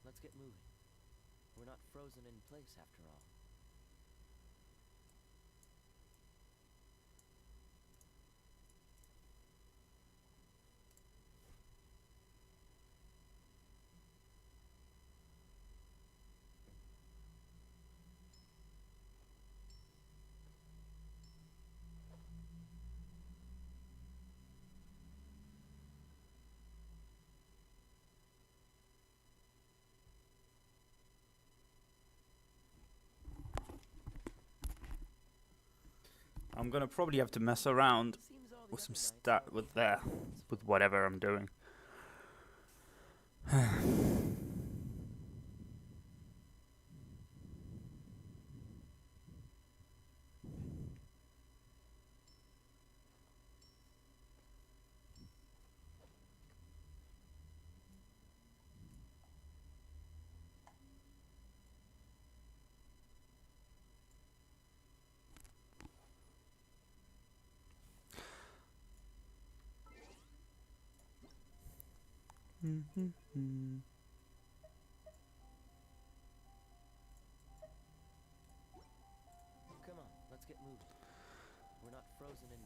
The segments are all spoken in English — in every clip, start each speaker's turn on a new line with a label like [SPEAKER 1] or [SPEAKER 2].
[SPEAKER 1] let's get moving. We're not frozen in place after all.
[SPEAKER 2] I'm gonna probably have to mess around with some with whatever I'm doing.
[SPEAKER 1] Come on, let's get moving. We're not frozen in...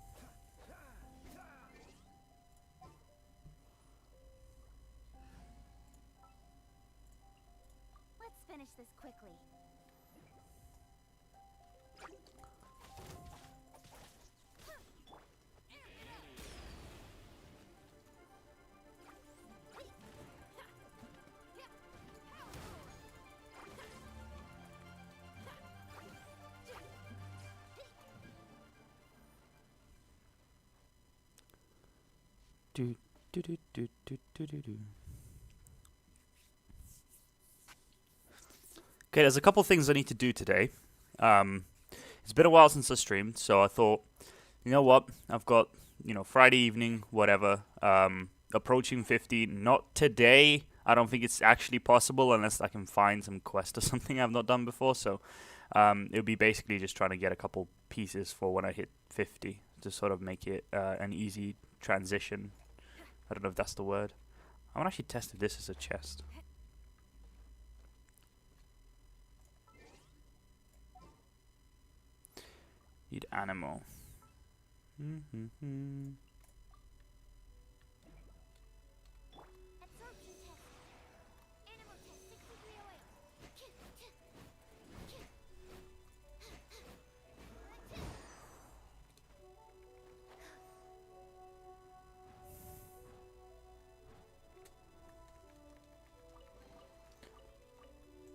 [SPEAKER 3] Let's finish this quickly.
[SPEAKER 2] Do, do, do, do, do, do, do, do. Okay, there's a couple things I need to do today. It's been a while since I streamed, so I thought, you know what? I've got, Friday evening, whatever, approaching 50. Not today. I don't think it's actually possible unless I can find some quest or something I've not done before. So it'll be basically just trying to get a couple pieces for when I hit 50 to sort of make it an easy transition. I don't know if that's the word. I want to actually test if this is a chest. Need animal.
[SPEAKER 3] Absorption test. Animal test 6308.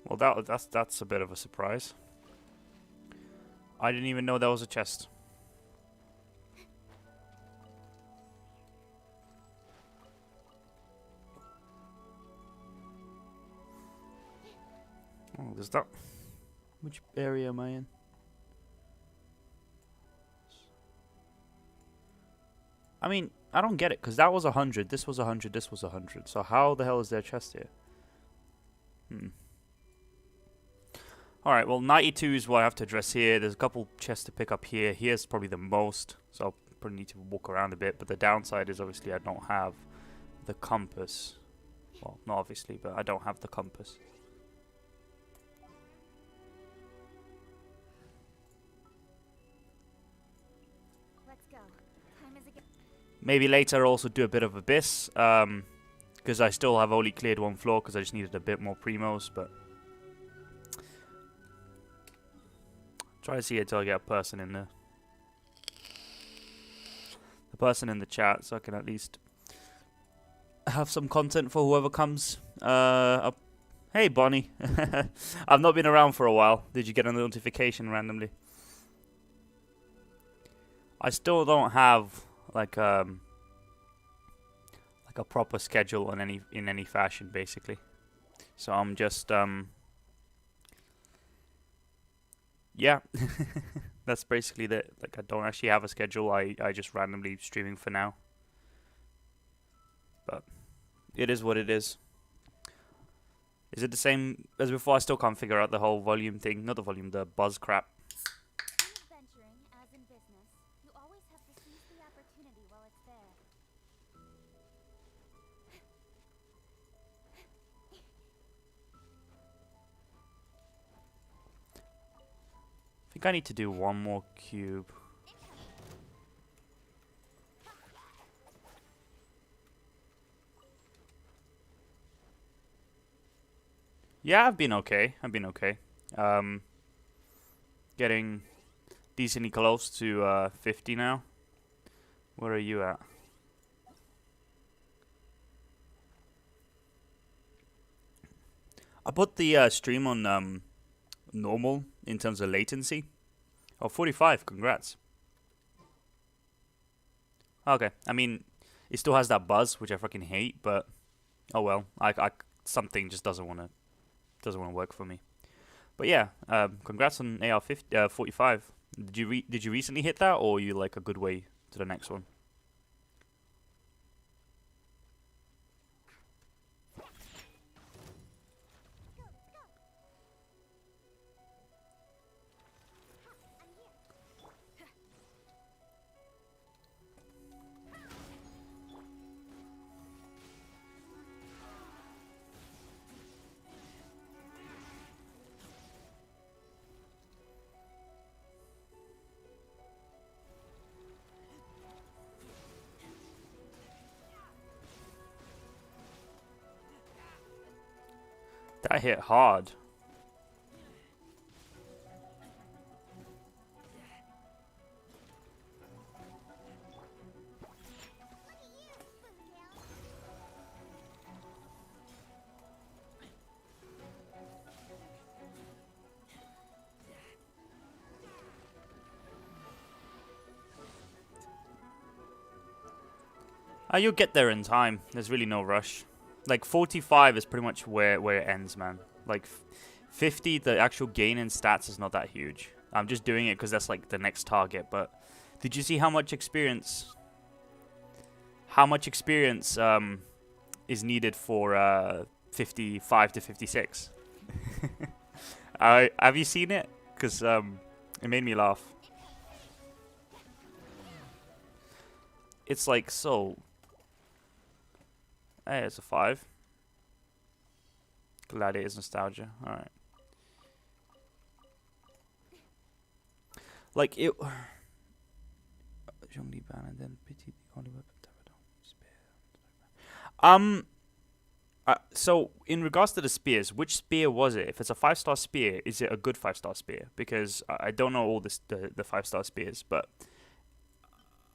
[SPEAKER 2] Well, that's a bit of a surprise. I didn't even know there was a chest. Oh, there's that. Which area am I in? I mean, I don't get it, because that was 100, this was 100, this was 100. So how the hell is there a chest here? Alright, well, 92 is what I have to address here. There's a couple chests to pick up here. Here's probably the most, so I'll probably need to walk around a bit. But the downside is obviously I don't have the compass. Well, not obviously, but I don't have the compass.
[SPEAKER 3] Let's go. Time is again.
[SPEAKER 2] Maybe later I'll also do a bit of Abyss, because I still have only cleared one floor because I just needed a bit more primos, but try to see it till I get a person in there. The person in the chat, so I can at least have some content for whoever comes up. Hey Bonnie. I've not been around for a while. Did you get a notification randomly? I still don't have like a proper schedule in any fashion, basically. So I'm just yeah. That's basically the I don't actually have a schedule. I just randomly streaming for now. But it is what it is. Is it the same as before? I still can't figure out the whole volume thing. Not the volume, the buzz crap.
[SPEAKER 3] In adventuring, as in business, you always have to seize the opportunity while it's there.
[SPEAKER 2] think I need to do one more cube. Yeah, I've been okay. Getting decently close to 50 now. Where are you at? I put the stream on normal in terms of latency. Oh, 45, congrats. Okay, I mean, it still has that buzz, which I fucking hate, but oh well. Something just doesn't want to work for me. But yeah, congrats on AR50, 45. Did you recently hit that, or are you like a good way to the next one? That hit hard. You'll get there in time. There's really no rush. Like 45 is pretty much where it ends, man. Like 50, the actual gain in stats is not that huge. I'm just doing it because that's like the next target. But did you see how much experience? How much experience is needed for 55 to 56? Have you seen it? Because it made me laugh. It's like so. Hey, it's a 5. Gladiator's nostalgia. Alright. Like it. Zhongli ban and then pity the only weapon. So in regards to the spears, which spear was it? If it's a 5-star spear, is it a good 5-star spear? Because I don't know all the 5-star spears, but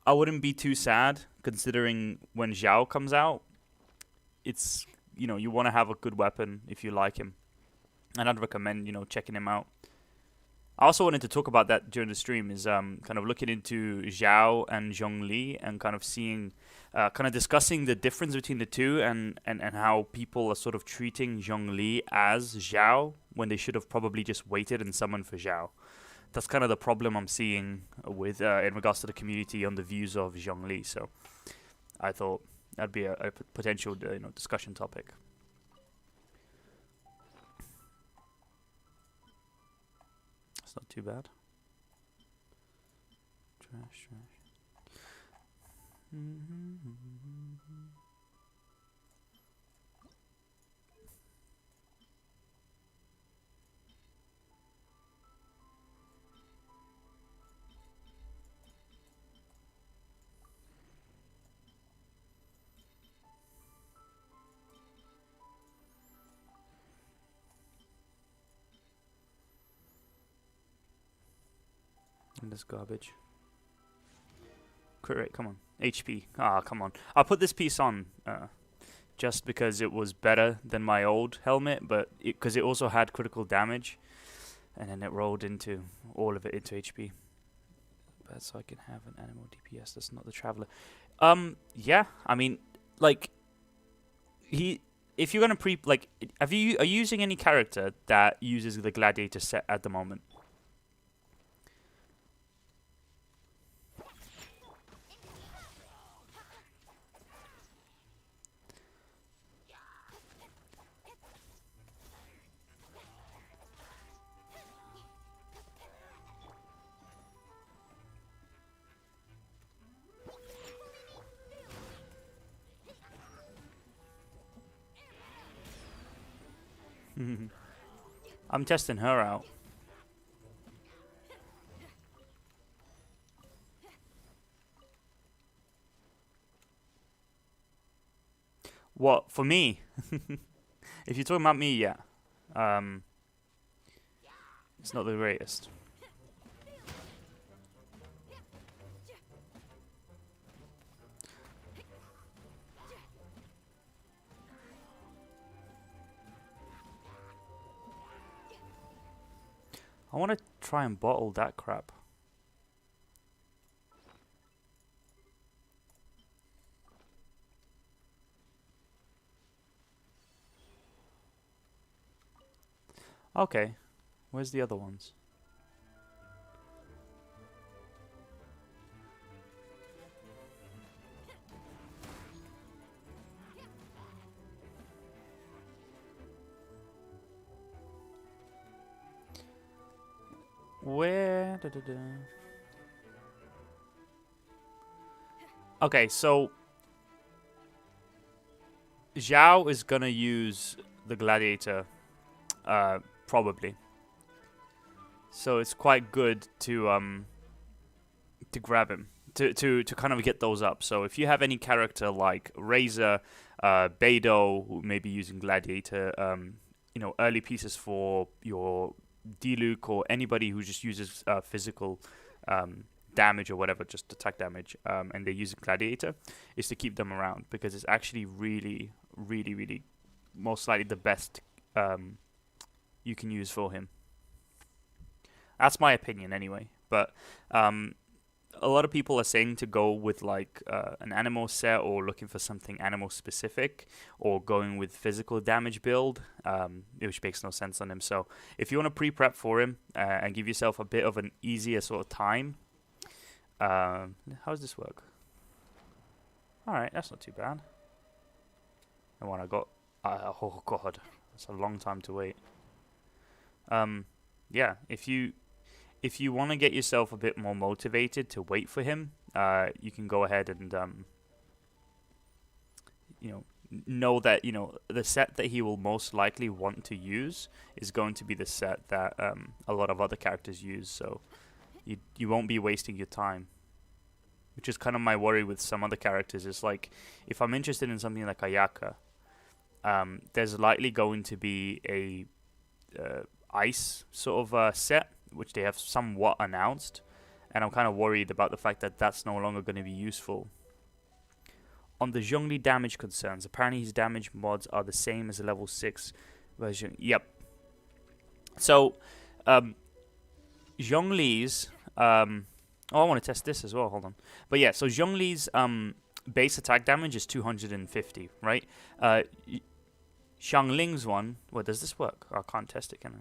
[SPEAKER 2] I wouldn't be too sad considering when Xiao comes out. It's, you know, you want to have a good weapon if you like him. And I'd recommend, you know, checking him out. I also wanted to talk about that during the stream, is kind of looking into Xiao and Zhongli and kind of seeing, kind of discussing the difference between the two and how people are sort of treating Zhongli as Xiao when they should have probably just waited and summoned for Xiao. That's kind of the problem I'm seeing with in regards to the community on the views of Zhongli. So I thought that'd be a potential discussion topic. It's not too bad. Trash. And this garbage. Crit rate, come on. HP. Come on. I'll put this piece on just because it was better than my old helmet, but because it also had critical damage, and then it rolled into all of it into HP. But so I can have an animal DPS. That's not the Traveler. Yeah. I mean, like, if you're gonna are you using any character that uses the Gladiator set at the moment? I'm testing her out. What, for me? If you're talking about me, yeah. It's not the greatest. I want to try and bottle that crap. Okay, where's the other ones? Where? Okay, so Xiao is gonna use the gladiator, probably. So it's quite good to grab him to kind of get those up. So if you have any character like Razor, Beidou, who may be using gladiator, early pieces for your Diluc, or anybody who just uses physical damage or whatever, just attack damage, and they're using gladiator, is to keep them around, because it's actually really, really, really most likely the best you can use for him. That's my opinion anyway. But a lot of people are saying to go with like an animal set, or looking for something animal specific, or going with physical damage build, which makes no sense on him. So if you want to pre-prep for him and give yourself a bit of an easier sort of time, how does this work? Alright, that's not too bad. And what I got, oh god, that's a long time to wait. Yeah, if you want to get yourself a bit more motivated to wait for him, you can go ahead and know that the set that he will most likely want to use is going to be the set that a lot of other characters use. So you won't be wasting your time, which is kind of my worry with some other characters. Is like, if I'm interested in something like Ayaka, there's likely going to be a ice sort of set, which they have somewhat announced, and I'm kind of worried about the fact that that's no longer going to be useful. On the Zhongli damage concerns, apparently his damage mods are the same as the level 6 version. Yep. So, Zhongli's, I want to test this as well, hold on. But yeah, so Zhongli's base attack damage is 250, right? Xiangling's one, well, does this work? I can't test it, can I?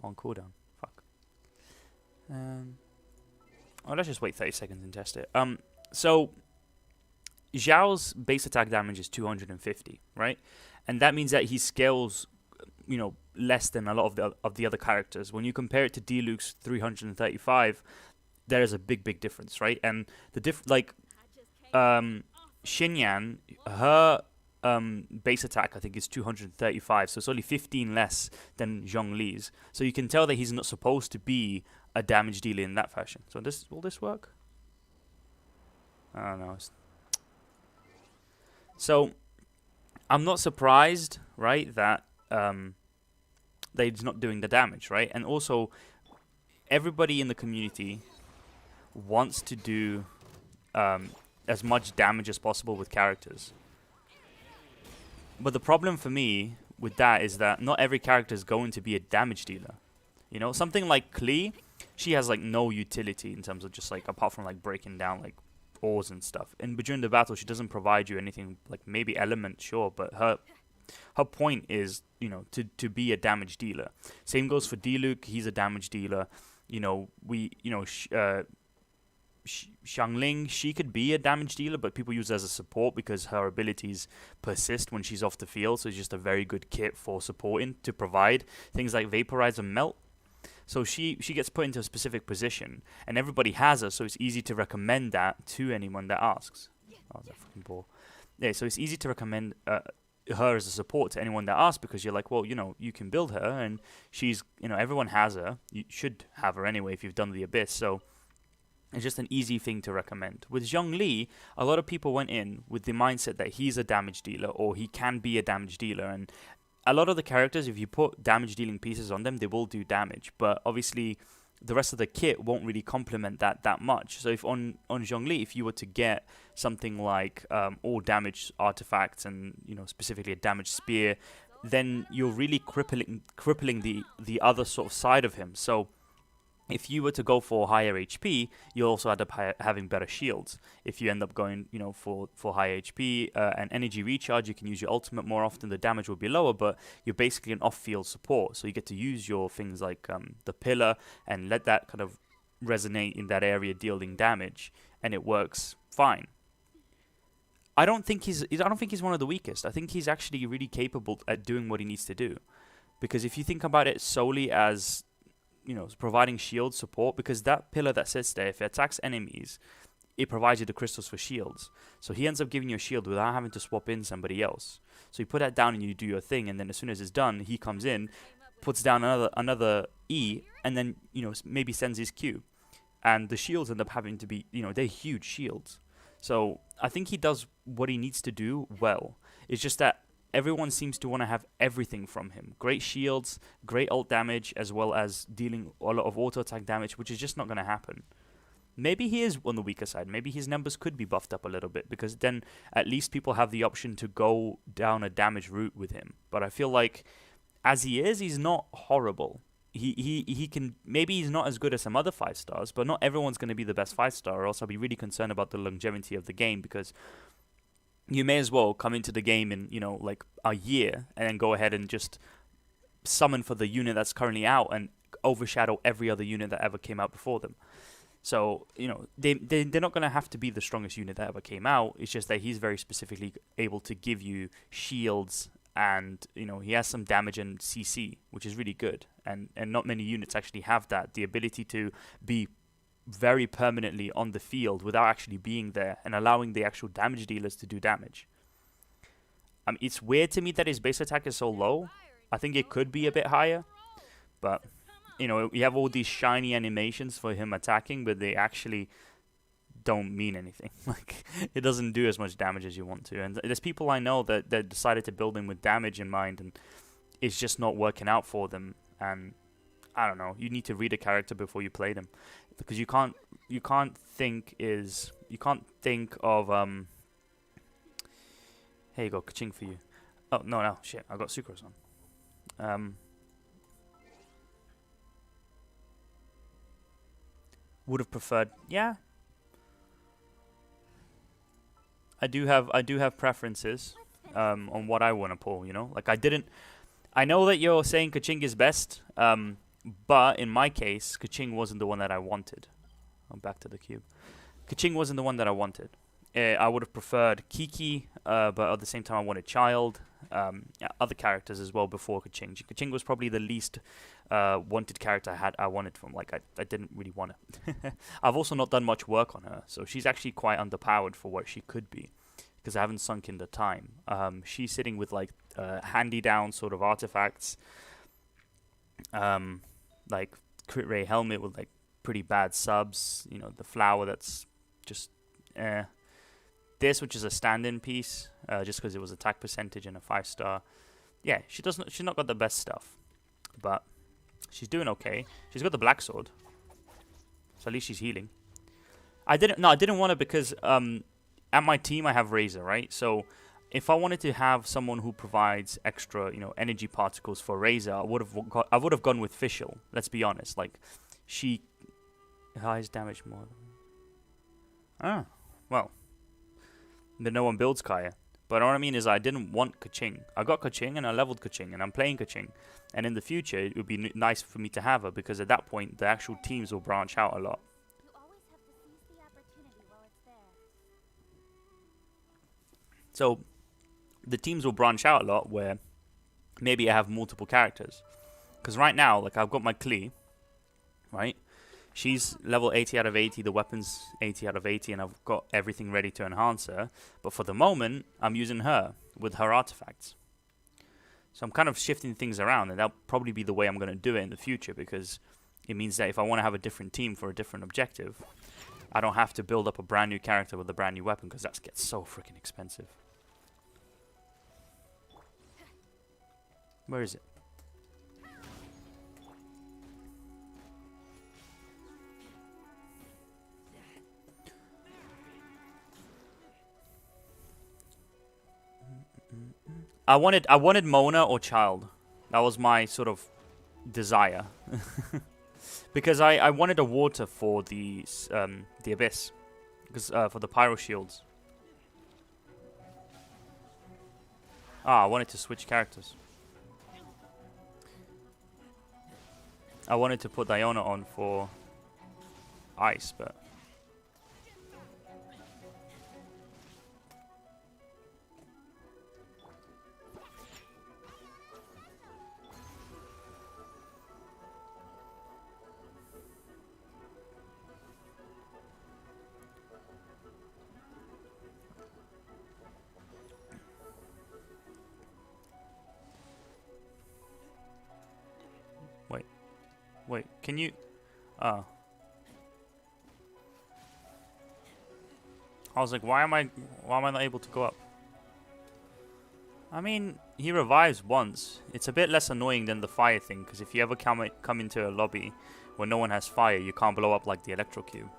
[SPEAKER 2] On cooldown. Fuck. Let's just wait 30 seconds and test it. So Xiao's base attack damage is 250, right? And that means that he scales, less than a lot of the other characters. When you compare it to Diluc's 335, there is a big difference, right? And the Xinyan, her base attack I think is 235, so it's only 15 less than Zhongli's. So you can tell that he's not supposed to be a damage dealer in that fashion. So will this work? I don't know. So I'm not surprised, right, that they're not doing the damage, right? And also, everybody in the community wants to do as much damage as possible with characters. But the problem for me with that is that not every character is going to be a damage dealer. Something like Klee, she has like no utility in terms of just like, apart from like breaking down like ores and stuff. And but during the battle, she doesn't provide you anything, like maybe element, sure, but her point is, to be a damage dealer. Same goes for Diluc, he's a damage dealer. Xiangling, she could be a damage dealer, but people use her as a support because her abilities persist when she's off the field. So it's just a very good kit for supporting, to provide things like Vaporize and Melt. So she gets put into a specific position, and everybody has her, so it's easy to recommend that to anyone that asks. Oh, that fucking ball. Yeah, so it's easy to recommend her as a support to anyone that asks, because you're like, well, you can build her, and she's, everyone has her. You should have her anyway if you've done the Abyss. So It's just an easy thing to recommend. With Zhongli, a lot of people went in with the mindset that he's a damage dealer or he can be a damage dealer. And a lot of the characters, if you put damage dealing pieces on them, they will do damage. But obviously, the rest of the kit won't really complement that much. So if on Zhongli, if you were to get something like all damage artifacts and specifically a damage spear, then you're really crippling the other sort of side of him. So if you were to go for higher HP, you also end up having better shields. If you end up going, for high HP and energy recharge, you can use your ultimate more often. The damage will be lower, but you're basically an off-field support. So you get to use your things like the pillar and let that kind of resonate in that area, dealing damage, and it works fine. I don't think he's one of the weakest. I think he's actually really capable at doing what he needs to do, because if you think about it solely as providing shield support, because that pillar that sits there, if it attacks enemies, it provides you the crystals for shields. So he ends up giving you a shield without having to swap in somebody else. So you put that down and you do your thing, and then as soon as it's done, he comes in, puts down another E, and then maybe sends his Q. And the shields end up having to be, they're huge shields. So I think he does what he needs to do well. It's just that everyone seems to want to have everything from him. Great shields, great ult damage, as well as dealing a lot of auto attack damage, which is just not going to happen. Maybe he is on the weaker side. Maybe his numbers could be buffed up a little bit, because then at least people have the option to go down a damage route with him. But I feel like as he is, he's not horrible. He can, maybe he's not as good as some other 5 stars, but not everyone's going to be the best 5 star, or else I'll be really concerned about the longevity of the game, because you may as well come into the game in, like a year and then go ahead and just summon for the unit that's currently out and overshadow every other unit that ever came out before them. So, they're not going to have to be the strongest unit that ever came out. It's just that he's very specifically able to give you shields, and, he has some damage and CC, which is really good. And not many units actually have that, the ability to be very permanently on the field without actually being there and allowing the actual damage dealers to do damage. It's weird to me that his base attack is so low. I think it could be a bit higher, but you have all these shiny animations for him attacking, but they actually don't mean anything. Like, it doesn't do as much damage as you want to. And there's people I know that decided to build him with damage in mind, and it's just not working out for them. And I don't know, you need to read a character before you play them, because you can't think of here you go, ka-ching for you. Oh no, shit, I got sucrose on. Would have preferred, yeah. I do have preferences on what I want to pull, like I know that you're saying ka-ching is best, but in my case, ka-ching wasn't the one that I wanted. I'm back to the cube. Ka-ching wasn't the one that I wanted. I would have preferred Kiki, but at the same time I wanted Child, other characters as well before ka-ching. Ka-ching was probably the least wanted character I wanted from. Like, I didn't really want her. I've also not done much work on her, so she's actually quite underpowered for what she could be, because I haven't sunk in the time. She's sitting with like handy-down sort of artifacts, like crit ray helmet with like pretty bad subs. The flower that's just this, which is a stand-in piece, just because it was attack percentage and a 5-star. Yeah, she's not got the best stuff, but she's doing okay. She's got the black sword, so at least she's healing. I didn't want her because at my team I have Razor, right? So if I wanted to have someone who provides extra, energy particles for Razor, I would have gone with Fischl. Let's be honest. Like, she highs damage more. Ah, well. Then no one builds Kaya. But what I mean is I didn't want ka-ching. I got ka-ching and I leveled ka-ching and I'm playing ka-ching. And in the future, it would be nice for me to have her, because at that point, the actual teams will branch out a lot.
[SPEAKER 3] You always have to seize the opportunity while it's there.
[SPEAKER 2] So the teams will branch out a lot, where maybe I have multiple characters. Because right now, like, I've got my Klee, right? She's level 80 out of 80, the weapon's 80 out of 80, and I've got everything ready to enhance her. But for the moment, I'm using her with her artifacts. So I'm kind of shifting things around, and that'll probably be the way I'm going to do it in the future, because it means that if I want to have a different team for a different objective, I don't have to build up a brand new character with a brand new weapon, because that gets so freaking expensive. Where is it? I wanted Mona or Child. That was my sort of desire. Because I wanted a water for the Abyss. Because for the Pyro Shields. Ah, I wanted to switch characters. I wanted to put Diona on for Ice, but... Wait, can you... Oh. I was like, why am I not able to go up? I mean, he revives once. It's a bit less annoying than the fire thing, because if you ever come into a lobby where no one has fire, you can't blow up like the electro cube.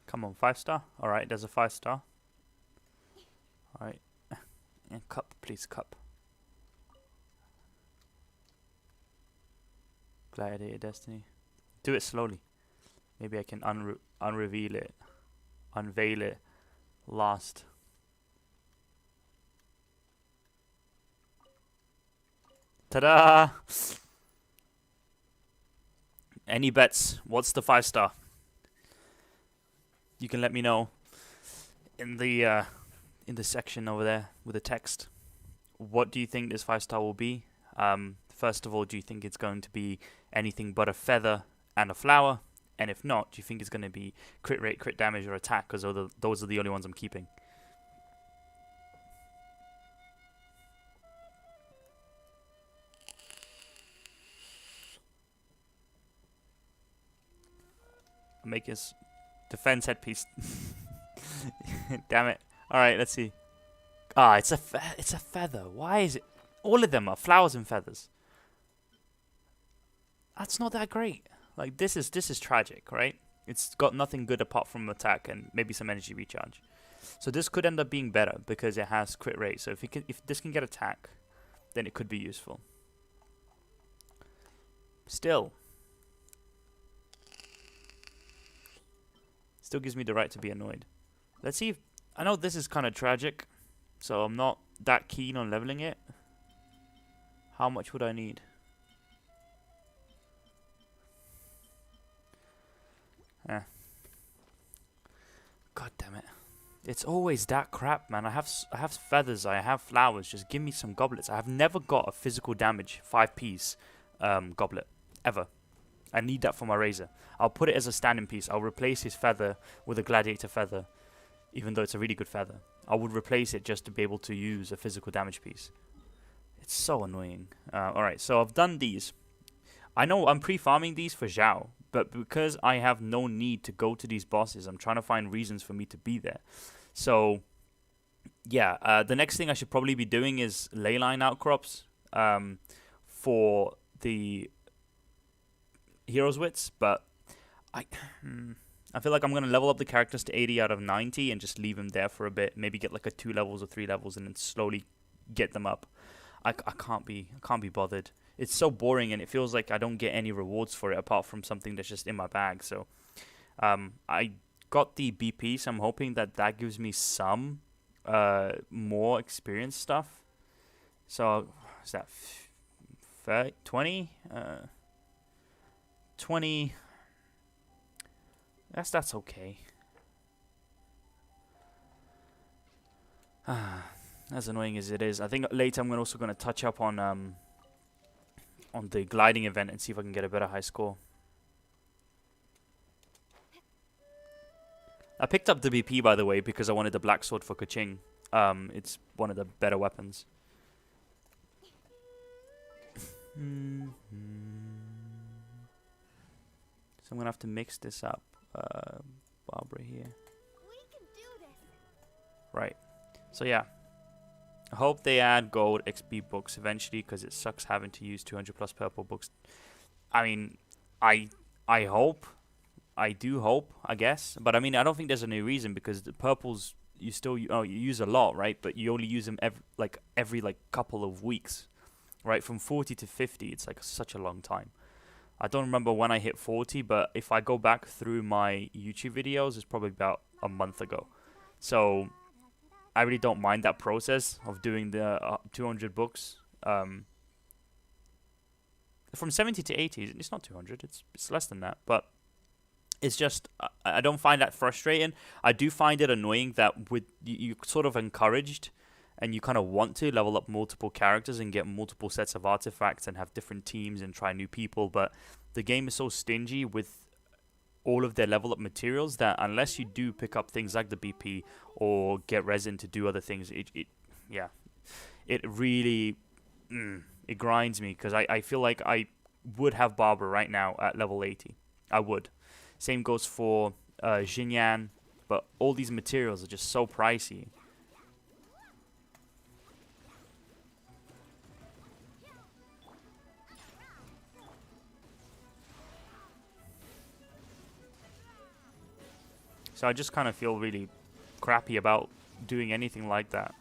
[SPEAKER 2] Come on, 5-star. Alright, there's a 5-star. Alright. And cup, please, cup. Gladiator Destiny. Do it slowly. Maybe I can unveil it last. Ta-da! Any bets? What's the 5-star? You can let me know in the section over there with the text. What do you think this 5-star will be? First of all, do you think it's going to be anything but a feather and a flower? And if not, do you think it's going to be crit rate, crit damage, or attack? Because those are the only ones I'm keeping. Make his defense headpiece. Damn it. Alright, let's see. Ah, it's a feather. Why is it? All of them are flowers and feathers. That's not that great. Like, this is tragic, right? It's got nothing good apart from attack and maybe some energy recharge. So this could end up being better because it has crit rate. So if this can get attack, then it could be useful. Still gives me the right to be annoyed. Let's see if... I know this is kind of tragic, so I'm not that keen on leveling it. How much would I need? God damn it. It's always that crap, man. I have feathers, I have flowers. Just give me some goblets. I have never got a physical damage 5-piece goblet. Ever. I need that for my razor. I'll put it as a standing piece. I'll replace his feather with a gladiator feather, even though it's a really good feather. I would replace it just to be able to use a physical damage piece. It's so annoying. Alright, so I've done these. I know I'm pre-farming these for Xiao, but because I have no need to go to these bosses, I'm trying to find reasons for me to be there. So, yeah, the next thing I should probably be doing is leyline outcrops for the Hero's Wits, but I feel like I'm going to level up the characters to 80 out of 90 and just leave them there for a bit. Maybe get like a 2 levels or 3 levels and then slowly get them up. I can't be bothered. It's so boring and it feels like I don't get any rewards for it apart from something that's just in my bag. So I got the BP, so I'm hoping that gives me some more experience stuff. So is that 20? 20. That's okay. As annoying as it is, I think later I'm also going to touch up on the gliding event and see if I can get a better high score. I picked up the BP, by the way, because I wanted the black sword for Kaching. It's one of the better weapons. So I'm gonna have to mix this up. Barbara here.
[SPEAKER 3] We can do this.
[SPEAKER 2] Right. So yeah. I hope they add gold XP books eventually, because it sucks having to use 200 plus purple books. I mean, I hope. I do hope, I guess. But I mean, I don't think there's any reason, because the purples you still you use a lot, right? But you only use them every couple of weeks, right? From 40 to 50, it's like such a long time. I don't remember when I hit 40, but if I go back through my YouTube videos, it's probably about a month ago. So I really don't mind that process of doing the 200 books. From 70 to 80, it's not 200. It's less than that, but it's just I don't find that frustrating. I do find it annoying that with you sort of encouraged, and you kind of want to level up multiple characters and get multiple sets of artifacts and have different teams and try new people, but the game is so stingy with all of their level up materials that unless you do pick up things like the BP or get resin to do other things, it really it grinds me, because I feel like I would have Barbara right now at level 80. I would. Same goes for Xinyan, but all these materials are just so pricey. So I just kind of feel really crappy about doing anything like that.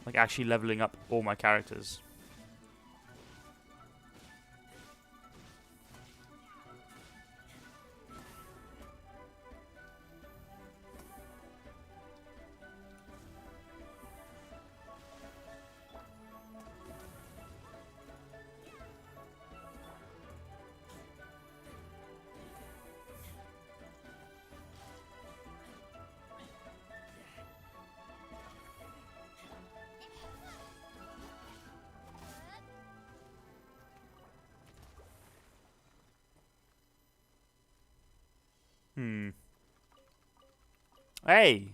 [SPEAKER 2] Like actually leveling up all my characters. Hey!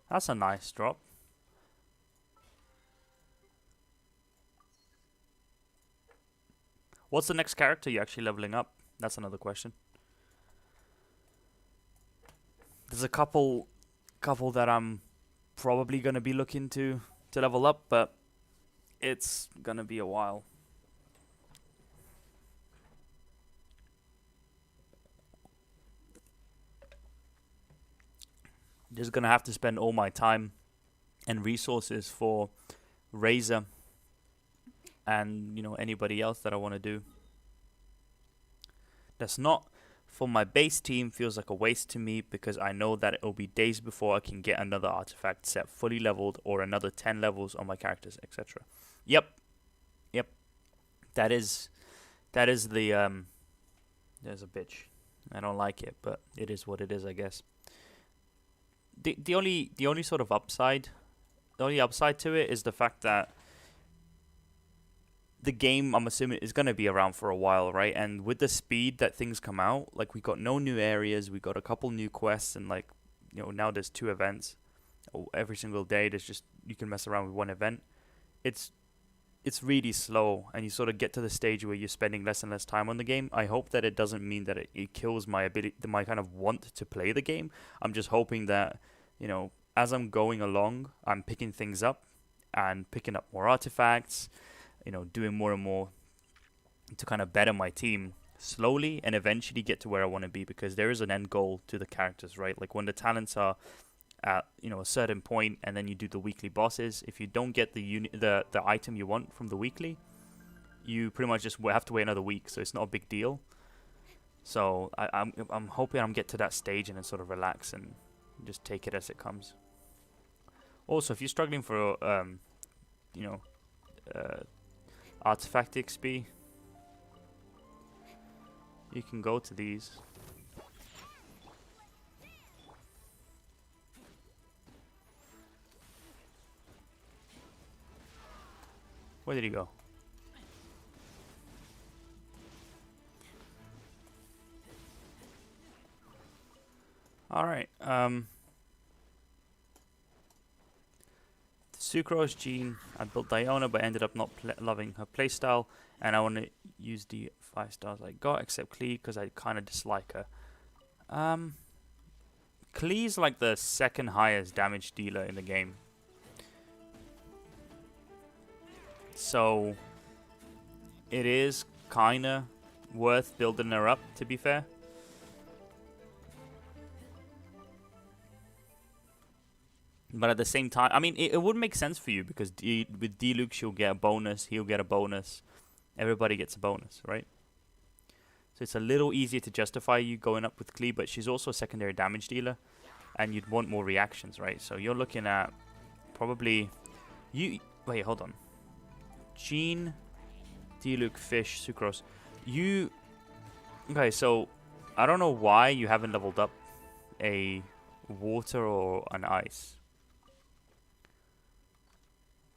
[SPEAKER 2] That's a nice drop. What's the next character you're actually leveling up? That's another question. There's a couple that I'm probably going to be looking to level up, but it's going to be a while. Just going to have to spend all my time and resources for Razor and, you know, anybody else that I want to do. That's not for my base team feels like a waste to me, because I know that it will be days before I can get another artifact set fully leveled or another 10 levels on my characters, etc. Yep. That is the there's a bitch. I don't like it, but it is what it is, I guess. The only sort of upside, the only upside to it is the fact that the game, I'm assuming, is going to be around for a while, right? And with the speed that things come out, like, we got no new areas, we got a couple new quests, and, like, you know, now there's 2 events every single day. There's just, you can mess around with 1 event. It's really slow, and you sort of get to the stage where you're spending less and less time on the game. I hope that it doesn't mean that it kills my ability, my kind of want to play the game. I'm just hoping that, you know, as I'm going along, I'm picking things up and picking up more artifacts, you know, doing more and more to kind of better my team slowly and eventually get to where I want to be, because there is an end goal to the characters, right? Like, when the talents are at, you know, a certain point, and then you do the weekly bosses, if you don't get the item you want from the weekly, you pretty much just have to wait another week, so it's not a big deal. So I'm hoping I'm get to that stage and then sort of relax and just take it as it comes. Also, if you're struggling for you know, artifact XP, you can go to these. Where did he go? Alright, Sucrose, Jean. I built Diona, but ended up not loving her playstyle, and I want to use the 5 stars I got, except Klee, because I kind of dislike her. Klee's like the second highest damage dealer in the game. So, it is kind of worth building her up, to be fair. But at the same time, I mean, it would make sense for you because with Diluc, she'll get a bonus, he'll get a bonus. Everybody gets a bonus, right? So it's a little easier to justify you going up with Klee, but she's also a secondary damage dealer. And you'd want more reactions, right? So you're looking at probably... Wait, hold on. Jean, Diluc, Fish, Sucrose. Okay, so I don't know why you haven't leveled up a water or an ice.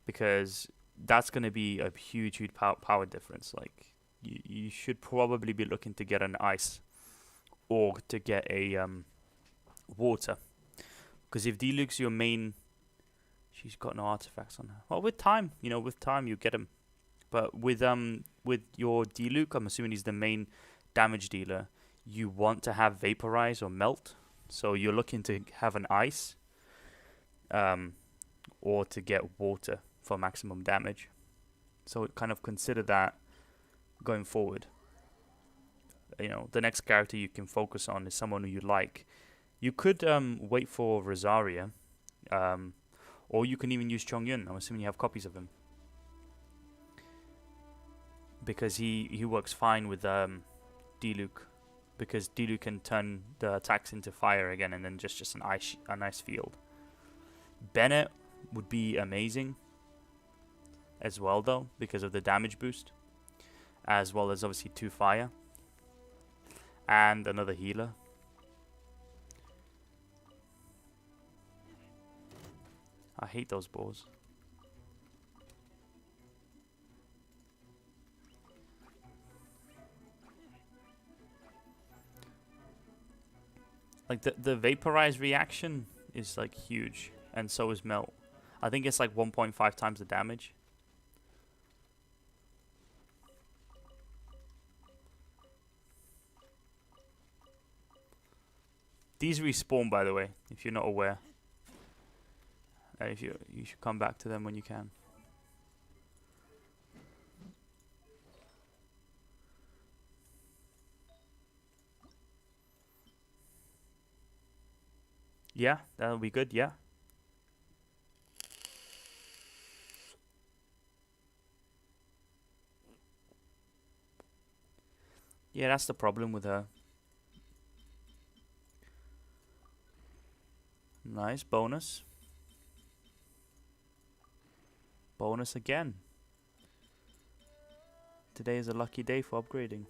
[SPEAKER 2] Because that's going to be a huge power difference. Like, you should probably be looking to get an ice or to get a water. Because if Diluc's your main... She's got no artifacts on her. Well, with time, with time you get them. But with your Diluc, I'm assuming he's the main damage dealer, you want to have Vaporize or Melt. So you're looking to have an ice or to get water for maximum damage. So kind of consider that going forward. The next character you can focus on is someone who you like. You could wait for Rosaria, or you can even use Chongyun. I'm assuming you have copies of him. Because he works fine with Diluc. Because Diluc can turn the attacks into fire again and then just a nice field. Bennett would be amazing as well though, because of the damage boost. As well as obviously 2 fire. And another healer. I hate those boars. Like the Vaporize reaction is like huge, and so is Melt. I think it's like 1.5 times the damage. These respawn, by the way, if you're not aware. If you should come back to them when you can. Yeah, that'll be good, yeah. Yeah, that's the problem with her. Nice, bonus. Bonus again. Today is a lucky day for upgrading.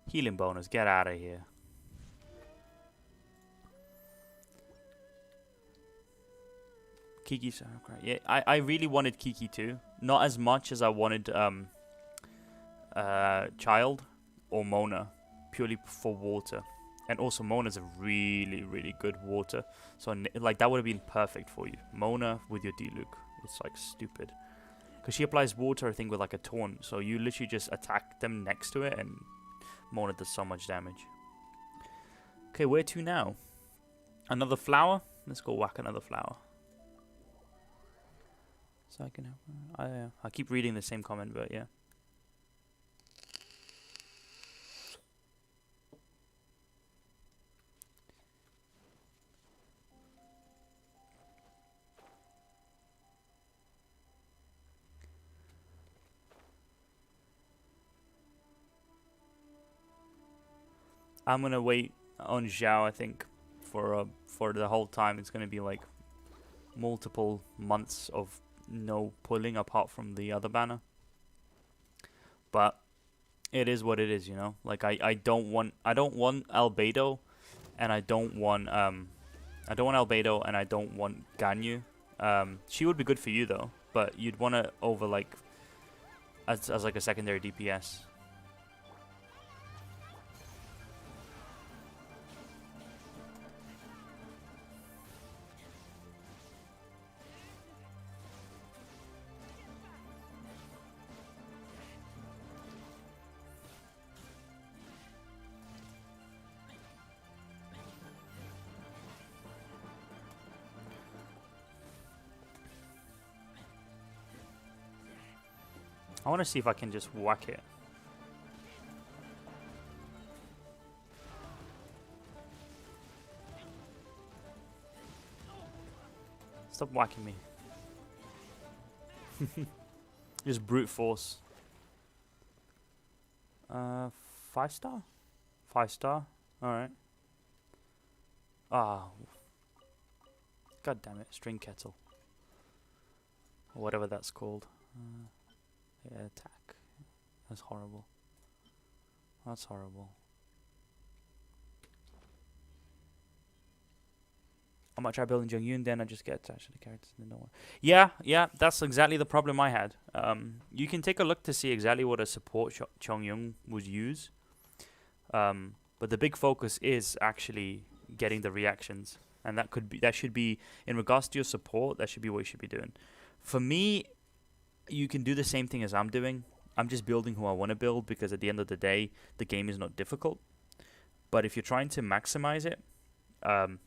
[SPEAKER 2] Healing bonus, get out of here. Kiki's yeah, I really wanted Kiki too. Not as much as I wanted Child or Mona, purely for water. And also Mona's a really, really good water. So like that would have been perfect for you. Mona with your Diluc. It's like stupid. Because she applies water, I think, with like a taunt. So you literally just attack them next to it and Mona does so much damage. Okay, where to now? Another flower? Let's go whack another flower. So I can have... I keep reading the same comment, but yeah. I'm gonna wait on Xiao, I think, for the whole time. It's gonna be like multiple months of no pulling apart from the other banner. But it is what it is, you know. Like I don't want Albedo, and I don't want Albedo, and I don't want Ganyu. She would be good for you though, but you'd want to over like as like a secondary DPS. I want to see if I can just whack it. Stop whacking me. Just brute force. 5 star? 5 star? Alright. Ah. God damn it. String kettle. Or whatever that's called. Yeah, attack. That's horrible. That's horrible. I might try building Zhongli and then I just get attached to the characters and no one. Yeah, that's exactly the problem I had. You can take a look to see exactly what a support Chongyun would use. But the big focus is actually getting the reactions. And that should be in regards to your support, that should be what you should be doing. For me, you can do the same thing as I'm doing. I'm just building who I want to build because at the end of the day, the game is not difficult. But if you're trying to maximize it,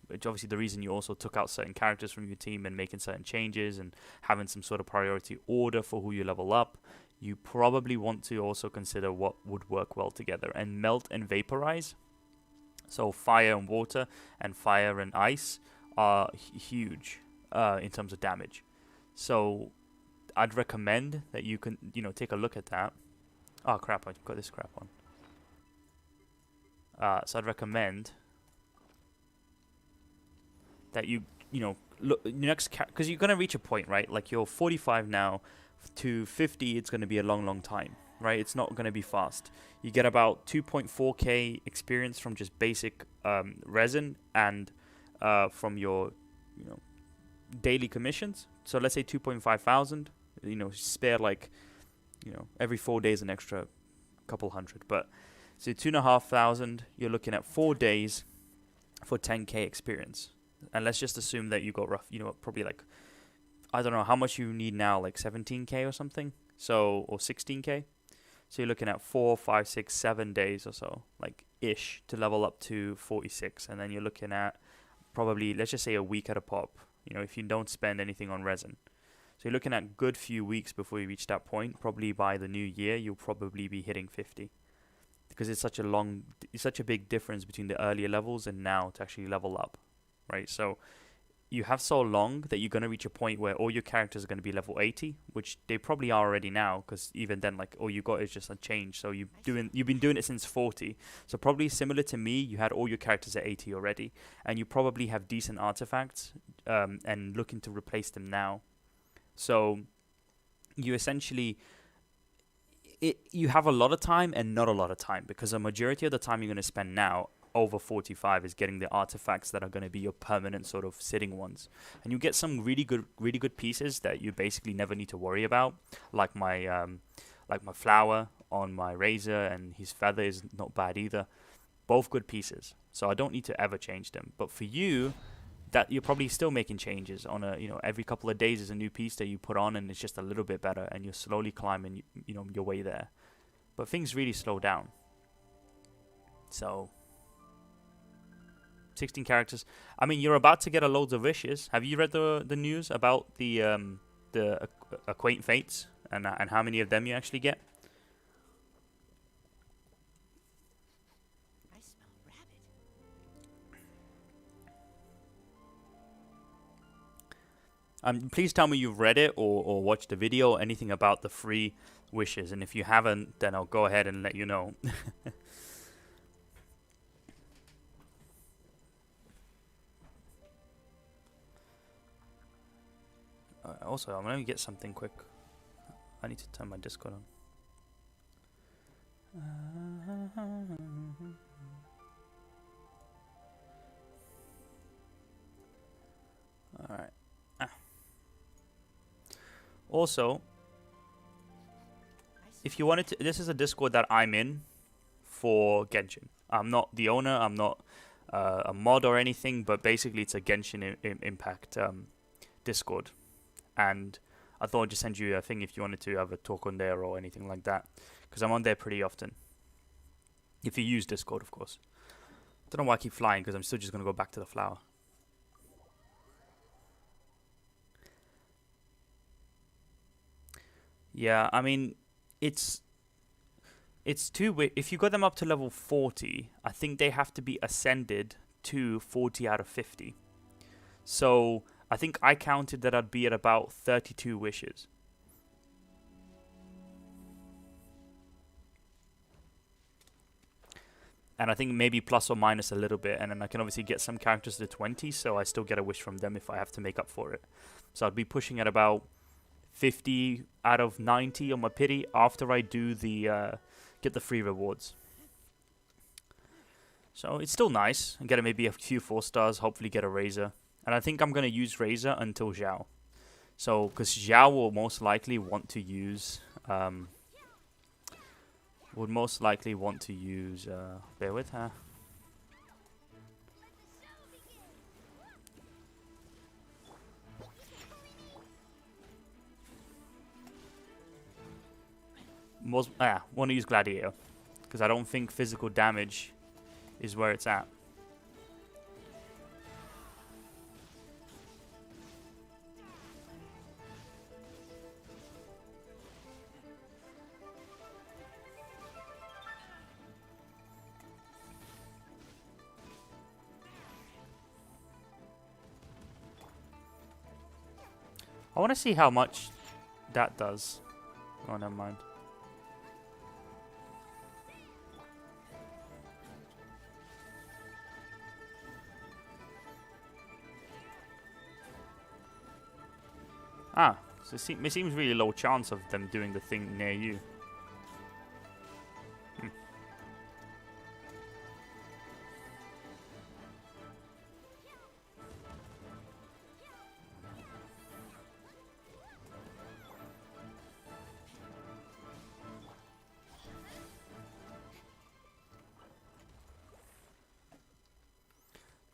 [SPEAKER 2] which obviously the reason you also took out certain characters from your team and making certain changes and having some sort of priority order for who you level up, you probably want to also consider what would work well together. And melt and vaporize, so fire and water and fire and ice, are huge in terms of damage. So I'd recommend that you can, take a look at that. Oh crap, I've got this crap on. So I'd recommend that you look next, because you're gonna reach a point, right? Like you're 45 now, to 50, it's gonna be a long time, right? It's not gonna be fast. You get about 2.4k experience from just basic resin and from your daily commissions. So let's say 2.5 thousand. Spare like every 4 days an extra couple hundred. But so 2,500. You're looking at 4 days for 10k experience. And let's just assume that you got probably like, I don't know how much you need now, like 17k or something. So, or 16k. So you're looking at 4, 5, 6, 7 days or so, like ish, to level up to 46. And then you're looking at probably, let's just say a week at a pop, if you don't spend anything on resin. So you're looking at good few weeks before you reach that point. Probably by the new year, you'll probably be hitting 50. Because it's such a big difference between the earlier levels and now to actually level up. Right, so you have so long that you're going to reach a point where all your characters are going to be level 80, which they probably are already now, because even then, like, all you got is just a change. So you've been doing it since 40. So probably similar to me, you had all your characters at 80 already, and you probably have decent artifacts and looking to replace them now. So you essentially, you have a lot of time and not a lot of time, because a majority of the time you're going to spend now over 45 is getting the artifacts that are going to be your permanent sort of sitting ones, and you get some really good pieces that you basically never need to worry about, like my flower on my razor, and his feather is not bad either. Both good pieces, so I don't need to ever change them. But for you, that you're probably still making changes on a every couple of days is a new piece that you put on, and it's just a little bit better, and you're slowly climbing your way there. But things really slow down. So 16 characters. I mean, you're about to get a load of wishes. Have you read the news about the Acquaint Fates and how many of them you actually get?
[SPEAKER 1] I smell rabbit.
[SPEAKER 2] Please tell me you've read it or watched the video or anything about the free wishes. And if you haven't, then I'll go ahead and let you know. Also, I'm going to get something quick. I need to turn my Discord on. Alright. Also,
[SPEAKER 1] I
[SPEAKER 2] if you wanted to, this is a Discord that I'm in for Genshin. I'm not the owner. I'm not a mod or anything, but basically it's a Genshin Impact Discord, and I thought I'd just send you a thing if you wanted to have a talk on there or anything like that, because I'm on there pretty often. If you use Discord, of course. I don't know why I keep flying, because I'm still just going to go back to the flower. Yeah, I mean, it's if you got them up to level 40, I think they have to be ascended to 40 out of 50. So I think I counted that I'd be at about 32 wishes. And I think maybe plus or minus a little bit, and then I can obviously get some characters to 20, so I still get a wish from them if I have to make up for it. So I'd be pushing at about 50 out of 90 on my pity after I do the get the free rewards. So it's still nice. I get maybe a few 4 stars, hopefully get a Razor. And I think I'm going to use Razor until Xiao. So, because Xiao will most likely want to use... bear with her. Want to use Gladiator, because I don't think physical damage is where it's at. I want to see how much that does. Oh, never mind. Ah, so it seems really low chance of them doing the thing near you.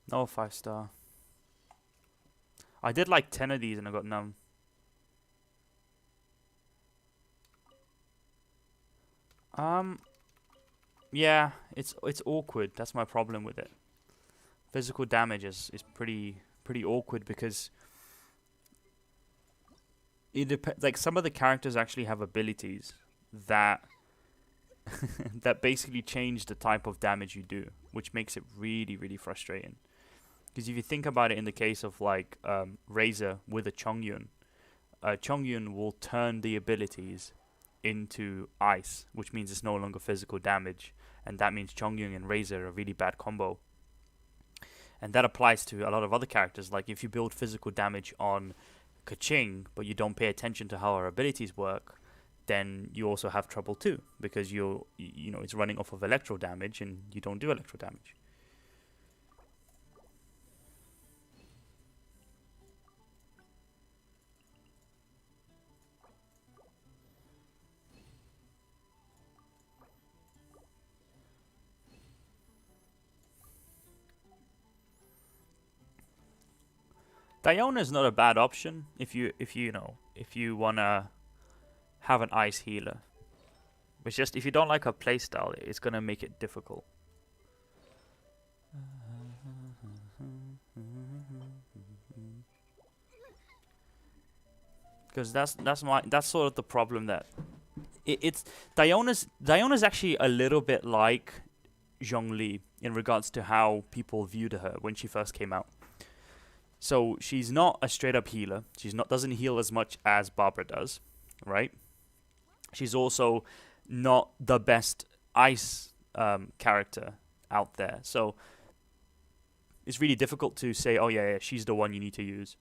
[SPEAKER 2] No 5-star. I did like 10 of these and I got none. Yeah, it's awkward. That's my problem with it. Physical damage is pretty awkward, because it like some of the characters actually have abilities that that basically change the type of damage you do, which makes it really frustrating. Because if you think about it, in the case of like Razor with a Chongyun, Chongyun will turn the abilities into ice, which means it's no longer physical damage, and that means Chongyun and Razor are a really bad combo. And that applies to a lot of other characters. Like if you build physical damage on Kaching, but you don't pay attention to how her abilities work, then you also have trouble too, because you know it's running off of electro damage, and you don't do electro damage. Diona is not a bad option if you wanna have an ice healer. It's just if you don't like her playstyle, it's gonna make it difficult. Because that's sort of the problem, that it's Diona's actually a little bit like Zhongli in regards to how people viewed her when she first came out. So she's not a straight up healer. Doesn't heal as much as Barbara does, right? She's also not the best ice character out there. So it's really difficult to say, oh yeah, she's the one you need to use,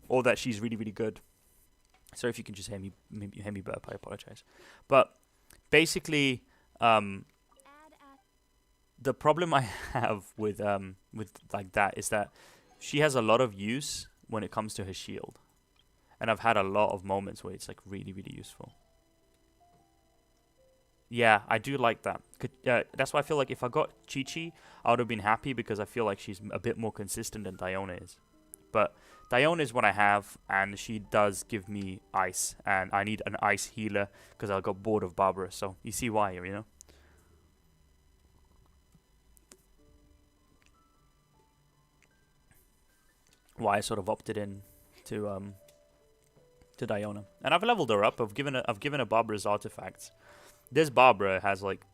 [SPEAKER 2] or that she's really good. Sorry if you can just hear me burp. I apologize. But basically, the problem I have with like that is that she has a lot of use when it comes to her shield, and I've had a lot of moments where it's like really useful. Yeah, I do like that. That's why I feel like if I got Chi-Chi, I would have been happy because I feel like she's a bit more consistent than Diona is. But Diona is what I have, and she does give me ice, and I need an ice healer because I got bored of Barbara. So you see why, you know? Why I sort of opted in to Diona, and I've leveled her up. I've given her Barbara's artifacts. This Barbara has like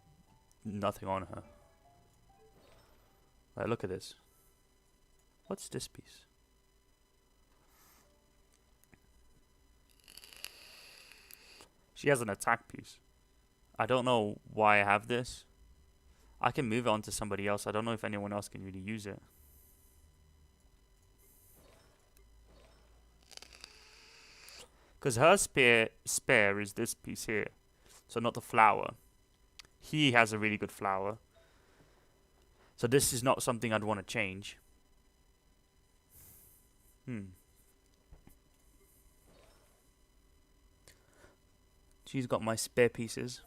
[SPEAKER 2] nothing on her. Like, look at this. What's this piece? She has an attack piece. I don't know why I have this. I can move it on to somebody else. I don't know if anyone else can really use it. Because her spare is this piece here. So not the flower. He has a really good flower. So this is not something I'd want to change. She's got my spare pieces.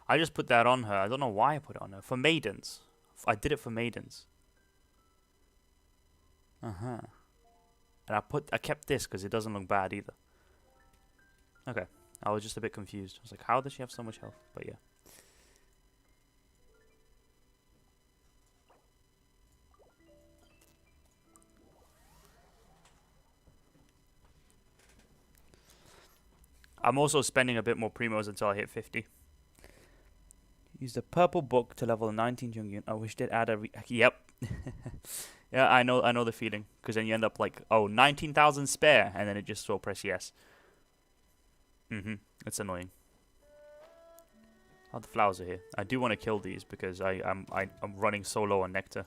[SPEAKER 2] I just put that on her. I don't know why I put it on her. For maidens. I did it for maidens. And I kept this because it doesn't look bad either. Okay. I was just a bit confused. I was like, how does she have so much health? But yeah. I'm also spending a bit more primos until I hit 50. Use the purple book to level 19 Jungian. I wish they'd add a... Yep. Yeah, I know the feeling. Because then you end up like, oh, 19,000 spare. And then it just will press yes. It's annoying. Oh, the flowers are here. I do want to kill these because I'm running so low on nectar.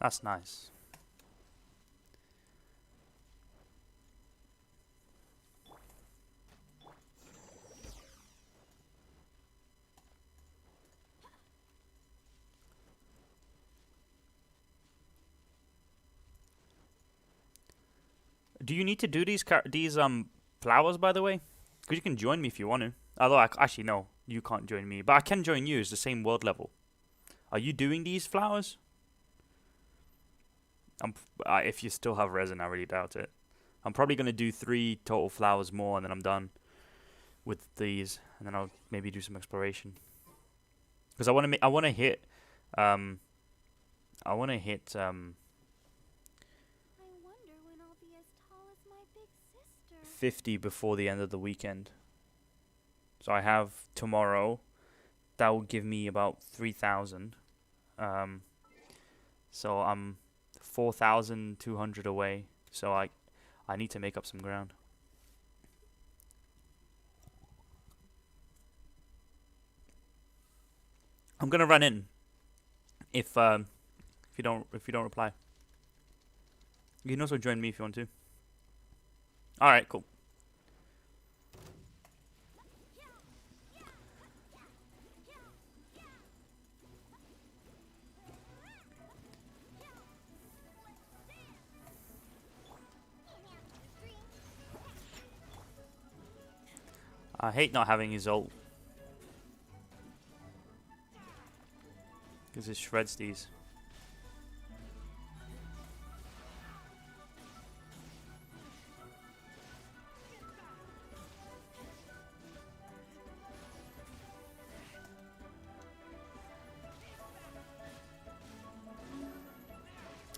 [SPEAKER 2] That's nice. Do you need to do these flowers, by the way? Because you can join me if you want to. Although, actually, no. You can't join me. But I can join you. It's the same world level. Are you doing these flowers? If you still have resin, I really doubt it. I'm probably going to do 3 total flowers more, and then I'm done with these. And then I'll maybe do some exploration. Because I want to hit... I want to hit...
[SPEAKER 3] I wonder when I'll be as tall as my big sister.
[SPEAKER 2] 50 before the end of the weekend. So I have tomorrow. That will give me about 3,000. So I'm 4,200 away. So I need to make up some ground. I'm gonna run in. If you don't reply. You can also join me if you want to. All right, cool. I hate not having his ult. Because it shreds these.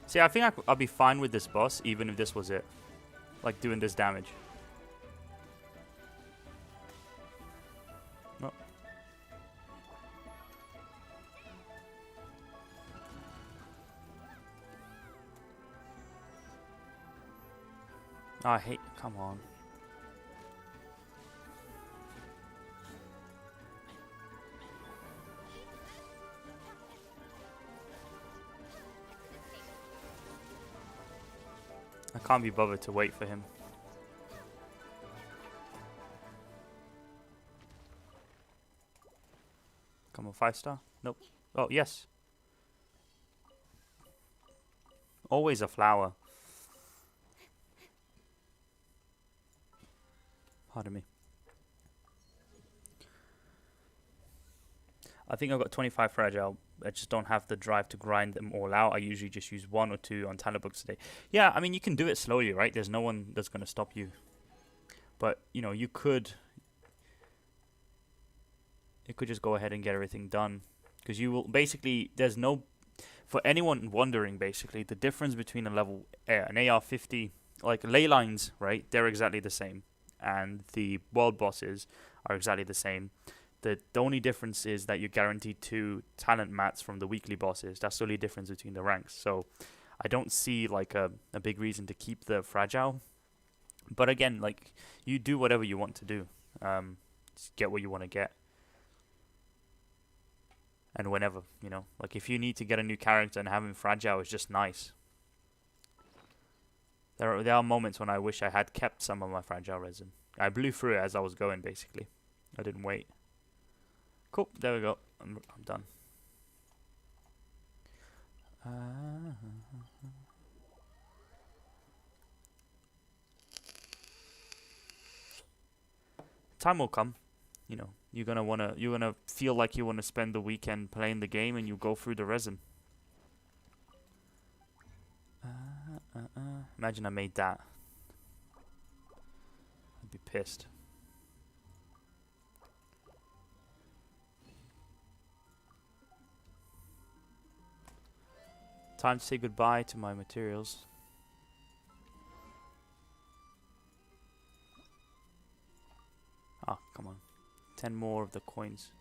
[SPEAKER 2] See, I think I'll be fine with this boss, even if this was it. Like, doing this damage. Oh. I hate... Come on. I can't be bothered to wait for him. Come on, 5-star? Nope. Oh, yes. Always a flower. Pardon me. I think I've got 25 fragile. I just don't have the drive to grind them all out. I usually just use 1 or 2 on talent books a day. Yeah, I mean, you can do it slowly, right? There's no one that's going to stop you. But, you know, you could just go ahead and get everything done. Because you will, basically, there's no, for anyone wondering, basically, the difference between an AR50, like ley lines, right? They're exactly the same. And the world bosses are exactly the same. The only difference is that you're guaranteed 2 talent mats from the weekly bosses. That's the only difference between the ranks. So I don't see like a big reason to keep the fragile. But again, like, you do whatever you want to do. Just get what you want to get. And whenever, you know. Like, if you need to get a new character and having fragile is just nice. There are moments when I wish I had kept some of my fragile resin. I blew through it as I was going, basically. I didn't wait. Cool, there we go. I'm done. Time will come. You know, you're gonna feel like you wanna spend the weekend playing the game, and you go through the resin. Imagine I made that. I'd be pissed. Time to say goodbye to my materials. Ah, come on. 10 more of the coins.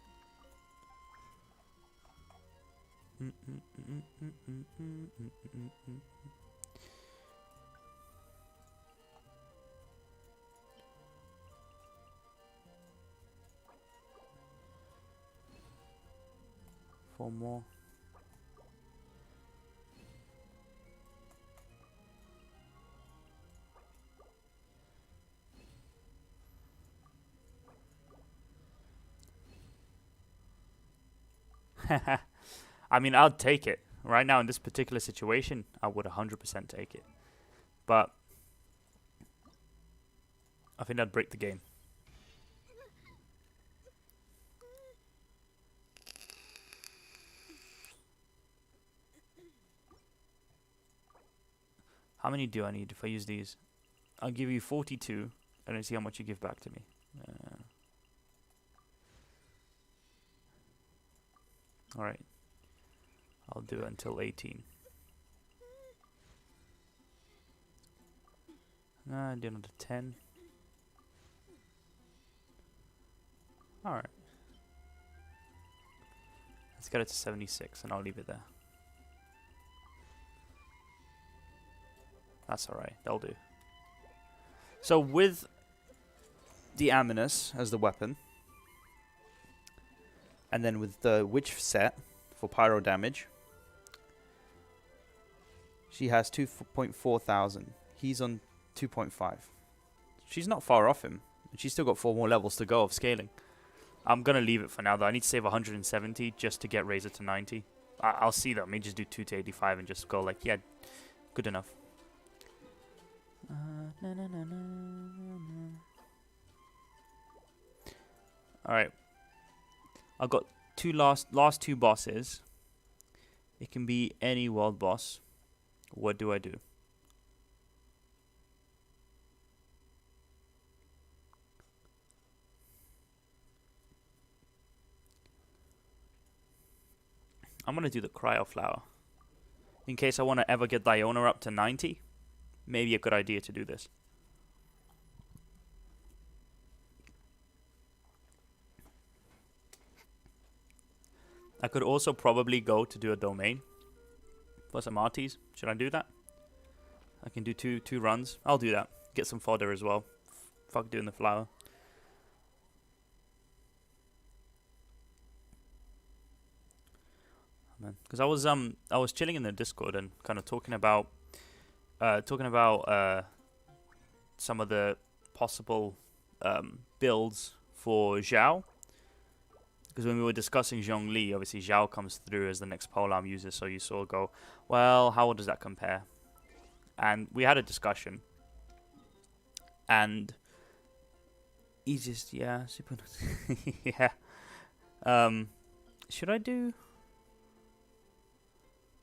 [SPEAKER 2] 4 more. I mean, I'd take it. Right now, in this particular situation, I would 100% take it. But I think that'd break the game. How many do I need if I use these? I'll give you 42, and then see how much you give back to me. Alright. I'll do it until 18. Do another 10. Alright. Let's get it to 76, and I'll leave it there. That's alright, that'll do. So with the Aminus as the weapon, and then with the Witch set for pyro damage, she has 2.4 thousand. He's on 2.5. She's not far off him. She's still got 4 more levels to go of scaling. I'm going to leave it for now, though. I need to save 170 just to get Razor to 90. I'll see that. I may just do 2 to 85 and just go like, yeah, good enough. Alright. I've got last 2 bosses. It can be any world boss. What do I do? I'm going to do the Cryo Flower. In case I want to ever get Diona up to 90, maybe a good idea to do this. I could also probably go to do a domain for some arties. Should I do that? I can do two runs. I'll do that. Get some fodder as well. Fuck doing the flower. Man, because I was chilling in the Discord and kind of talking about talking about some of the possible builds for Xiao. Because when we were discussing Zhongli, obviously Xiao comes through as the next polearm user, so you sort of go, well, how does that compare? And we had a discussion. And easiest, yeah, super. Yeah. Should I do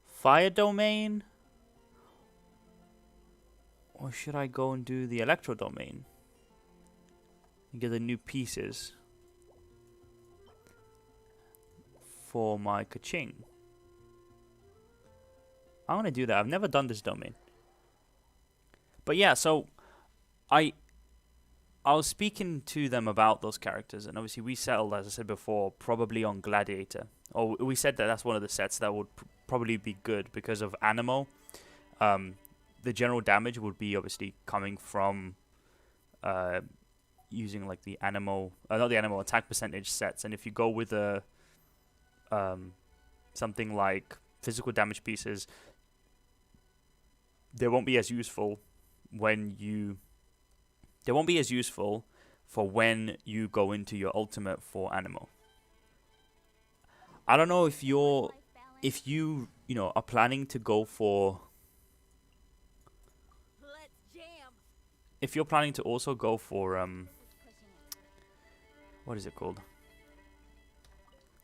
[SPEAKER 2] Fire Domain? Or should I go and do the Electro Domain? And get the new pieces for my Kaching. I want to do that. I've never done this domain. But yeah, so I was speaking to them about those characters, and obviously we settled, as I said before, probably on Gladiator. Or we said that that's one of the sets that would probably be good because of Animo. The general damage would be obviously coming from using like the Animo, not the Animo, attack percentage sets. And if you go with a something like physical damage pieces, they won't be as useful when you. They won't be as useful for when you go into your ultimate for Animo. I don't know if you are planning to go for. If you're planning to also go for what is it called?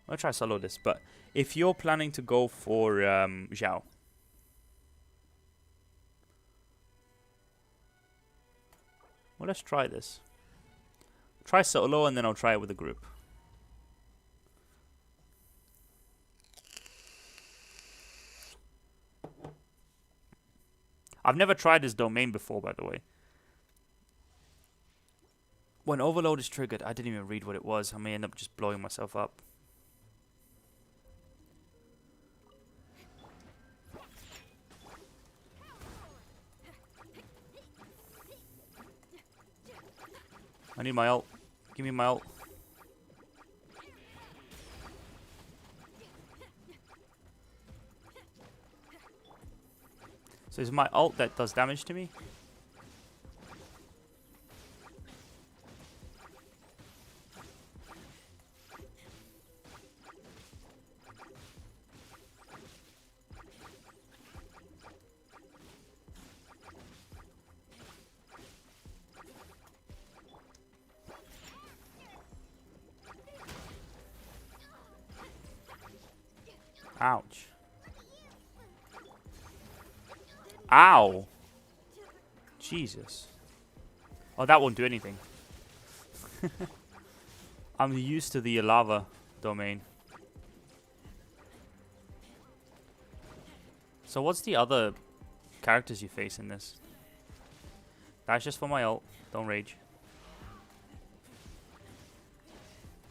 [SPEAKER 2] I'll try solo this, but if you're planning to go for Xiao. Well, let's try this. Try solo and then I'll try it with a group. I've never tried this domain before, by the way. When overload is triggered, I didn't even read what it was. I may end up just blowing myself up. I need my ult. Give me my ult. So it's my ult that does damage to me? Ouch. Ow. Jesus. Oh, that won't do anything. I'm used to the lava domain. So what's the other characters you face in this? That's just for my ult. Don't rage.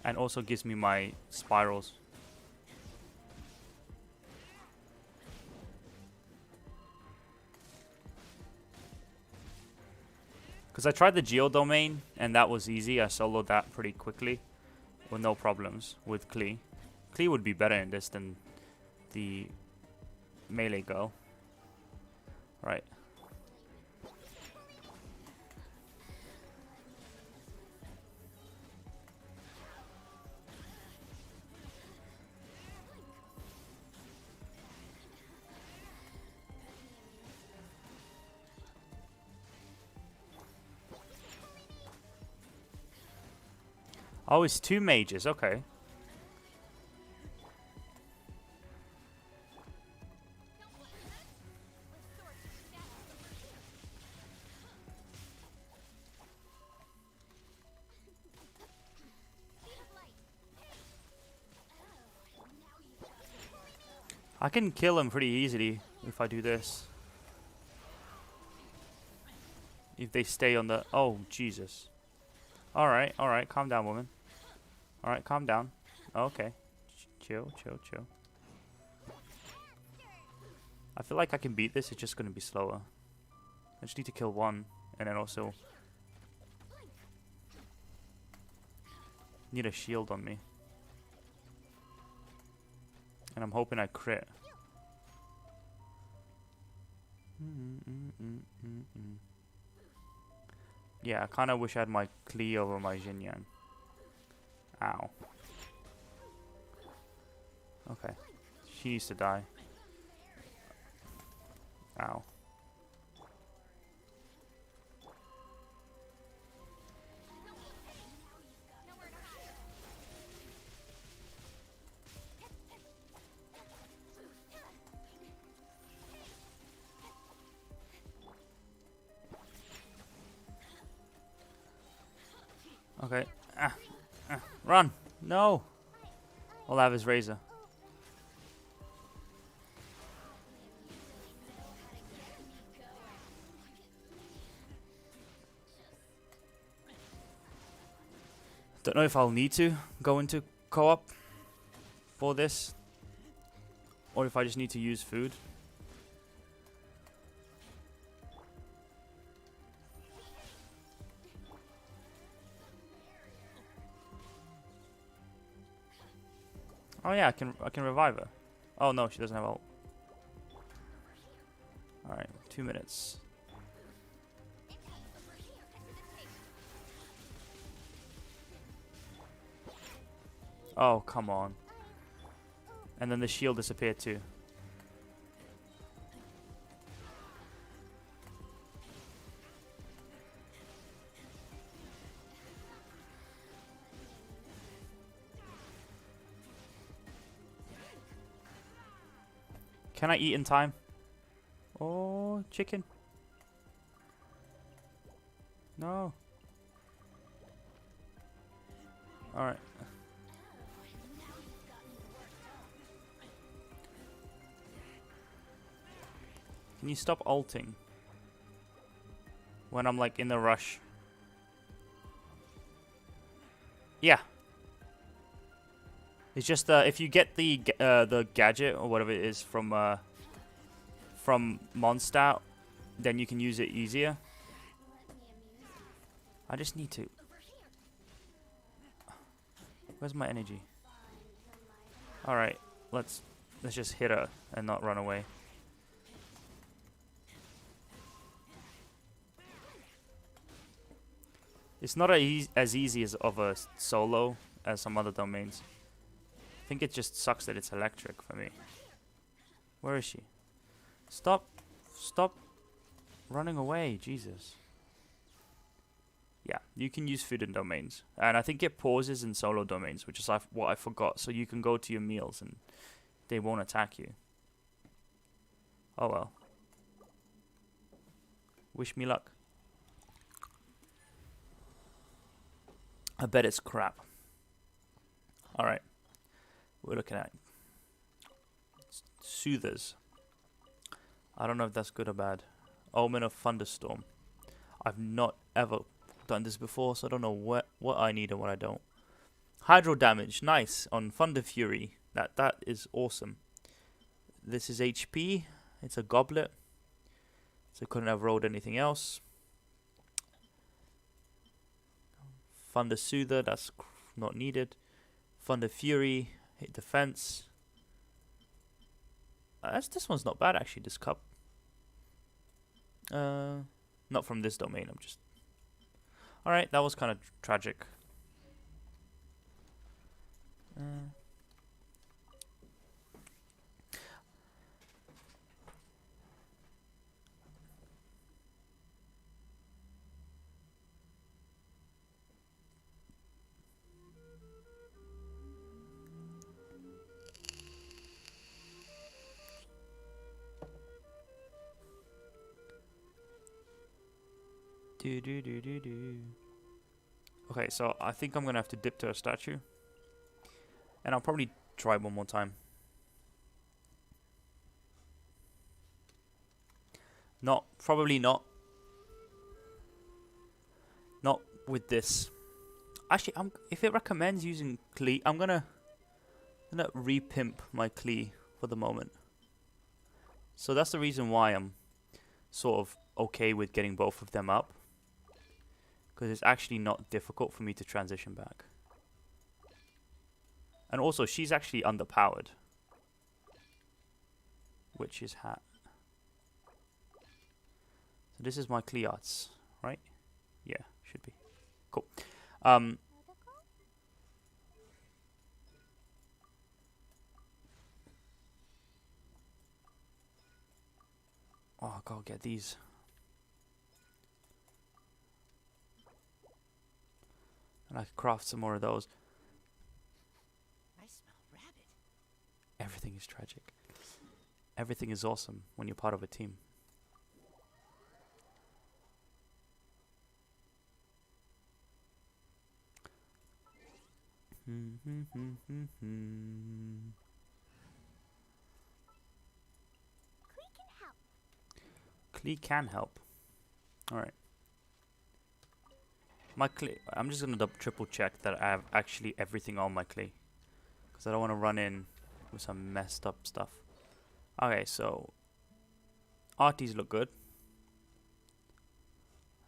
[SPEAKER 2] And also gives me my spirals. Because I tried the Geo domain, and that was easy. I soloed that pretty quickly, with no problems with Klee. Klee would be better in this than the melee girl. Right. Oh, it's 2 mages. Okay. I can kill him pretty easily if I do this. If they stay on the... Oh, Jesus. Alright, calm down, woman. Alright, calm down. Okay. Chill. I feel like I can beat this, it's just going to be slower. I just need to kill one, and then also... need a shield on me. And I'm hoping I crit. Yeah, I kind of wish I had my Klee over my Xinyan. Ow. Okay. She needs to die. Ow. Okay. Run! No! All I have is Razor. Don't know if I'll need to go into co-op for this, or if I just need to use food. Oh yeah, I can revive her. Oh no, she doesn't have ult. All right, 2 minutes. Oh come on! And then the shield disappeared too. Can I eat in time? Oh, chicken. No. Alright. Can you stop ulting? When I'm like in the rush. Yeah. It's just if you get the gadget or whatever it is from Mondstadt, then you can use it easier. I just need to. Where's my energy? All right, let's just hit her and not run away. It's not as easy as of a solo as some other domains. I think it just sucks that it's electric for me. Where is she? Stop running away, Jesus. Yeah, you can use food in domains. And I think it pauses in solo domains, which is what I forgot. So you can go to your meals and they won't attack you. Oh well. Wish me luck. I bet it's crap. Alright. We're looking at Soothers. I don't know if that's good or bad. Omen of Thunderstorm. I've not ever done this before, so I don't know what I need and what I don't. Hydro damage, nice, on Thunder Fury. That is awesome. This is HP. It's a goblet. So couldn't have rolled anything else. Thunder Soother, that's not needed. Thunder Fury, hit defense. This one's not bad actually, this cup. Not from this domain, I'm just... Alright, that was kind of tragic. Okay, so I think I'm gonna have to dip to a statue. And I'll probably try one more time. Probably not. Not with this. Actually, if it recommends using Klee, I'm gonna repimp my Klee for the moment. So that's the reason why I'm sort of okay with getting both of them up. Because it's actually not difficult for me to transition back. And also, she's actually underpowered. Witch's Hat. So this is my Klee arts, right? Yeah, should be. Cool. Um, oh, I gotta get these. And I can craft some more of those.
[SPEAKER 1] I smell rabbit.
[SPEAKER 2] Everything is tragic. Everything is awesome when you're part of a team.
[SPEAKER 3] Clee can help.
[SPEAKER 2] Klee can help. Alright. My Klee, I'm just gonna triple check that I have actually everything on my Klee, because I don't want to run in with some messed up stuff. Okay, so arties look good.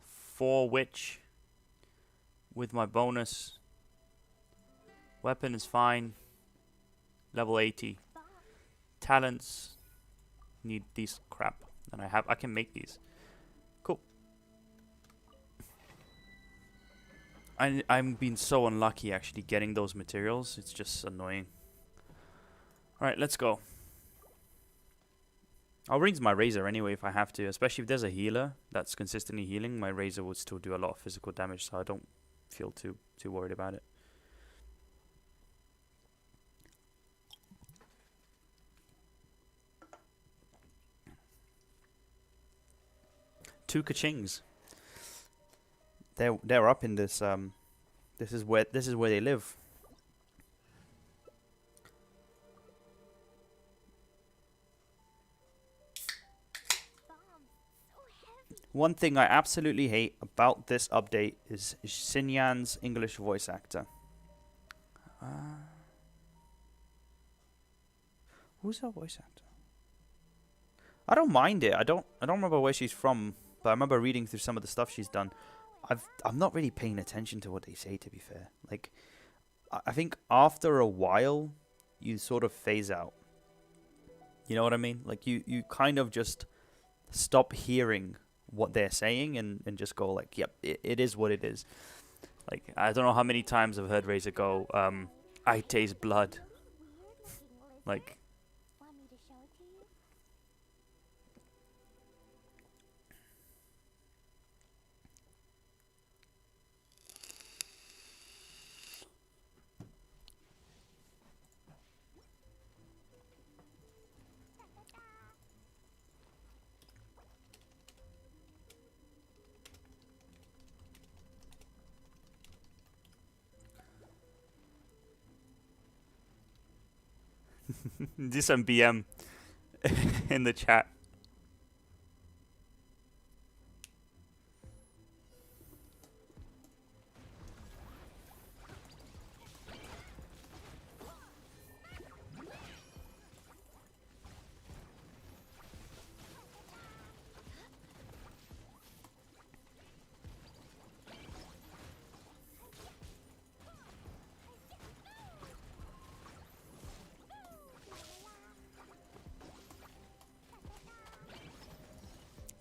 [SPEAKER 2] 4 witch with my bonus. Weapon is fine. Level 80. Talents need these crap, and I can make these. Cool. I'm being so unlucky actually getting those materials. It's just annoying. Alright, let's go. I'll rinse my razor anyway if I have to, especially if there's a healer that's consistently healing. My razor would still do a lot of physical damage, so I don't feel too worried about it. Two Kachings. They're up in this this is where they live.
[SPEAKER 3] Bombs so heavy.
[SPEAKER 2] One thing I absolutely hate about this update is Xinyan's English voice actor. Who's her voice actor? I don't mind it. I don't remember where she's from, but I remember reading through some of the stuff she's done. I'm not really paying attention to what they say, to be fair. Like, I think after a while, you sort of phase out. You know what I mean? Like, you kind of just stop hearing what they're saying and just go like, yep, it is what it is. Like, I don't know how many times I've heard Razor go, I taste blood. Like,
[SPEAKER 3] Want me to show it to you?
[SPEAKER 2] do some BM in the chat.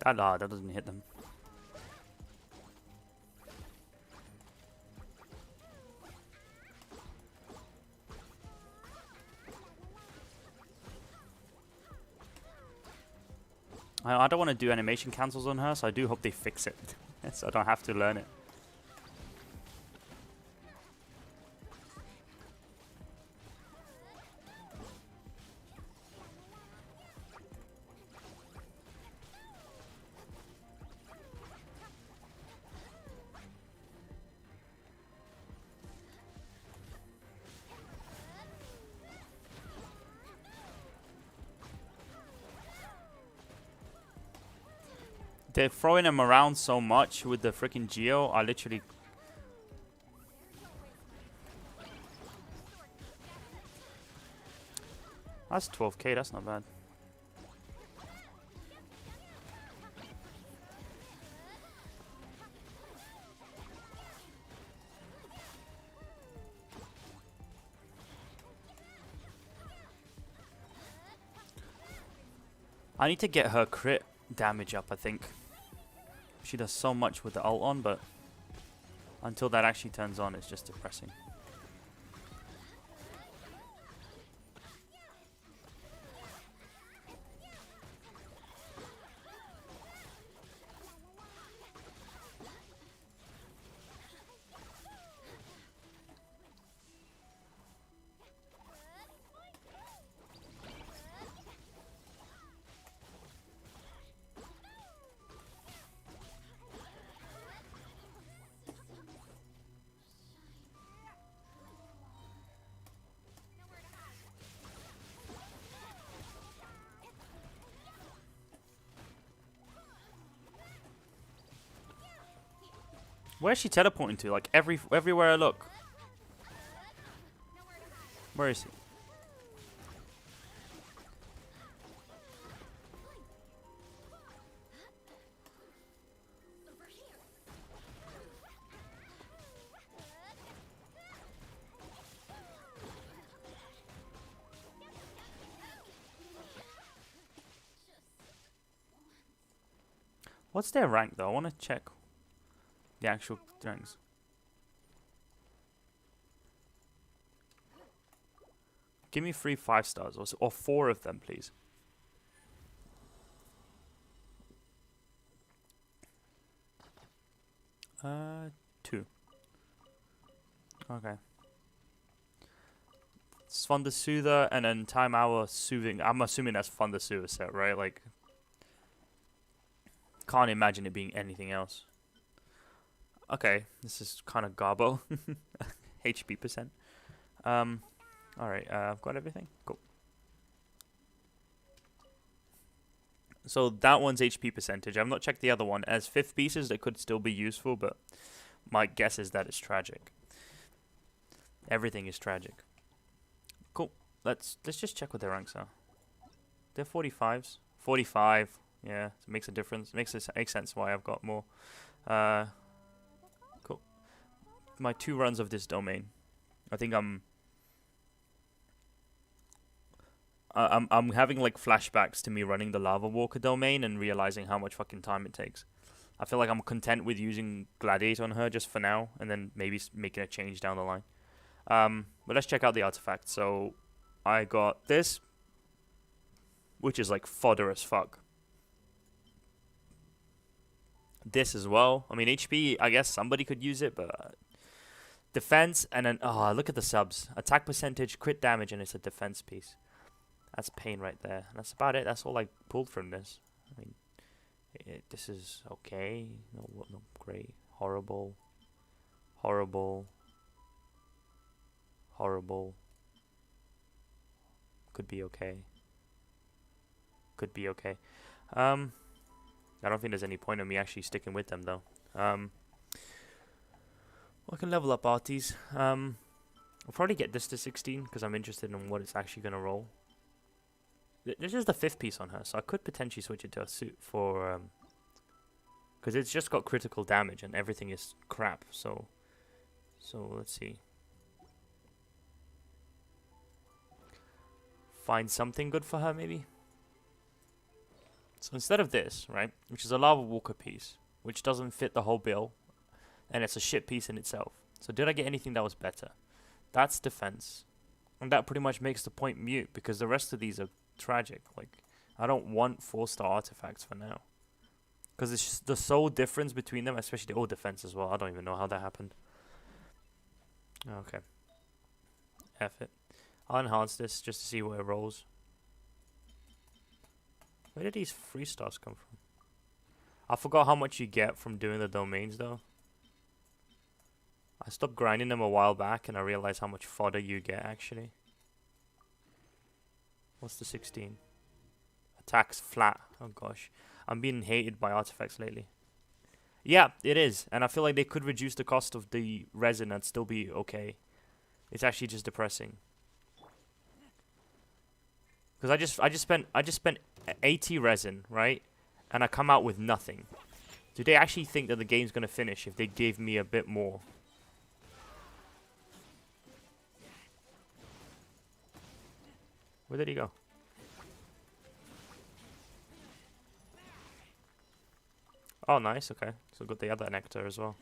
[SPEAKER 2] That doesn't hit them. I don't want to do animation cancels on her, so I do hope they fix it, so I don't have to learn it. They're throwing him around so much with the freaking Geo. I literally... That's 12k, that's not bad. I need to get her crit damage up, I think. She does so much with the ult on, but until that actually turns on, it's just depressing. Where's she teleporting to? Like everywhere I look. Where is he? What's their rank though? I want to check the actual ranks. Give me 3 5-stars or 4 of them, please. Two. Okay. It's Thunder Soother and then Time Hour Soothing. I'm assuming that's Thunder Soother set, right? Like, can't imagine it being anything else. Okay, this is kind of garbo. HP percent. Alright, I've got everything. Cool. So that one's HP percentage. I've not checked the other one. As 5th pieces, they could still be useful, but my guess is that it's tragic. Everything is tragic. Cool. Let's just check what their ranks are. They're 45s. 45. Yeah, it makes a difference. Makes sense why I've got more. Cool. My 2 runs of this domain. I think I'm having like flashbacks to me running the Lava Walker domain and realizing how much fucking time it takes. I feel like I'm content with using Gladiator on her just for now, and then maybe making a change down the line. But let's check out the artifact. So I got this, which is like fodder as fuck. This as well. I mean, HP, I guess somebody could use it, but defense, and then, oh, look at the subs. Attack percentage, crit damage, and it's a defense piece. That's pain right there. That's about it. That's all I pulled from this. I mean, this is okay. No, great. Horrible. Horrible. Horrible. Could be okay. Could be okay. I don't think there's any point in me actually sticking with them though. I can level up arties. I'll probably get this to 16 because I'm interested in what it's actually gonna roll. This is the 5th piece on her, so I could potentially switch it to a suit for because it's just got critical damage and everything is crap. So let's see. Find something good for her maybe. So instead of this, right, which is a Lava Walker piece, which doesn't fit the whole bill, and it's a shit piece in itself. So did I get anything that was better? That's defense. And that pretty much makes the point mute, because the rest of these are tragic. Like, I don't want 4-star artifacts for now. Because it's just the sole difference between them, especially the old defense as well. I don't even know how that happened. Okay. F it. I'll enhance this just to see where it rolls. Where did these 3 stars come from? I forgot how much you get from doing the domains though. I stopped grinding them a while back and I realized how much fodder you get actually. What's the 16? Attacks flat. Oh gosh. I'm being hated by artifacts lately. Yeah, it is. And I feel like they could reduce the cost of the resin and still be okay. It's actually just depressing. Because I just spent 80 resin, right? And I come out with nothing. Do they actually think that the game's gonna finish if they gave me a bit more? Where did he go? Oh, nice. Okay, so got the other nectar as well.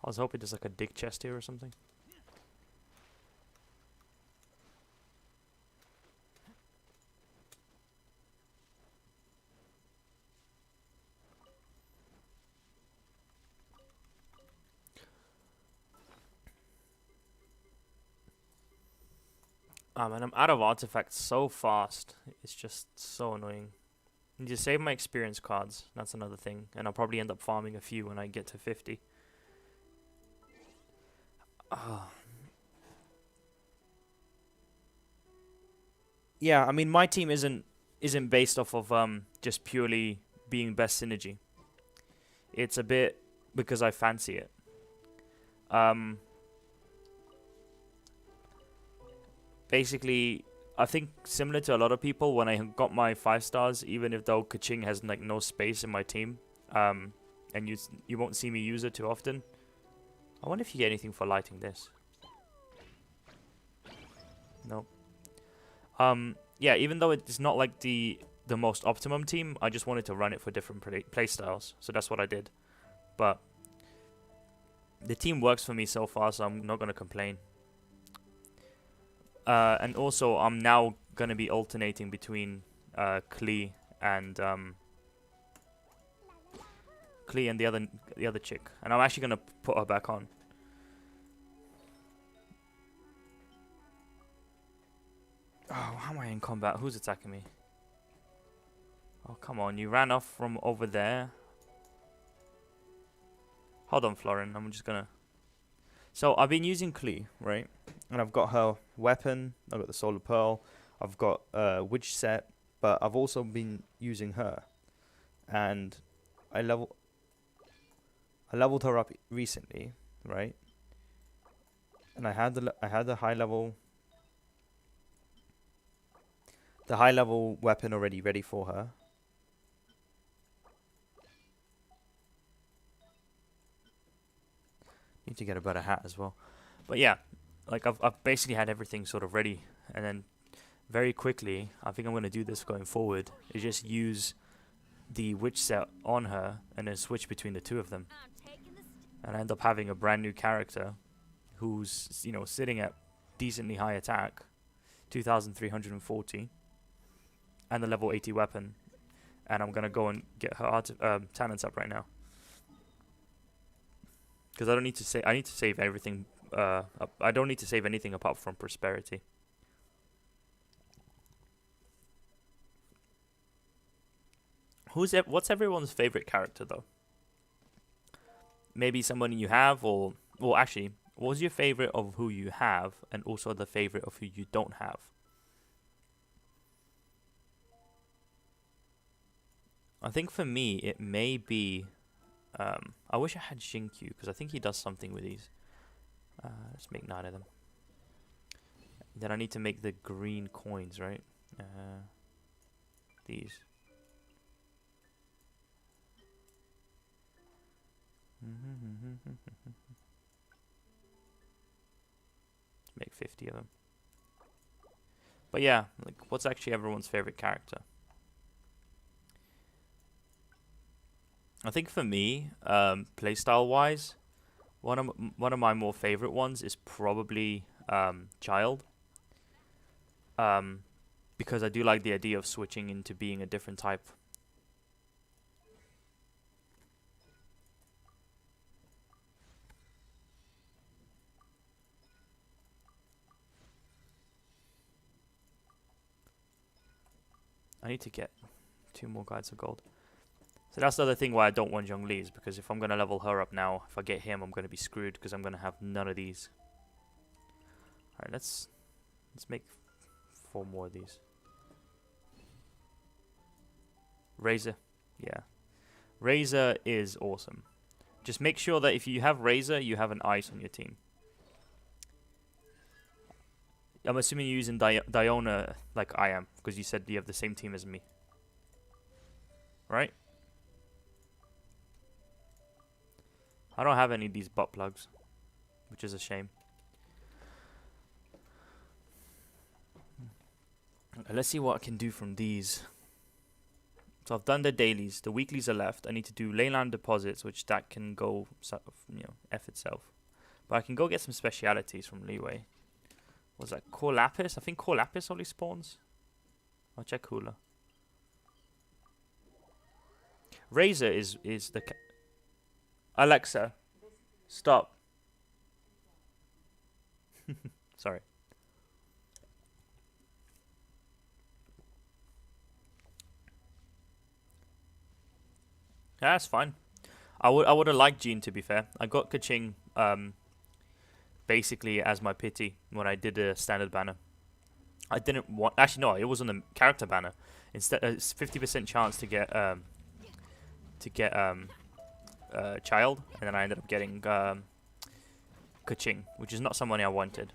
[SPEAKER 2] I was hoping there's like a dig chest here or something. Man, I'm out of artifacts so fast. It's just so annoying. Need to save my experience cards. That's another thing. And I'll probably end up farming a few when I get to 50. Yeah, I mean my team isn't based off of just purely being best synergy. It's a bit because I fancy it. Basically, I think similar to a lot of people, when I got my 5 stars, even if though Kaching has like no space in my team, and you won't see me use it too often. I wonder if you get anything for lighting this. No. Yeah, even though it's not like the most optimum team, I just wanted to run it for different play styles, so that's what I did. But the team works for me so far, so I'm not gonna complain. And also, I'm now gonna be alternating between Klee and the other chick, and I'm actually gonna put her back on. Oh, how am I in combat? Who's attacking me? Oh, come on, you ran off from over there. Hold on, Florin, I'm just gonna... So, I've been using Klee, right? And I've got her weapon, I've got the Solar Pearl, I've got Witch Set, but I've also been using her. And I leveled her up recently, right? And I had the high level weapon already ready for her. Need to get a better hat as well. But yeah, like I've basically had everything sort of ready, and then very quickly, I think I'm gonna do this going forward, is just use the witch set on her and then switch between the two of them. And I end up having a brand new character who's, you know, sitting at decently high attack, 2,340, and the level 80 weapon. And I'm gonna go and get her talents up right now. Because I need to save everything. I don't need to save anything apart from prosperity. What's everyone's favorite character though? Maybe someone you have, or well, actually, what was your favorite of who you have, and also the favorite of who you don't have? I think for me, it may be. I wish I had Xinkyu, because I think he does something with these. Let's make 9 of them. Then I need to make the green coins, right? These. Make 50 of them. But yeah, like, what's actually everyone's favorite character? I think for me, playstyle wise, one of my more favorite ones is probably Child. Because I do like the idea of switching into being a different type. I need to get 2 more guides of gold. So that's the other thing why I don't want Zhongli, is because if I'm going to level her up now, if I get him, I'm going to be screwed because I'm going to have none of these. Alright, let's make 4 more of these. Razor. Yeah. Razor is awesome. Just make sure that if you have Razor, you have an ice on your team. I'm assuming you're using Diona like I am, because you said you have the same team as me. Right? I don't have any of these butt plugs, which is a shame. Let's see what I can do from these. So I've done the dailies. The weeklies are left. I need to do leyline deposits, which that can go, F itself. But I can go get some specialities from Leeway. What's that? Core Lapis? I think Core Lapis only spawns. I'll check Cooler. Razor is the... Alexa, stop. Sorry. Yeah, that's fine. I would have liked Jean, to be fair. I got Kaching basically as my pity when I did the standard banner. I didn't want... Actually, no, it was on the character banner. Instead, it's 50% chance to get Child, and then I ended up getting Kaching, which is not someone I wanted.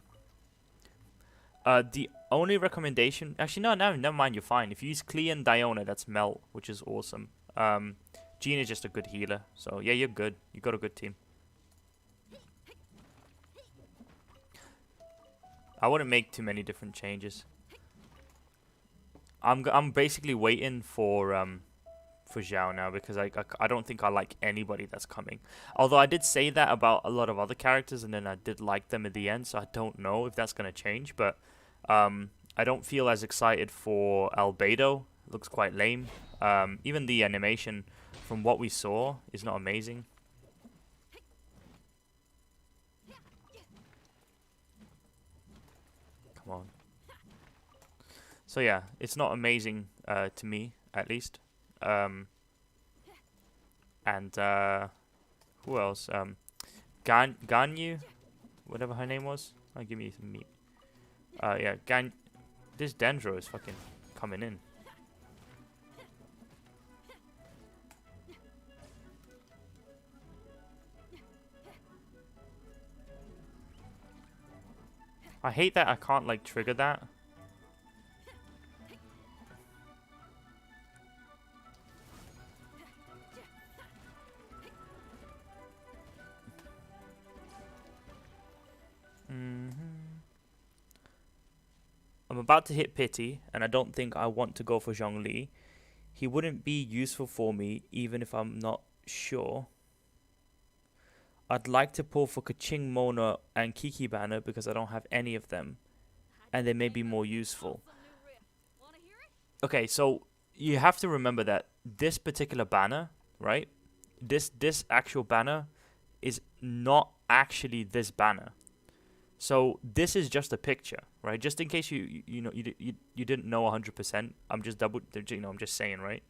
[SPEAKER 2] The only recommendation... Actually, no, never mind, you're fine. If you use Klee and Diona, that's Melt, which is awesome. Jean is just a good healer, so yeah, you're good. You got a good team. I wouldn't make too many different changes. I'm basically waiting for Xiao now, because I don't think I like anybody that's coming. Although I did say that about a lot of other characters, and then I did like them at the end, so I don't know if that's gonna change. But I don't feel as excited for Albedo. It looks quite lame. Even the animation from what we saw is not amazing. Come on. So yeah, it's not amazing to me, at least. And who else? Ganyu, whatever her name was. I'll give me some meat. Yeah, this Dendro is fucking coming in. I hate that I can't like trigger that. I'm about to hit Pity, and I don't think I want to go for Zhongli. He wouldn't be useful for me, even if I'm not sure. I'd like to pull for Kaching, Mona, and Kiki banner because I don't have any of them, and they may be more useful. Okay, so you have to remember that this particular banner, right? This actual banner is not actually this banner. So this is just a picture, right? Just in case you didn't know 100%. I'm just I'm just saying, right?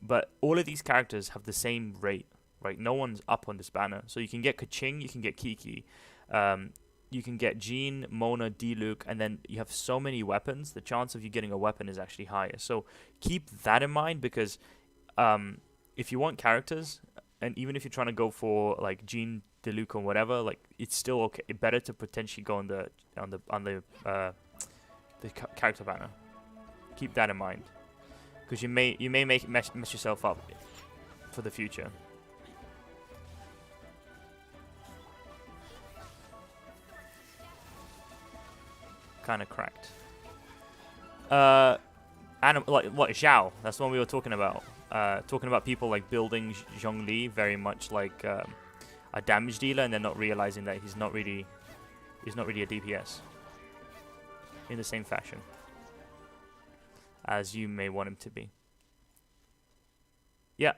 [SPEAKER 2] But all of these characters have the same rate, right? No one's up on this banner. So you can get Kaching, you can get Kiki, you can get Jean, Mona, D-Luke, and then you have so many weapons. The chance of you getting a weapon is actually higher. So keep that in mind, because if you want characters, and even if you're trying to go for like Jean, D-Luke, or whatever, like it's still okay. Better to potentially go on the character banner. Keep that in mind, because you may mess yourself up for the future. Kind of cracked. Like what, Xiao? That's the one we were talking about. Talking about people like building Zhongli very much like a damage dealer, and they're not realizing that he's not really a DPS in the same fashion as you may want him to be. Yeah.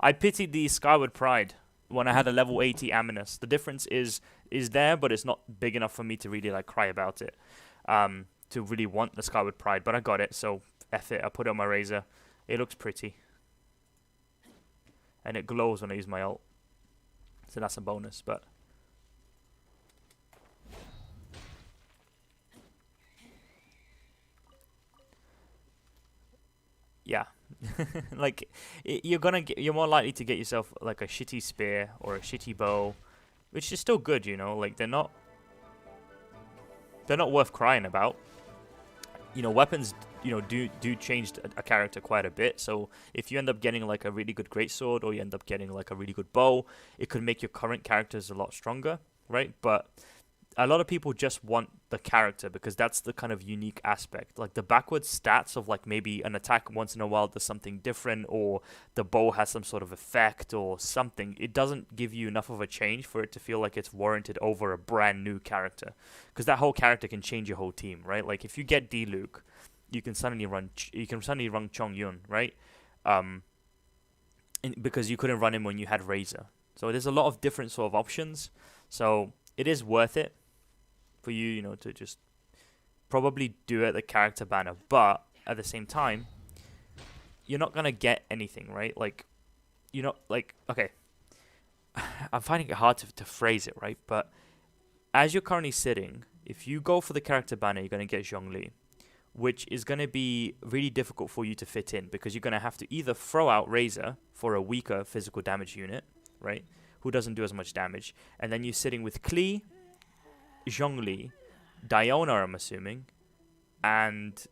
[SPEAKER 2] I pitied the Skyward Pride when I had a level 80 Aminus. The difference is there, but it's not big enough for me to really like cry about it, to really want the Skyward Pride. But I got it, so F it. I put it on my Razor. It looks pretty, and it glows when I use my ult, so that's a bonus. But yeah. Like you're more likely to get yourself like a shitty spear or a shitty bow, which is still good, you know. Like they're not worth crying about. You know, weapons do change a character quite a bit. So if you end up getting like a really good greatsword, or you end up getting like a really good bow, it could make your current characters a lot stronger, right? But a lot of people just want the character because that's the kind of unique aspect. Like the backwards stats of like maybe an attack once in a while does something different, or the bow has some sort of effect or something. It doesn't give you enough of a change for it to feel like it's warranted over a brand new character, because that whole character can change your whole team, right? Like if you get D-Luke, you can suddenly run Chong Yun, right? Because you couldn't run him when you had Razor. So there's a lot of different sort of options. So it is worth it for you, to just probably do it the character banner. But at the same time, you're not gonna get anything, right? Like, okay, I'm finding it hard to phrase it, right? But as you're currently sitting, if you go for the character banner, you're gonna get Zhongli, which is gonna be really difficult for you to fit in, because you're gonna have to either throw out Razor for a weaker physical damage unit, right? Who doesn't do as much damage, and then you're sitting with Klee, Zhongli, Diona, I'm assuming, and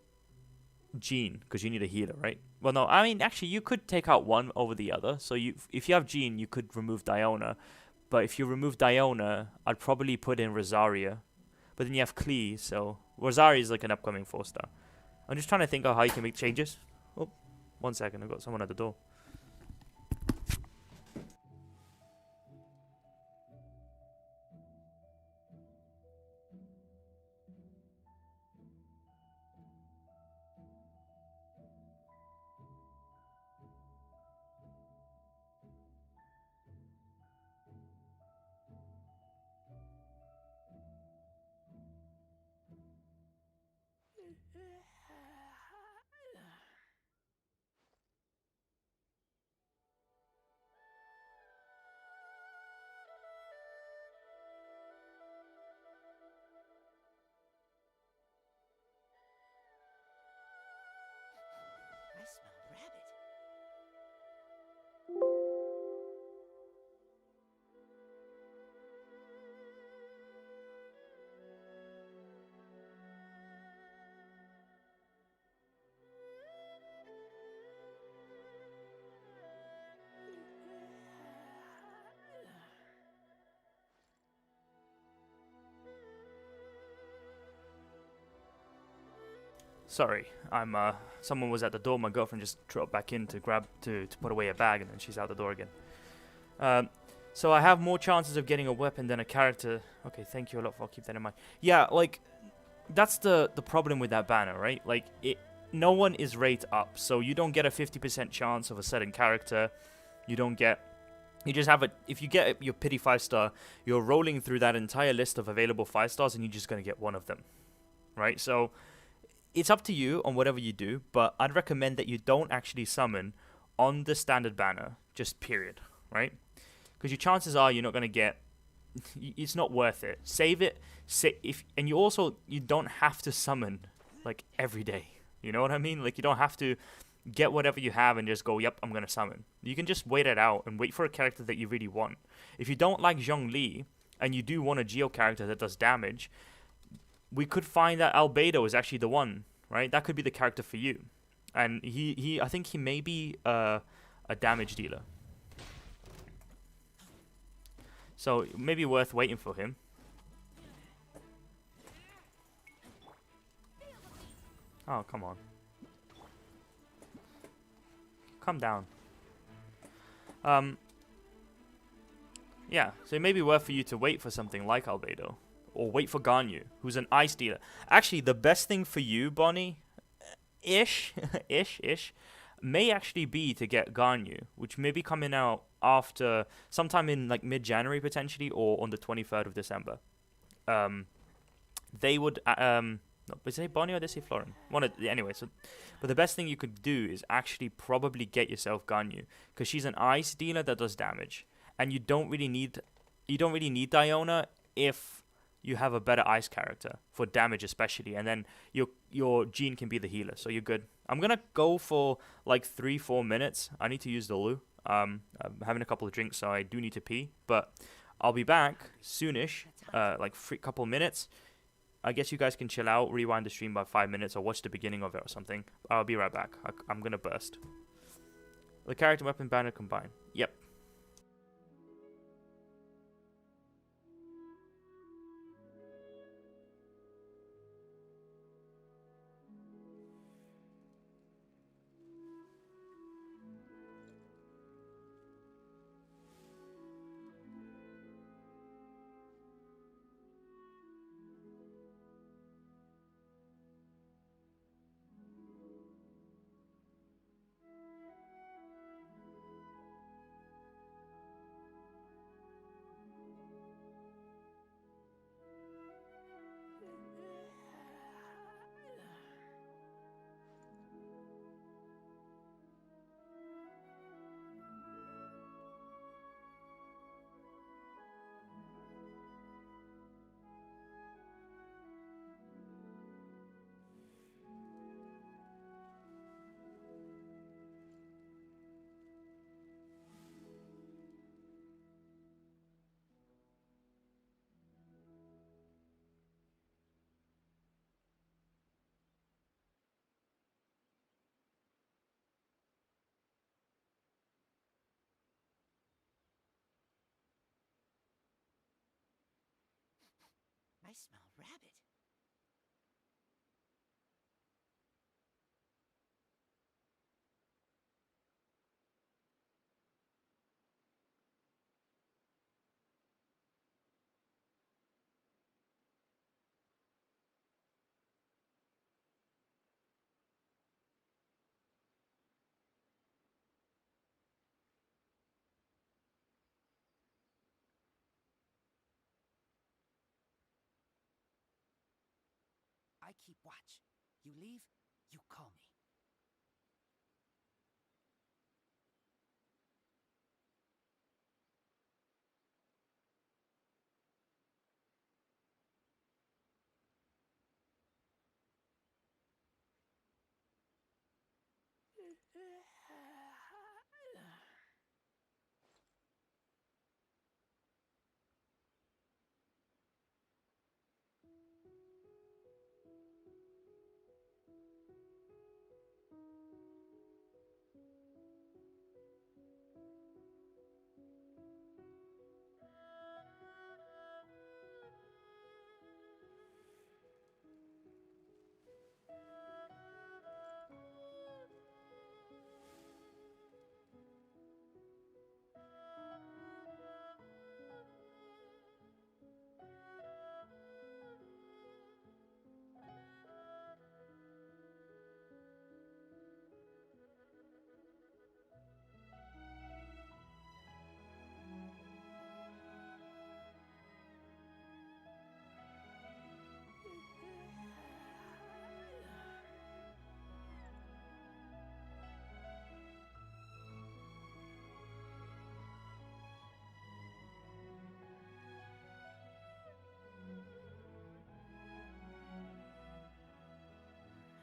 [SPEAKER 2] Jean, because you need a healer, right? Well, no, I mean, actually, you could take out one over the other. So if you have Jean, you could remove Diona. But if you remove Diona, I'd probably put in Rosaria. But then you have Klee, so Rosaria is like an upcoming 4-star. I'm just trying to think of how you can make changes. Oh, 1 second, I've got someone at the door.
[SPEAKER 1] I smell rabbit.
[SPEAKER 2] Sorry, someone was at the door. My girlfriend just dropped back in to put away a bag, and then she's out the door again. So I have more chances of getting a weapon than a character. Okay, thank you a lot. I'll keep that in mind. Yeah, like that's the problem with that banner, right? Like no one is rate up, so you don't get a 50% chance of a certain character. You just have if you get your pity 5-star, you're rolling through that entire list of available 5-stars, and you're just gonna get one of them, right? So it's up to you on whatever you do, but I'd recommend that you don't actually summon on the standard banner, just period, right? Because your chances are you're not going to get, it's not worth it. Save it, and you don't have to summon, like, every day. You know what I mean? Like, you don't have to get whatever you have and just go, yep, I'm going to summon. You can just wait it out and wait for a character that you really want. If you don't like Zhongli, and you do want a Geo character that does damage, we could find that Albedo is actually the one, right? That could be the character for you. And I think he may be a damage dealer. So it may be worth waiting for him. Oh, come on. Calm down. Yeah, so it may be worth for you to wait for something like Albedo. Or wait for Ganyu, who's an ice dealer. Actually, the best thing for you, Bonnie, ish, may actually be to get Ganyu, which may be coming out after, sometime in like mid-January potentially, or on the 23rd of December. They would, no, did they say Bonnie or did they say Florin? Anyway, but the best thing you could do is actually probably get yourself Ganyu, because she's an ice dealer that does damage, and you don't really need Diona if you have a better ice character for damage especially, and then your Jean can be the healer, so you're good. I'm gonna go for like 3-4 minutes. I need to use the loo. I'm having a couple of drinks, so I do need to pee, but I'll be back soonish, like couple minutes. I guess you guys can chill out, rewind the stream by 5 minutes, or watch the beginning of it or something. I'll be right back. I'm gonna burst. The character weapon banner combined. Yep.
[SPEAKER 1] I smell rabbit. I keep watch. You leave, you call me.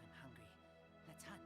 [SPEAKER 1] I'm hungry. Let's hunt.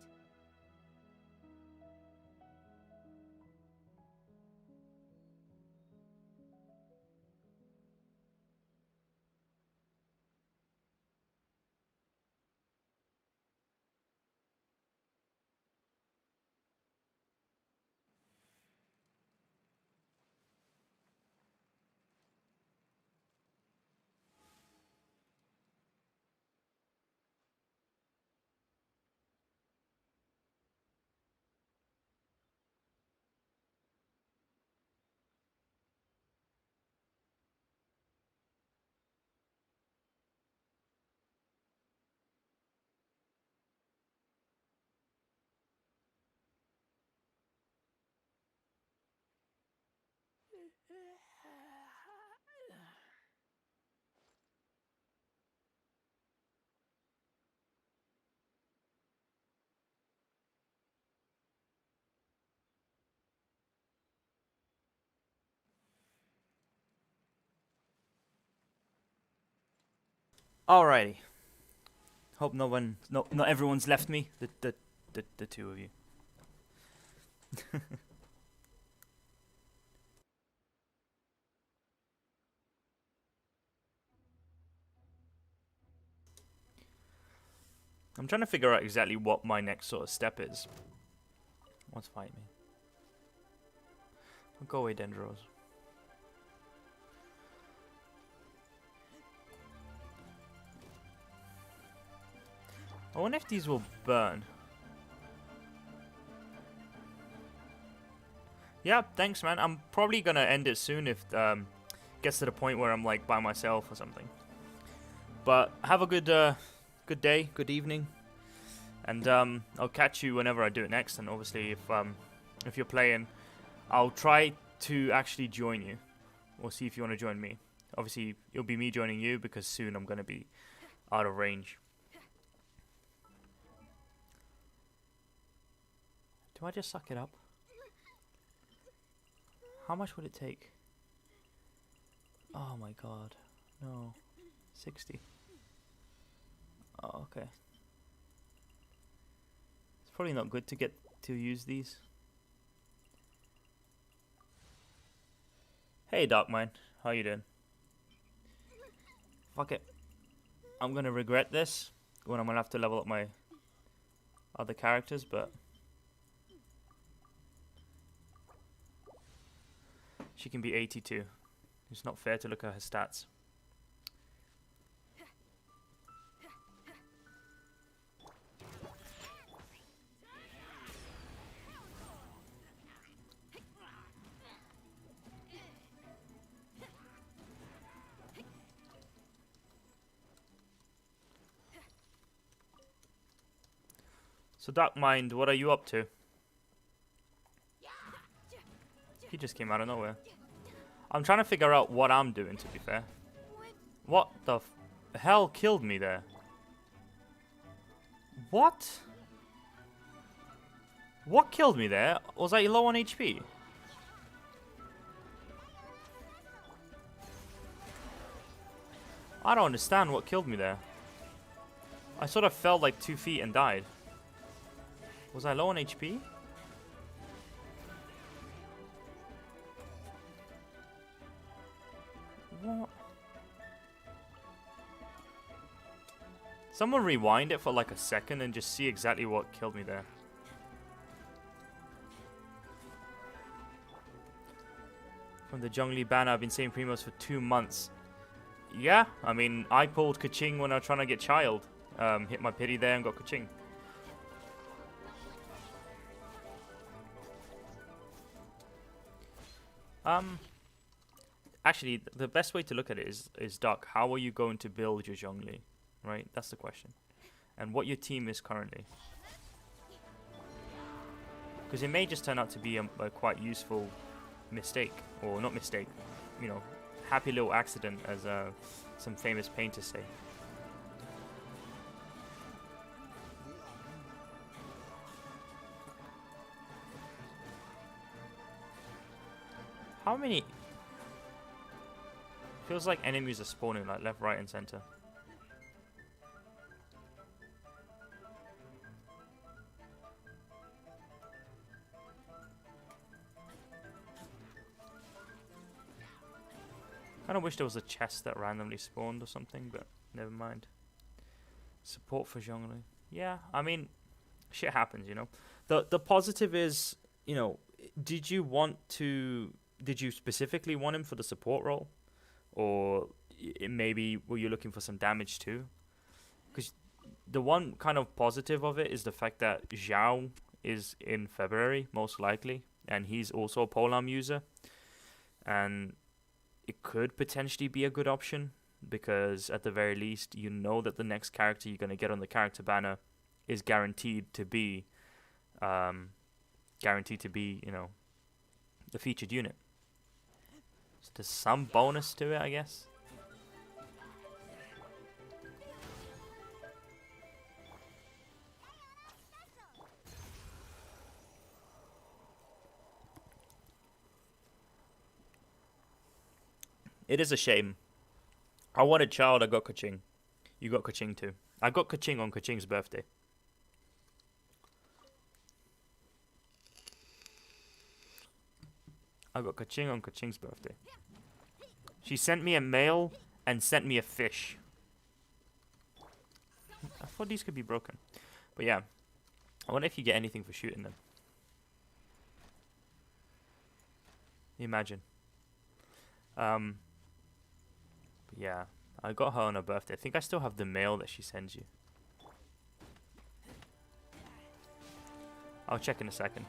[SPEAKER 2] Alrighty. Hope not everyone's left me. The two of you. I'm trying to figure out exactly what my next sort of step is. What's fight me? Go away, Dendros. I wonder if these will burn. Yeah, thanks, man. I'm probably gonna end it soon if gets to the point where I'm like by myself or something. But have a good good day, good evening, and I'll catch you whenever I do it next. And obviously, if you're playing, I'll try to actually join you, or see if you want to join me. Obviously, it'll be me joining you because soon I'm gonna be out of range. Do I just suck it up? How much would it take? Oh my god. No. 60. Oh, okay. It's probably not good to get to use these. Hey Darkmine, how you doing? Fuck it. I'm gonna regret this when I'm gonna have to level up my other characters, but she can be 82. It's not fair to look at her stats. So Darkmind, what are you up to? He just came out of nowhere. I'm trying to figure out what I'm doing, to be fair. What the hell killed me there? What? What killed me there? Was I low on HP? I don't understand what killed me there. I sort of fell like 2 feet and died. Was I low on HP? What? Someone rewind it for like a second and just see exactly what killed me there. From the Zhongli banner, I've been saying Primos for 2 months. Yeah, I mean, I pulled Kaching when I was trying to get Child. Hit my pity there and got Kaching. Actually, the best way to look at it is Doc, how are you going to build your Zhongli? Right? That's the question. And what your team is currently. Because it may just turn out to be a quite useful mistake. Or not mistake, you know, happy little accident, as some famous painters say. How many... Feels like enemies are spawning like left, right and center. Kinda wish there was a chest that randomly spawned or something, but never mind. Support for Zhongli. Yeah, I mean, shit happens, you know. The positive is, you know, did you specifically want him for the support role? Or maybe were you looking for some damage too? Because the one kind of positive of it is the fact that Xiao is in February, most likely. And he's also a polearm user. And it could potentially be a good option. Because at the very least, you know that the next character you're going to get on the character banner is guaranteed to be, you know, the featured unit. So there's some bonus to it, I guess. It is a shame. I wanted Child, I got Kaching. You got Kaching too. I got Kaching on Kaching's birthday. I got Kaching on Kaching's birthday. She sent me a mail and sent me a fish. I thought these could be broken. But yeah, I wonder if you get anything for shooting them. Imagine. But yeah, I got her on her birthday. I think I still have the mail that she sends you. I'll check in a second.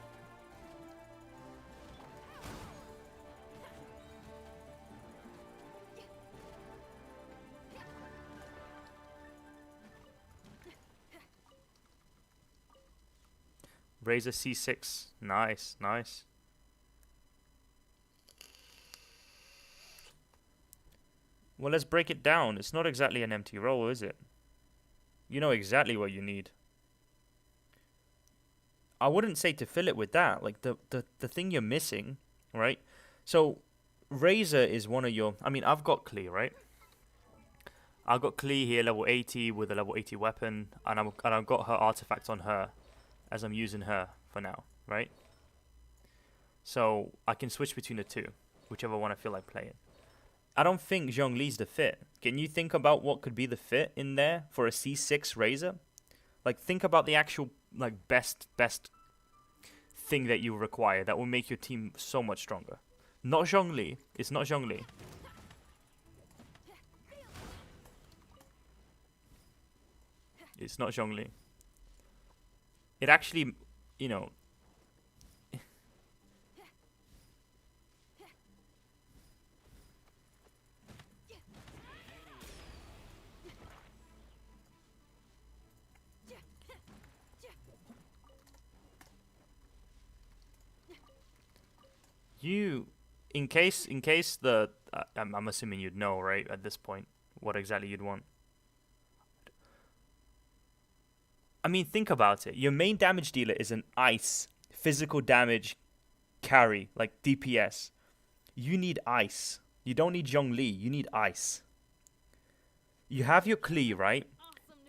[SPEAKER 2] Razor C6. Nice, nice. Well, let's break it down. It's not exactly an empty roll, is it? You know exactly what you need. I wouldn't say to fill it with that. Like, the thing you're missing, right? So, Razor is one of your... I mean, I've got Klee, right? I've got Klee here, level 80, with a level 80 weapon. And I've got her artifact on her, as I'm using her for now, right? So, I can switch between the two, whichever one I feel like playing. I don't think Zhongli's the fit. Can you think about what could be the fit in there for a C6 Razor? Like, think about the actual, like, best thing that you require that will make your team so much stronger. Not Zhongli. It's not Zhongli. It's not Zhongli. It actually, you know... You, in case the, I'm assuming you'd know, right, at this point, what exactly you'd want. I mean, think about it. Your main damage dealer is an ice, physical damage carry, like DPS. You need ice. You don't need Zhongli, you need ice. You have your Klee, right?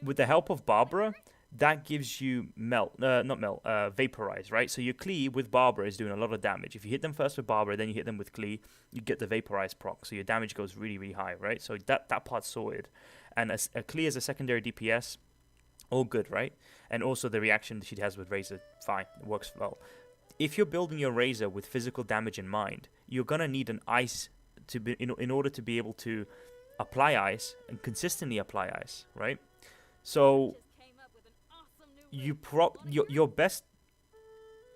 [SPEAKER 2] With the help of Barbara, that gives you vaporize, right? So your Klee with Barbara is doing a lot of damage. If you hit them first with Barbara, then you hit them with Klee, you get the vaporize proc. So your damage goes really, really high, right? So that part's sorted. And a Klee as a secondary DPS, all good, right? And also the reaction that she has with Razor, fine, it works well. If you're building your Razor with physical damage in mind, you're gonna need an ice to be in order to be able to apply ice and consistently apply ice, right? So your best,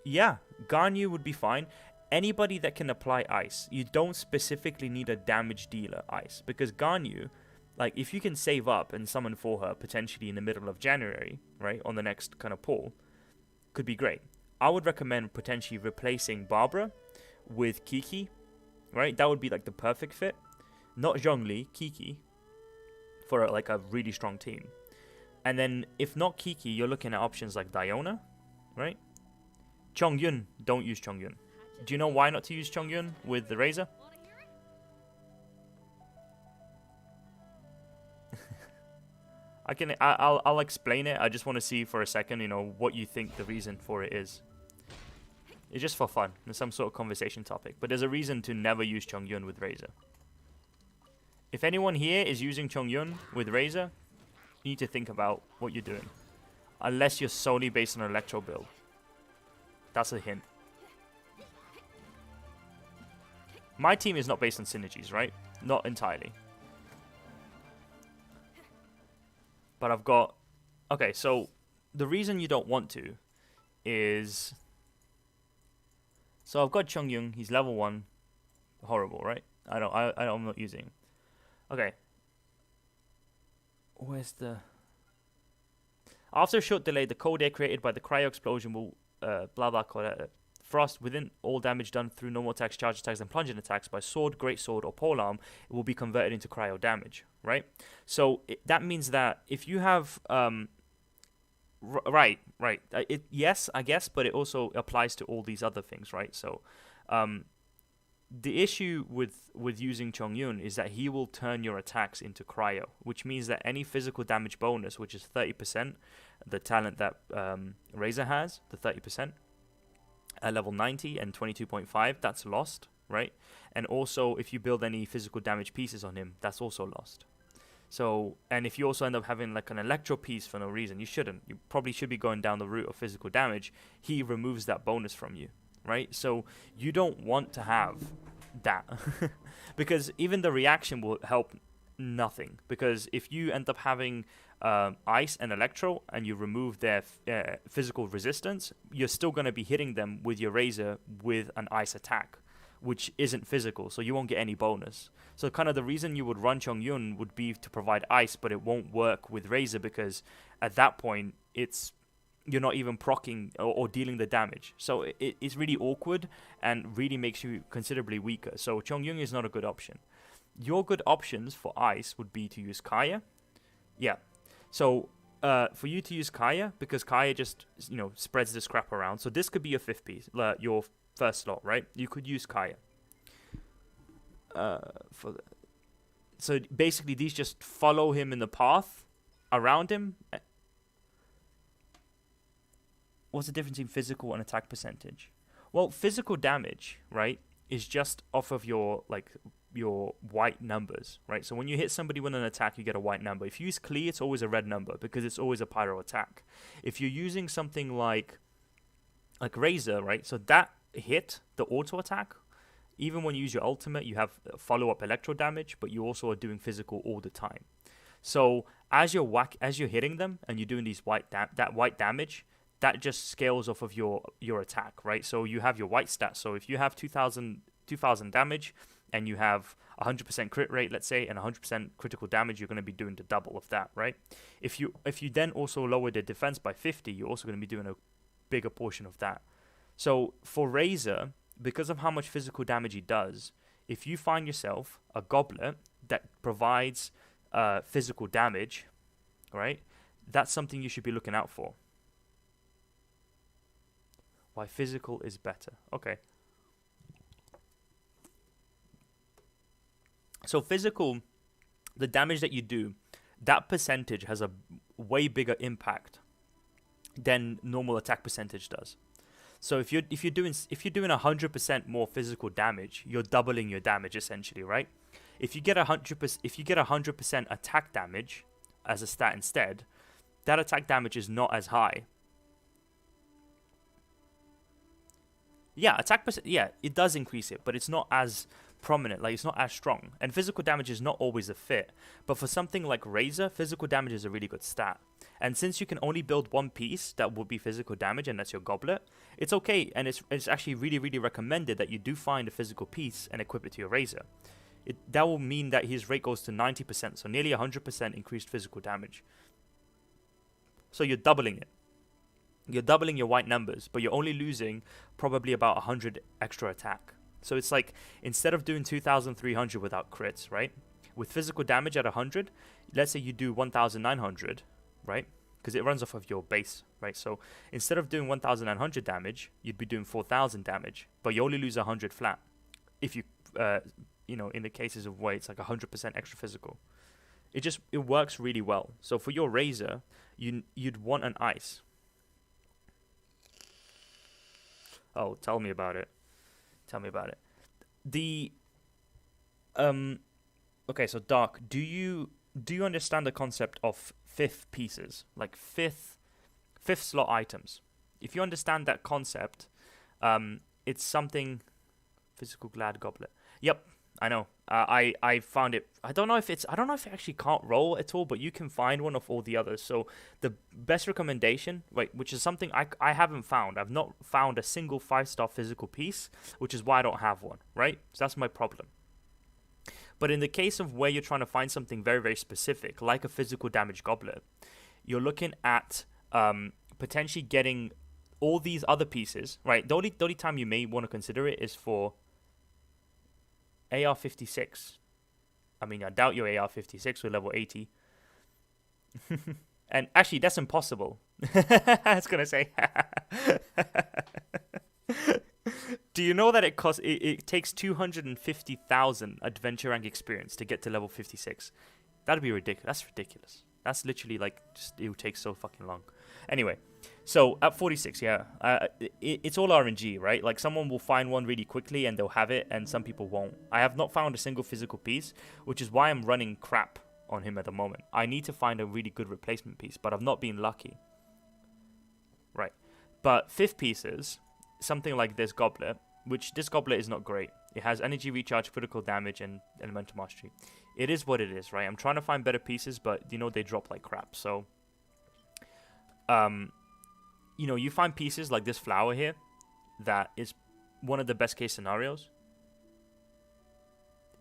[SPEAKER 2] yeah, Ganyu would be fine. Anybody that can apply ice, you don't specifically need a damage dealer ice, because Ganyu, like, if you can save up and summon for her potentially in the middle of January, right, on the next kind of pull, could be great. I would recommend potentially replacing Barbara with Kiki, right? That would be like the perfect fit. Not Zhongli, Kiki, for like a really strong team. And then if not Kiki, you're looking at options like Diona, right? Chongyun, don't use Chongyun. Do you know why not to use Chongyun with the Razor? I'll explain it. I just want to see for a second, you know, what you think the reason for it is. It's just for fun. It's some sort of conversation topic. But there's a reason to never use Chongyun with Razor. If anyone here is using Chongyun with Razor, you need to think about what you're doing. Unless you're solely based on an Electro build. That's a hint. My team is not based on synergies, right? Not entirely. But I've got... Okay, so the reason you don't want to is... So I've got Chongyun, he's level 1. Horrible, right? I'm not using him. Okay. Where's the... After a short delay, the cold air created by the cryo explosion will frost within all damage done through normal attacks, charge attacks, and plunging attacks by sword, greatsword, or polearm. It will be converted into cryo damage, right? So that means that if you have... Right. Yes, I guess, but it also applies to all these other things, right? So, the issue with using Chongyun is that he will turn your attacks into cryo, which means that any physical damage bonus, which is 30%, the talent that Razor has, the 30%, at level 90 and 22.5, that's lost, right? And also, if you build any physical damage pieces on him, that's also lost. So, and if you also end up having like an electro piece for no reason, you shouldn't. You probably should be going down the route of physical damage. He removes that bonus from you, right? So you don't want to have that because even the reaction will help nothing. Because if you end up having ice and electro and you remove their physical resistance, you're still going to be hitting them with your razor with an ice attack, which isn't physical, so you won't get any bonus. So kind of the reason you would run Chongyun would be to provide ice, but it won't work with razor because at that point you're not even proccing or dealing the damage. So it's really awkward and really makes you considerably weaker. So Chongyun is not a good option. Your good options for ice would be to use Kaya. Yeah. So for you to use Kaya, because Kaya just spreads this crap around. So this could be your fifth piece, your first slot, right? You could use Kaya. So basically, these just follow him in the path around him. What's the difference between physical and attack percentage? Well, physical damage, right, is just off of your white numbers, right? So when you hit somebody with an attack, you get a white number. If you use Klee, it's always a red number because it's always a pyro attack. If you're using something like Razor, right, so that hit, the auto attack, even when you use your ultimate, you have follow-up electro damage, but you also are doing physical all the time. So as you're hitting them and you're doing these white damage, that just scales off of your attack, right? So you have your white stats. So if you have 2000 damage and you have 100% crit rate, let's say, and 100% critical damage, you're going to be doing the double of that, right? If you then also lower the defense by 50, you're also going to be doing a bigger portion of that. So for Razor, because of how much physical damage he does, if you find yourself a goblet that provides physical damage, right, that's something you should be looking out for. Why physical is better. Okay. So physical, the damage that you do, that percentage has a way bigger impact than normal attack percentage does. So if you're doing 100% more physical damage, you're doubling your damage essentially, right? If you get 100% attack damage as a stat instead, that attack damage is not as high. Yeah, it does increase it, but it's not as prominent, like it's not as strong. And physical damage is not always a fit. But for something like Razor, physical damage is a really good stat. And since you can only build one piece that would be physical damage, and that's your goblet, it's okay, and it's actually really, really recommended that you do find a physical piece and equip it to your Razor. That will mean that his rate goes to 90%, so nearly 100% increased physical damage. So you're doubling it. You're doubling your white numbers, but you're only losing probably about 100 extra attack. So it's like, instead of doing 2,300 without crits, right? With physical damage at 100, let's say you do 1,900, right? Because it runs off of your base, right? So instead of doing 1,900 damage, you'd be doing 4,000 damage, but you only lose 100 flat. If you, in the cases of where it's like 100% extra physical. It works really well. So for your Razor, you'd want an ice. Oh, tell me about it. Okay, so Dark, do you understand the concept of fifth pieces, like fifth slot items? If you understand that concept, it's something. Physical glad goblet. Yep, I know. I found it. I don't know if it actually can't roll at all, but you can find one of all the others. So the best recommendation, which is something I haven't found. I've not found a single 5-star physical piece, which is why I don't have one, right? So that's my problem. But in the case of where you're trying to find something very, very specific, like a physical damage goblet, you're looking at potentially getting all these other pieces, right? The only time you may want to consider it is for AR56. I mean, I doubt your AR56 with level 80. And actually, that's impossible. I was going to say. Do you know that it takes 250,000 adventure rank experience to get to level 56? That'd be ridiculous. That's ridiculous. That's literally it would take so fucking long. Anyway, so at 46, it's all RNG, right? Like, someone will find one really quickly and they'll have it, and some people won't. I have not found a single physical piece, which is why I'm running crap on him at the moment. I need to find a really good replacement piece, but I've not been lucky. Right. But 5th pieces, something like this goblet, which this goblet is not great. It has energy recharge, critical damage, and elemental mastery. It is what it is, right? I'm trying to find better pieces, but they drop like crap. So, you find pieces like this flower here that is one of the best case scenarios.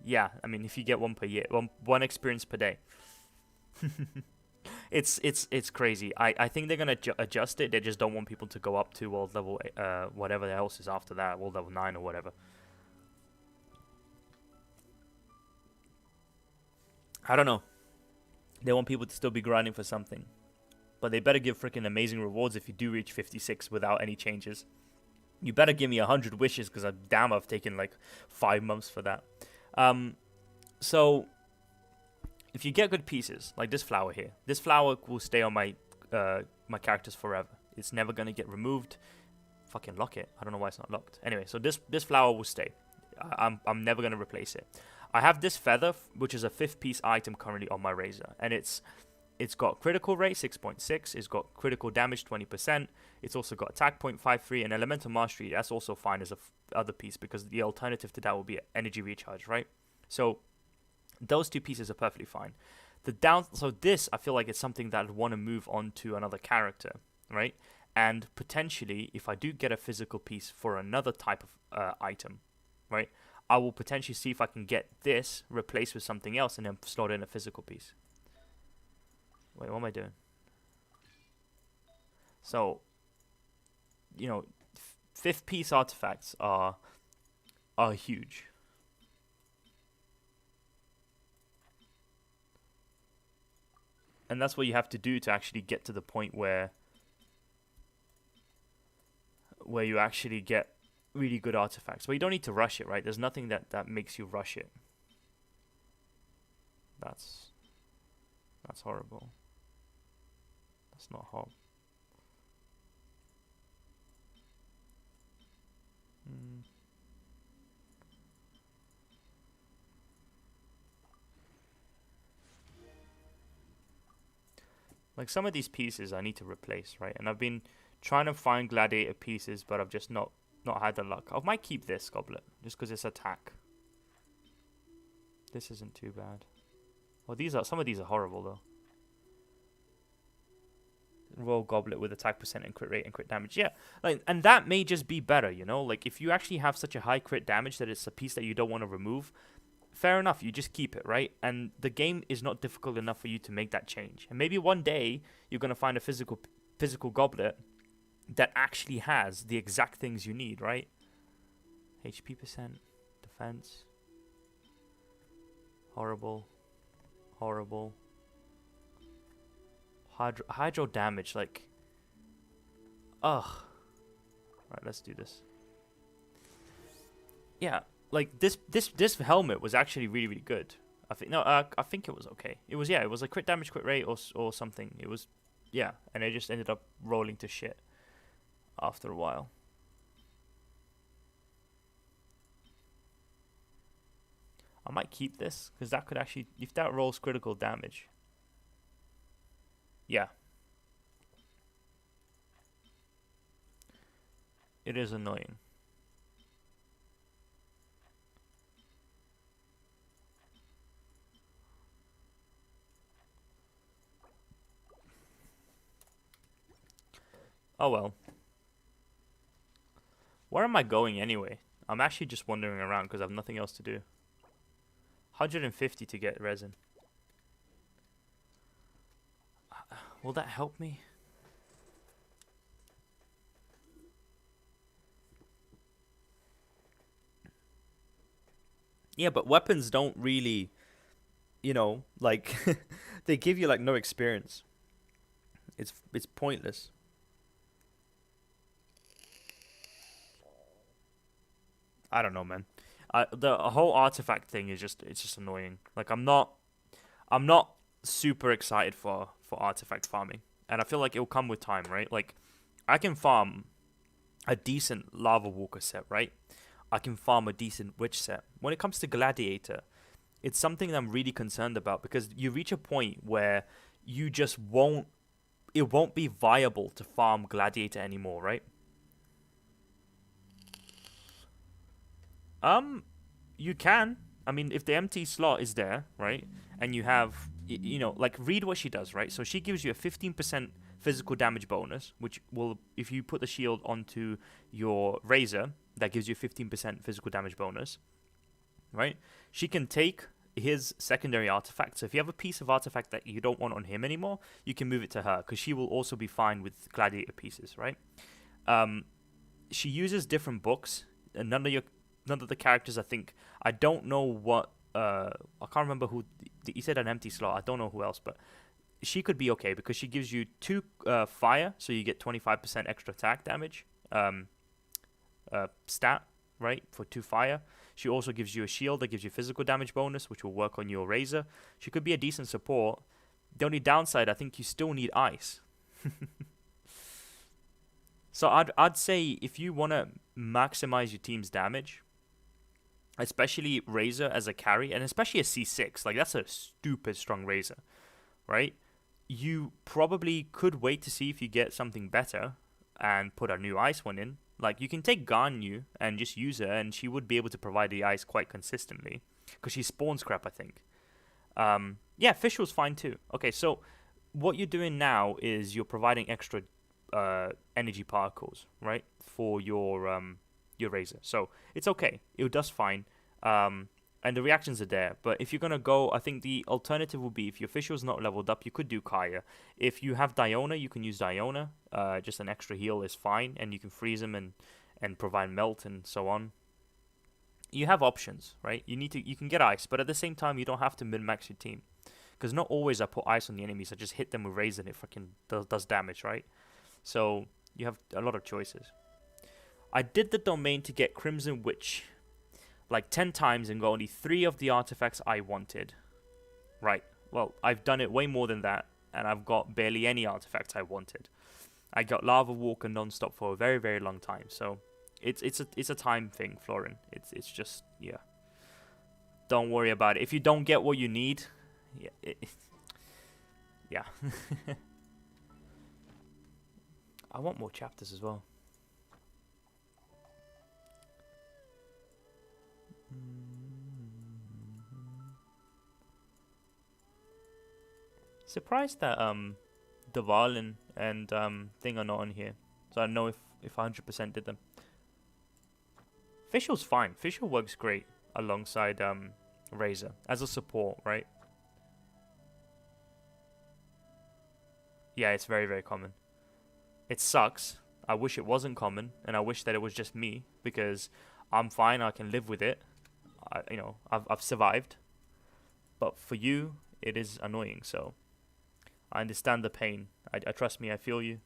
[SPEAKER 2] Yeah, I mean, if you get one per year, one experience per day. It's crazy. I think they're gonna adjust it. They just don't want people to go up to world level whatever else is after that, world level 9 or whatever. I don't know. They want people to still be grinding for something, but they better give freaking amazing rewards if you do reach 56 without any changes. You better give me 100 wishes, because I've taken like 5 months for that. So if you get good pieces like this flower here, this flower will stay on my my characters forever. It's never gonna get removed. Fucking lock it. I don't know why it's not locked. Anyway, so this flower will stay. I'm never gonna replace it. I have this feather, which is a 5th piece item currently on my razor, and it's got critical rate 6.6. It's got critical damage 20%. It's also got attack 0.53 and elemental mastery. That's also fine as a other piece, because the alternative to that will be energy recharge, right? So those 2 pieces are perfectly fine. So this, I feel like it's something that I'd want to move on to another character, right? And potentially, if I do get a physical piece for another type of item, right, I will potentially see if I can get this replaced with something else and then slot in a physical piece. Wait, what am I doing? So, 5th piece artifacts are huge. And that's what you have to do to actually get to the point where you actually get really good artifacts. But you don't need to rush it, right? There's nothing that makes you rush it. That's horrible. That's not hot. Like some of these pieces I need to replace, right? And I've been trying to find gladiator pieces, but I've just not had the luck. I might keep this goblet just because it's attack. This isn't too bad. Well, some of these are horrible though. Royal goblet with attack percent and crit rate and crit damage. Yeah, and that may just be better, Like if you actually have such a high crit damage that it's a piece that you don't want to remove, fair enough, you just keep it, right? And the game is not difficult enough for you to make that change. And maybe one day you're gonna find a physical goblet that actually has the exact things you need, right? HP percent, defense. Horrible. Hydro damage, like, ugh. Right, let's do this. Yeah, like this helmet was actually really, really good. I think it was okay. It was a crit damage, crit rate, or something. It was, yeah, and it just ended up rolling to shit after a while. I might keep this, because that could actually, if that rolls critical damage. Yeah. It is annoying. Oh well. Where am I going anyway? I'm actually just wandering around because I have nothing else to do. 150 to get resin. Will that help me? Yeah, but weapons don't really, like, they give you like no experience. It's pointless. I don't know, man. The whole artifact thing is it's just annoying. Like I'm not super excited for artifact farming, and I feel like it'll come with time, right? Like I can farm a decent lava walker set, right? I can farm a decent witch set. When it comes to gladiator, it's something that I'm really concerned about, because you reach a point where you just won't, it won't be viable to farm Gladiator anymore, right? You can. I mean, if the empty slot is there, right, and you have, you know, like, read what she does, right? So she gives you a 15% physical damage bonus, which will, if you put the shield onto your Razor, that gives you a 15% physical damage bonus, right? She can take his secondary artifact. So if you have a piece of artifact that you don't want on him anymore, you can move it to her, because she will also be fine with Gladiator pieces, right? She uses different books, and none of the characters, I think, I don't know what, I can't remember who, you said an empty slot, I don't know who else, but she could be okay, because she gives you 2 fire, so you get 25% extra attack damage, stat, right, for 2 fire. She also gives you a shield that gives you physical damage bonus, which will work on your Razor. She could be a decent support. The only downside, I think you still need ice. So I'd say if you want to maximize your team's damage, especially Razor as a carry, and especially a C6, like, that's a stupid strong Razor, right? You probably could wait to see if you get something better and put a new ice one in. Like, you can take Ganyu and just use her, and she would be able to provide the ice quite consistently, because she spawns crap, I think. Yeah, Fishel's fine too. Okay, so what you're doing now is you're providing extra energy particles, right, for your Razor. So it's okay. It does fine. And the reactions are there. But if you're going to go, I think the alternative would be, if your Fishel's not leveled up, you could do Kaya. If you have Diona, you can use Diona. Just an extra heal is fine, and you can freeze him and provide melt and so on. You have options, right? You can get ice, but at the same time, you don't have to min-max your team. Because not always I put ice on the enemies. I just hit them with Razor and it fucking does damage, right? So you have a lot of choices. I did the domain to get Crimson Witch like 10 times and got only 3 of the artifacts I wanted. Right. Well, I've done it way more than that, and I've got barely any artifacts I wanted. I got Lava Walker non-stop for a very, very long time. So it's a time thing, Florin. It's just, yeah. Don't worry about it. If you don't get what you need, yeah. Yeah. I want more chapters as well. Surprised that Dvalin and thing are not on here, so I don't know if 100% did them. Fishel's fine. Fischel works great alongside Razor as a support, right? Yeah, it's very, very common. It sucks. I wish it wasn't common, and I wish that it was just me, because I'm fine. I can live with it. I've survived. But for you, it is annoying. So I understand the pain. I trust me. I feel you.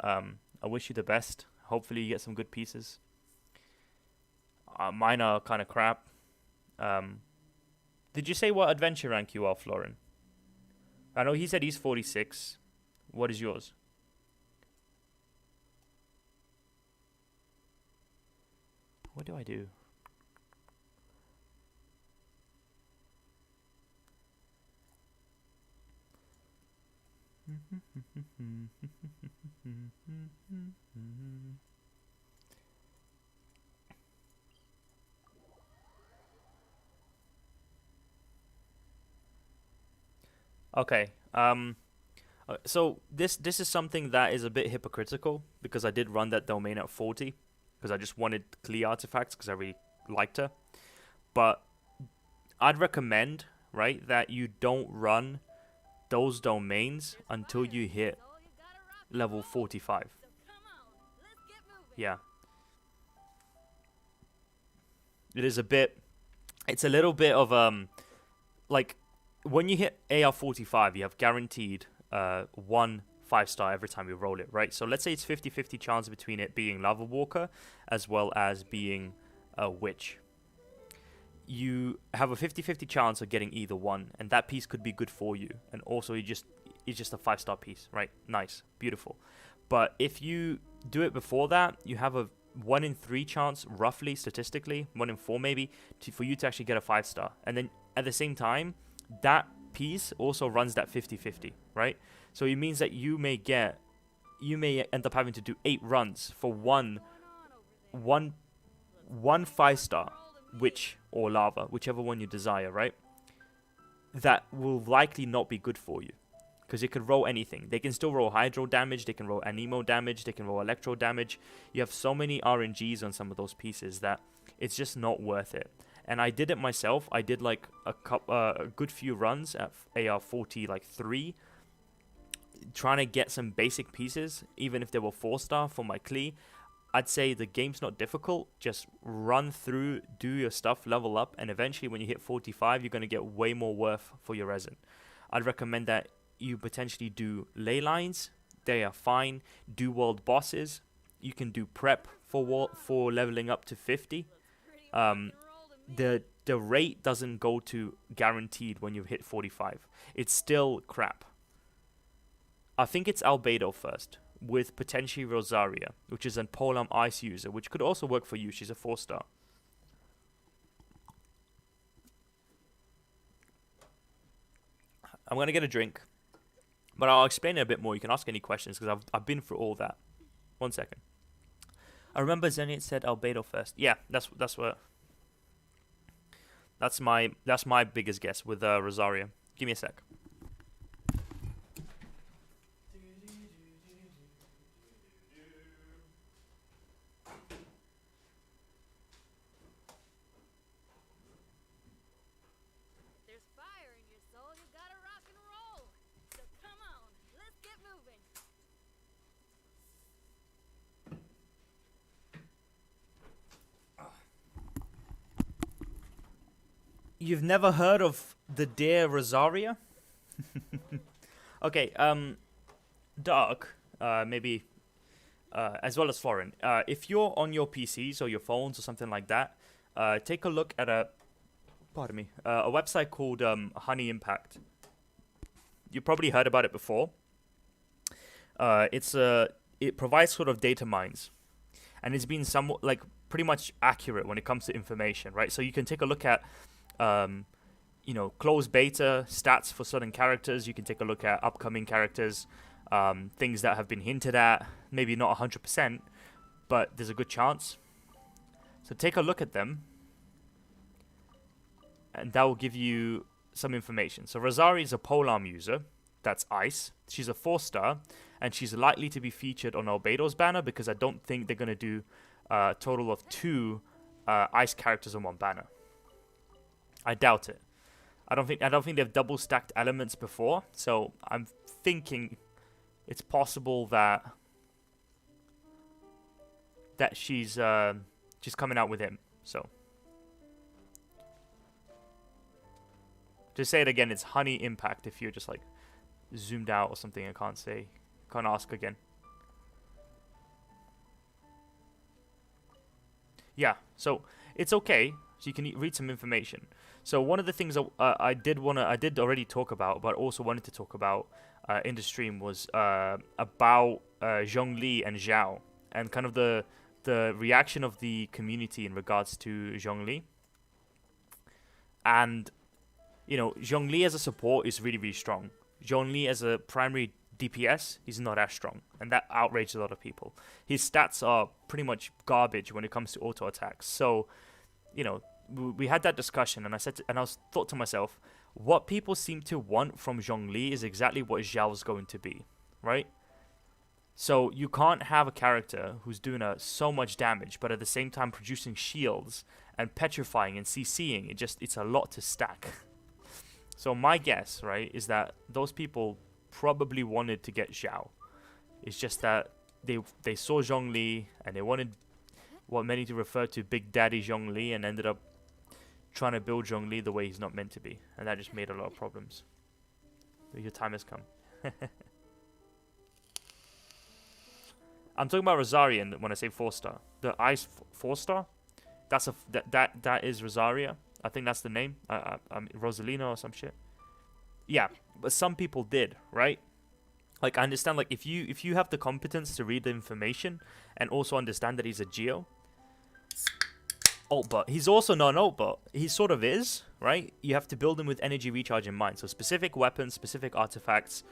[SPEAKER 2] I wish you the best. Hopefully you get some good pieces. Mine are kind of crap. Did you say what adventure rank you are, Florin? I know he said he's 46. What is yours? What do I do? Okay. So this is something that is a bit hypocritical, because I did run that domain at 40 because I just wanted clear artifacts because I really liked her. But I'd recommend, right, that you don't run those domains until you hit level 45. Yeah. It's a little bit of like, when you hit AR45, you have guaranteed 1 5-star every time you roll it, right? So let's say it's 50-50 chance between it being Lava Walker as well as being a Witch. You have a 50-50 chance of getting either one, and that piece could be good for you. And also, it's just a 5-star piece, right? Nice, beautiful. But if you do it before that, you have a 1 in 3 chance, roughly, statistically, 1 in 4 maybe, for you to actually get a 5-star. And then at the same time, that piece also runs that 50-50, right? So it means that you may end up having to do 8 runs for one 5-star, or lava, whichever one you desire, right? That will likely not be good for you, because it could roll anything. They can still roll hydro damage, they can roll anemo damage, they can roll electro damage. You have so many RNGs on some of those pieces that it's just not worth it. And I did it myself. I did like a good few runs at AR40 like 3, trying to get some basic pieces, even if they were 4-star for my Klee. I'd say the game's not difficult. Just run through, do your stuff, level up, and eventually when you hit 45, you're going to get way more worth for your resin. I'd recommend that you potentially do ley lines. They are fine. Do world bosses. You can do prep for leveling up to 50. The rate doesn't go to guaranteed when you hit 45. It's still crap. I think it's Albedo first, with potentially Rosaria, which is a Polearm Ice user, which could also work for you. She's a 4-star. I'm going to get a drink, but I'll explain it a bit more. You can ask any questions, because I've been through all that. 1 second. I remember Zenit said Albedo first. Yeah, that's my biggest guess with Rosaria. Give me a sec.
[SPEAKER 3] There's fire in your soul, you gotta rock and roll. So come on, let's get moving.
[SPEAKER 2] You've never heard of the dear Rosaria? Okay, Dark, maybe, as well as Foreign. If you're on your PCs or your phones or something like that, take a look at a website called Honey Impact. You probably heard about it before. It provides sort of data mines, and it's been somewhat like pretty much accurate when it comes to information, right? So you can take a look at closed beta stats for certain characters. You can take a look at upcoming characters, things that have been hinted at, maybe not 100%, but there's a good chance. So take a look at them, and that will give you some information. So Rosaria is a Polearm user. That's Ice. She's a 4-star, and she's likely to be featured on Albedo's banner, because I don't think they're going to do a total of 2 Ice characters on one banner. I doubt it. I don't think they've double stacked elements before, so I'm thinking it's possible that she's coming out with him. So to say it again, it's Honey Impact. If you're just like zoomed out or something, I can't ask again. Yeah, so it's okay. So you can read some information. So one of the things I did already talk about, but also wanted to talk about in the stream was about Zhongli and Xiao, and kind of the reaction of the community in regards to Zhongli. And Zhongli as a support is really, really strong. Zhongli as a primary DPS, he's not as strong, and that outraged a lot of people. His stats are pretty much garbage when it comes to auto attacks. So we had that discussion, and I thought to myself, what people seem to want from Zhongli is exactly what Xiao's going to be, right? So you can't have a character who's doing so much damage, but at the same time producing shields and petrifying and CCing. It's a lot to stack. So my guess, right, is that those people probably wanted to get Xiao. It's just that they saw Zhongli, and they wanted what many to refer to Big Daddy Zhongli, and ended up trying to build Zhongli the way he's not meant to be, and that just made a lot of problems. Your time has come. I'm talking about Rosarian when I say 4-star. The Ice 4-star, that is Rosaria. I think that's the name. Rosalina or some shit. Yeah, but some people did, right? Like, I understand, like, if you have the competence to read the information and also understand that he's a Geo alt bot. He's also not an alt bot. He sort of is, right? You have to build him with energy recharge in mind. So specific weapons, specific artifacts,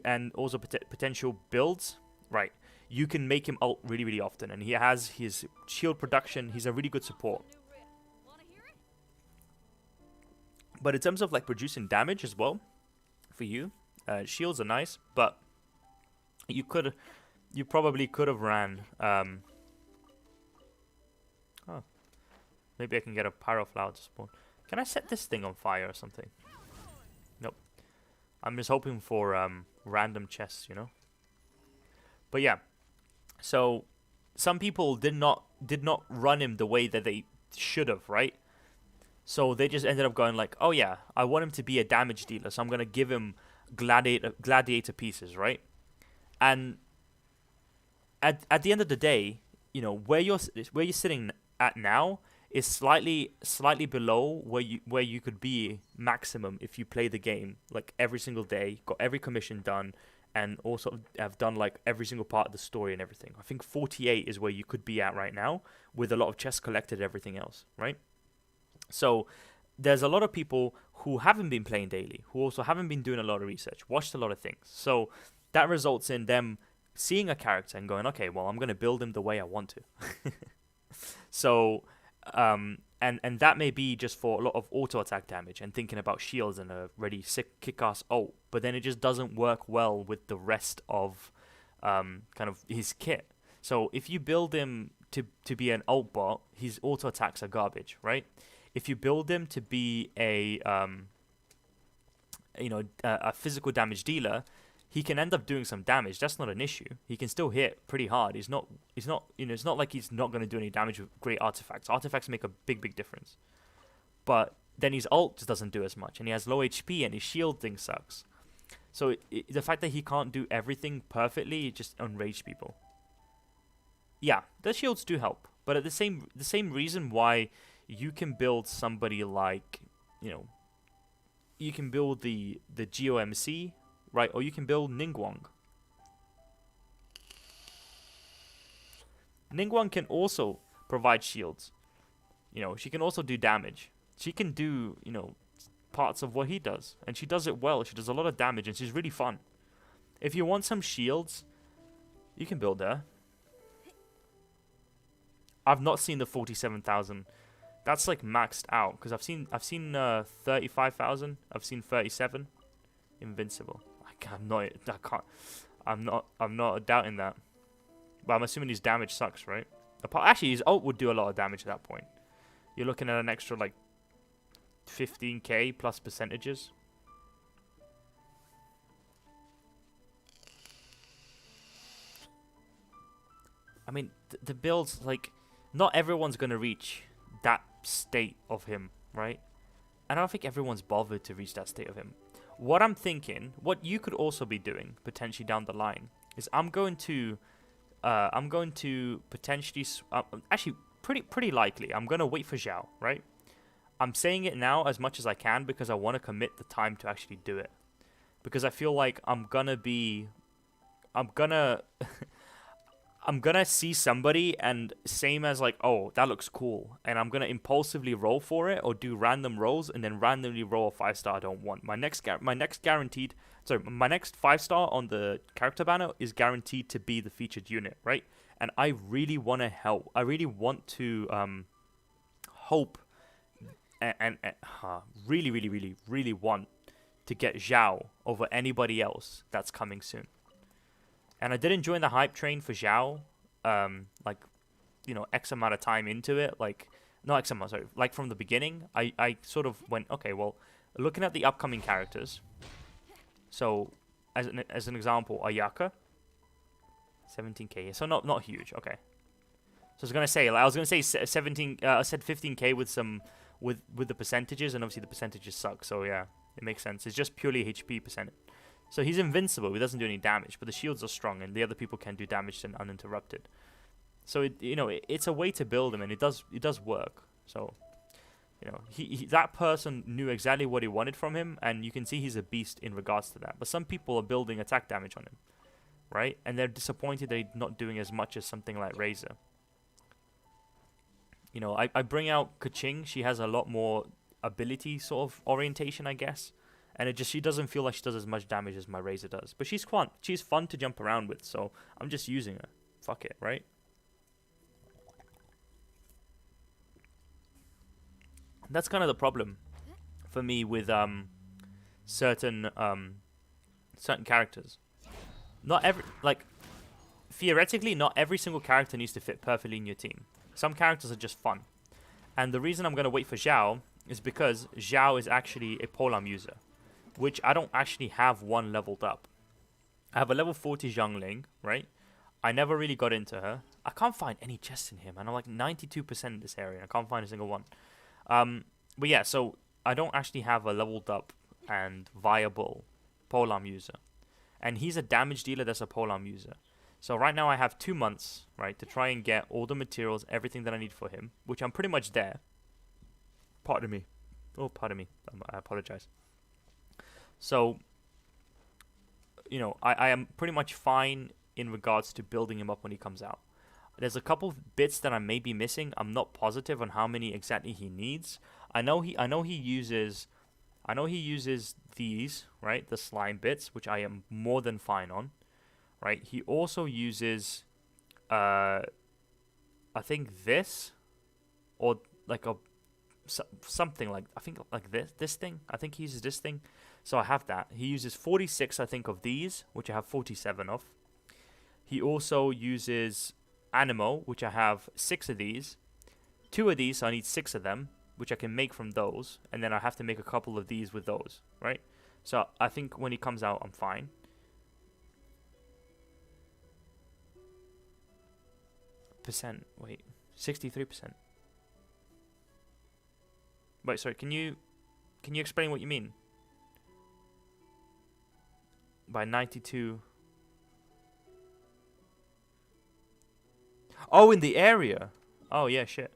[SPEAKER 2] and also potential builds, right? You can make him ult really, really often, and he has his shield production. He's a really good support.
[SPEAKER 3] New riff. Wanna hear it?
[SPEAKER 2] But in terms of like producing damage as well, for you, shields are nice, but you probably could have ran. Oh, maybe I can get a pyro flower to spawn. Can I set this thing on fire or something? Nope. I'm just hoping for random chests, you know. But yeah, so some people did not run him the way that they should have, right? So they just ended up going like, oh yeah, I want him to be a damage dealer, so I'm gonna give him gladiator pieces, right? And at the end of the day, you know, where you're sitting at now is slightly below where you could be maximum if you play the game like every single day, got every commission done, and also have done like every single part of the story and everything. I think 48 is where you could be at right now with a lot of chests collected and everything else, right? So there's a lot of people who haven't been playing daily, who also haven't been doing a lot of research, watched a lot of things. So that results in them seeing a character and going, okay, well, I'm going to build him the way I want to. So, and that may be just for a lot of auto attack damage and thinking about shields and a ready sick kick-ass ult, but then it just doesn't work well with the rest of kind of his kit. So if you build him to be an ult bot, his auto attacks are garbage, right? If you build him to be a physical damage dealer, he can end up doing some damage. That's not an issue. He can still hit pretty hard. It's not like he's not going to do any damage with great artifacts. Artifacts make a big difference. But then his ult just doesn't do as much, and he has low HP, and his shield thing sucks. So the fact that he can't do everything perfectly, it just enrages people. Yeah, the shields do help, but at the same reason why you can build somebody like, you know, you can build the GOMC, right? Or you can build Ningguang. Ningguang can also provide shields. You know, she can also do damage. She can do, you know, parts of what he does. And she does it well. She does a lot of damage and she's really fun. If you want some shields, you can build her. I've not seen the 47,000. That's like maxed out because I've seen 35,000. I've seen 37. Invincible. I'm not doubting that. But I'm assuming his damage sucks, right? Actually, his ult would do a lot of damage at that point. You're looking at an extra like 15k plus percentages. I mean, the builds, like, not everyone's gonna reach that state of him, right? And I don't think everyone's bothered to reach that state of him. What I'm thinking, what you could also be doing potentially down the line, is I'm going to potentially, actually pretty likely, I'm gonna wait for Xiao, right? I'm saying it now as much as I can because I want to commit the time to actually do it, because I feel like I'm gonna I'm gonna see somebody and same as like, oh, that looks cool, and I'm gonna impulsively roll for it or do random rolls and then randomly roll a 5-star I don't want. My next 5-star on the character banner is guaranteed to be the featured unit, right? And I really want to help. I really want to hope and really want to get Xiao over anybody else that's coming soon. And I didn't join the hype train for Xiao, like, you know, X amount of time into it. Like, not X amount, sorry. Like, from the beginning, I sort of went, okay, well, looking at the upcoming characters. So, as an example, Ayaka, 17k. So not huge. Okay. So I was gonna say 17. I said 15k with some with the percentages, and obviously the percentages suck. So yeah, it makes sense. It's just purely HP percentage. So he's invincible. He doesn't do any damage, but the shields are strong, and the other people can do damage and uninterrupted. So it's a way to build him, and it does work. So You know, that person knew exactly what he wanted from him, and you can see he's a beast in regards to that. But some people are building attack damage on him, right? And they're disappointed they're not doing as much as something like Razor. You know, I bring out Kaching. She has a lot more ability sort of orientation, I guess. And she doesn't feel like she does as much damage as my Razor does. But she's fun. She's fun to jump around with, so I'm just using her. Fuck it, right? That's kind of the problem for me with certain characters. Not every theoretically, not every single character needs to fit perfectly in your team. Some characters are just fun. And the reason I'm going to wait for Xiao is because Xiao is actually a polearm user, which I don't actually have one leveled up. I have a level 40 Zhongli, right? I never really got into her. I can't find any chests in here, man. I'm like 92% in this area. I can't find a single one. But yeah, so I don't actually have a leveled up and viable polearm user. And he's a damage dealer that's a polearm user. So right now I have 2 months, right, to try and get all the materials, everything that I need for him, which I'm pretty much there. Pardon me. Oh, pardon me. I apologize. So, you know, I am pretty much fine in regards to building him up when he comes out. There's a couple bits that I may be missing. I'm not positive on how many exactly he needs. I know he uses these, right? The slime bits, which I am more than fine on. Right? He also uses I think this, or like something like, I think like this thing. I think he uses this thing. So I have that. He uses 46, I think, of these, which I have 47 of. He also uses Animo, which I have 6 of these. 2 of these, so I need 6 of them, which I can make from those. And then I have to make a couple of these with those, right? So I think when he comes out, I'm fine. Wait, 63%. Wait, sorry, can you explain what you mean by 92? Oh, in the area. Oh yeah, shit.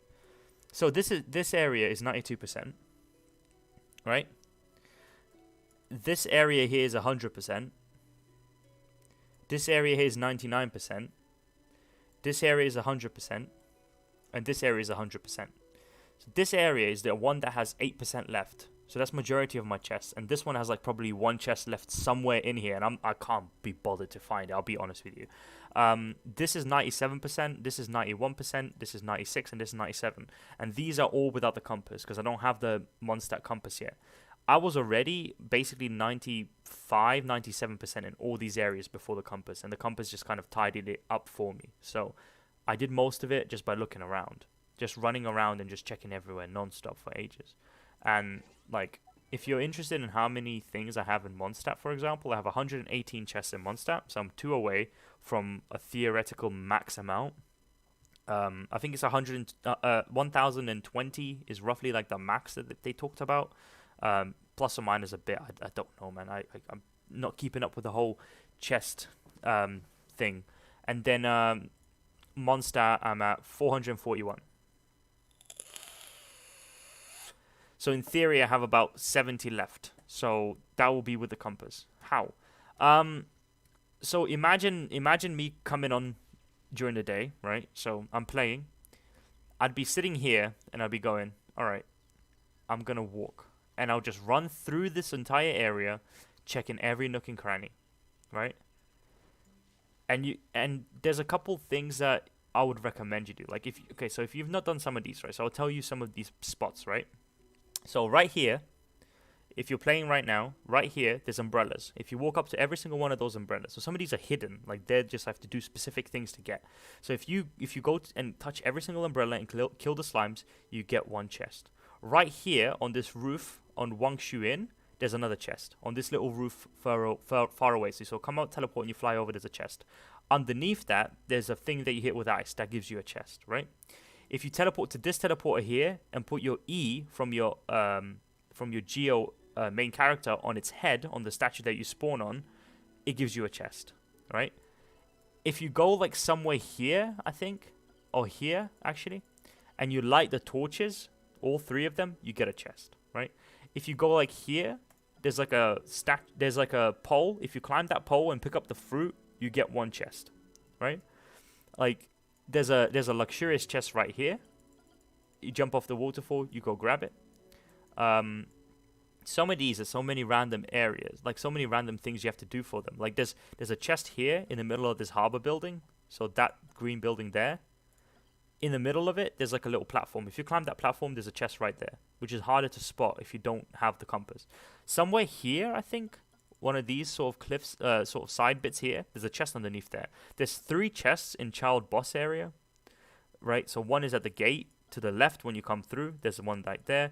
[SPEAKER 2] So this area is 92%, right? This area here is 100%. This area here is 99%. This area is 100%, and this area is 100%. So this area is the one that has 8% left. So that's majority of my chests, and this one has like probably 1 chest left somewhere in here, and I can't be bothered to find it. I'll be honest with you. This is 97%. This is 91%. This is 96, and this is 97. And these are all without the compass because I don't have the Mondstadt compass yet. I was already basically 95, 97% in all these areas before the compass, and the compass just kind of tidied it up for me. So I did most of it just by looking around, just running around and just checking everywhere non-stop for ages. And like, if you're interested in how many things I have in Mondstadt, for example, I have 118 chests in Mondstadt, so I'm 2 away from a theoretical max amount. I think it's 1,020 is roughly like the max that they talked about. Plus or minus a bit. I don't know, man. I'm not keeping up with the whole chest thing. And then Mondstadt, I'm at 441. So in theory, I have about 70 left. So that will be with the compass. How? So imagine me coming on during the day, right? So I'm playing. I'd be sitting here and I'd be going, all right, I'm going to walk. And I'll just run through this entire area, checking every nook and cranny, right? And there's a couple things that I would recommend you do. Like so if you've not done some of these, right? So I'll tell you some of these spots, right? So right here, if you're playing right now, right here, there's umbrellas. If you walk up to every single one of those umbrellas, so some of these are hidden, like they just have to do specific things to get. So if you go and touch every single umbrella and kill the slimes, you get 1 chest. Right here on this roof on Wang Shu Inn, there's another chest. On this little roof far away. So come out, teleport, and you fly over, there's a chest. Underneath that, there's a thing that you hit with ice that gives you a chest, right? If you teleport to this teleporter here and put your E from your Geo main character on its head, on the statue that you spawn on, it gives you a chest, right? If you go like somewhere here, I think, or here actually, and you light the torches all 3 of them, you get a chest, right? If you go like here, there's like a stack, there's like a pole. If you climb that pole and pick up the fruit, you get 1 chest, right? Like there's a luxurious chest right here. You jump off the waterfall, you go grab it. Some of these are so many random areas, like so many random things you have to do for them. Like there's a chest here in the middle of this harbor building, so that green building there. In the middle of it, there's like a little platform. If you climb that platform, there's a chest right there, which is harder to spot if you don't have the compass. Somewhere here, I think, one of these sort of cliffs, sort of side bits here, there's a chest underneath there. There's 3 chests in child boss area, right? So one is at the gate to the left when you come through. There's one right there.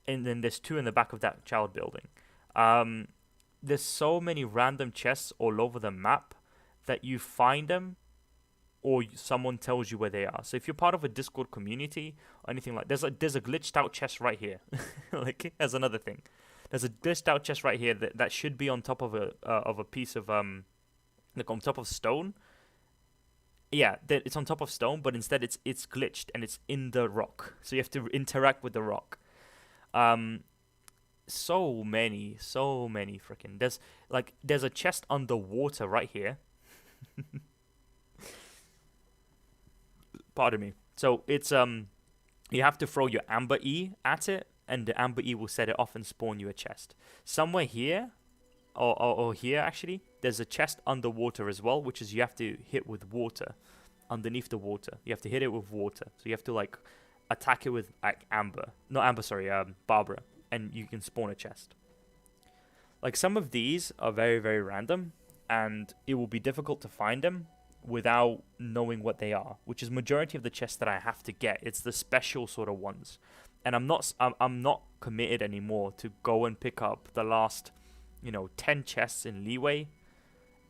[SPEAKER 2] And then there's 2 in the back of that child building. There's so many random chests all over the map that you find them or someone tells you where they are. So if you're part of a Discord community or anything like, there's a glitched out chest right here. Like, as another thing, there's a glitched out chest right here that should be on top of a piece of like on top of stone. Yeah, it's on top of stone, but instead it's glitched and it's in the rock. So you have to interact with the rock. So many freaking. There's a chest underwater right here. Pardon me. So it's you have to throw your Amber E at it, and the Amber E will set it off and spawn you a chest. Somewhere here, or here actually, there's a chest underwater as well, which is you have to hit with water, underneath the water. You have to hit it with water. So you have to like attack it with like Barbara, and you can spawn a chest. Like some of these are very, very random, and it will be difficult to find them without knowing what they are, which is majority of the chests that I have to get. It's the special sort of ones, and I'm not committed anymore to go and pick up the last 10 chests in Leeway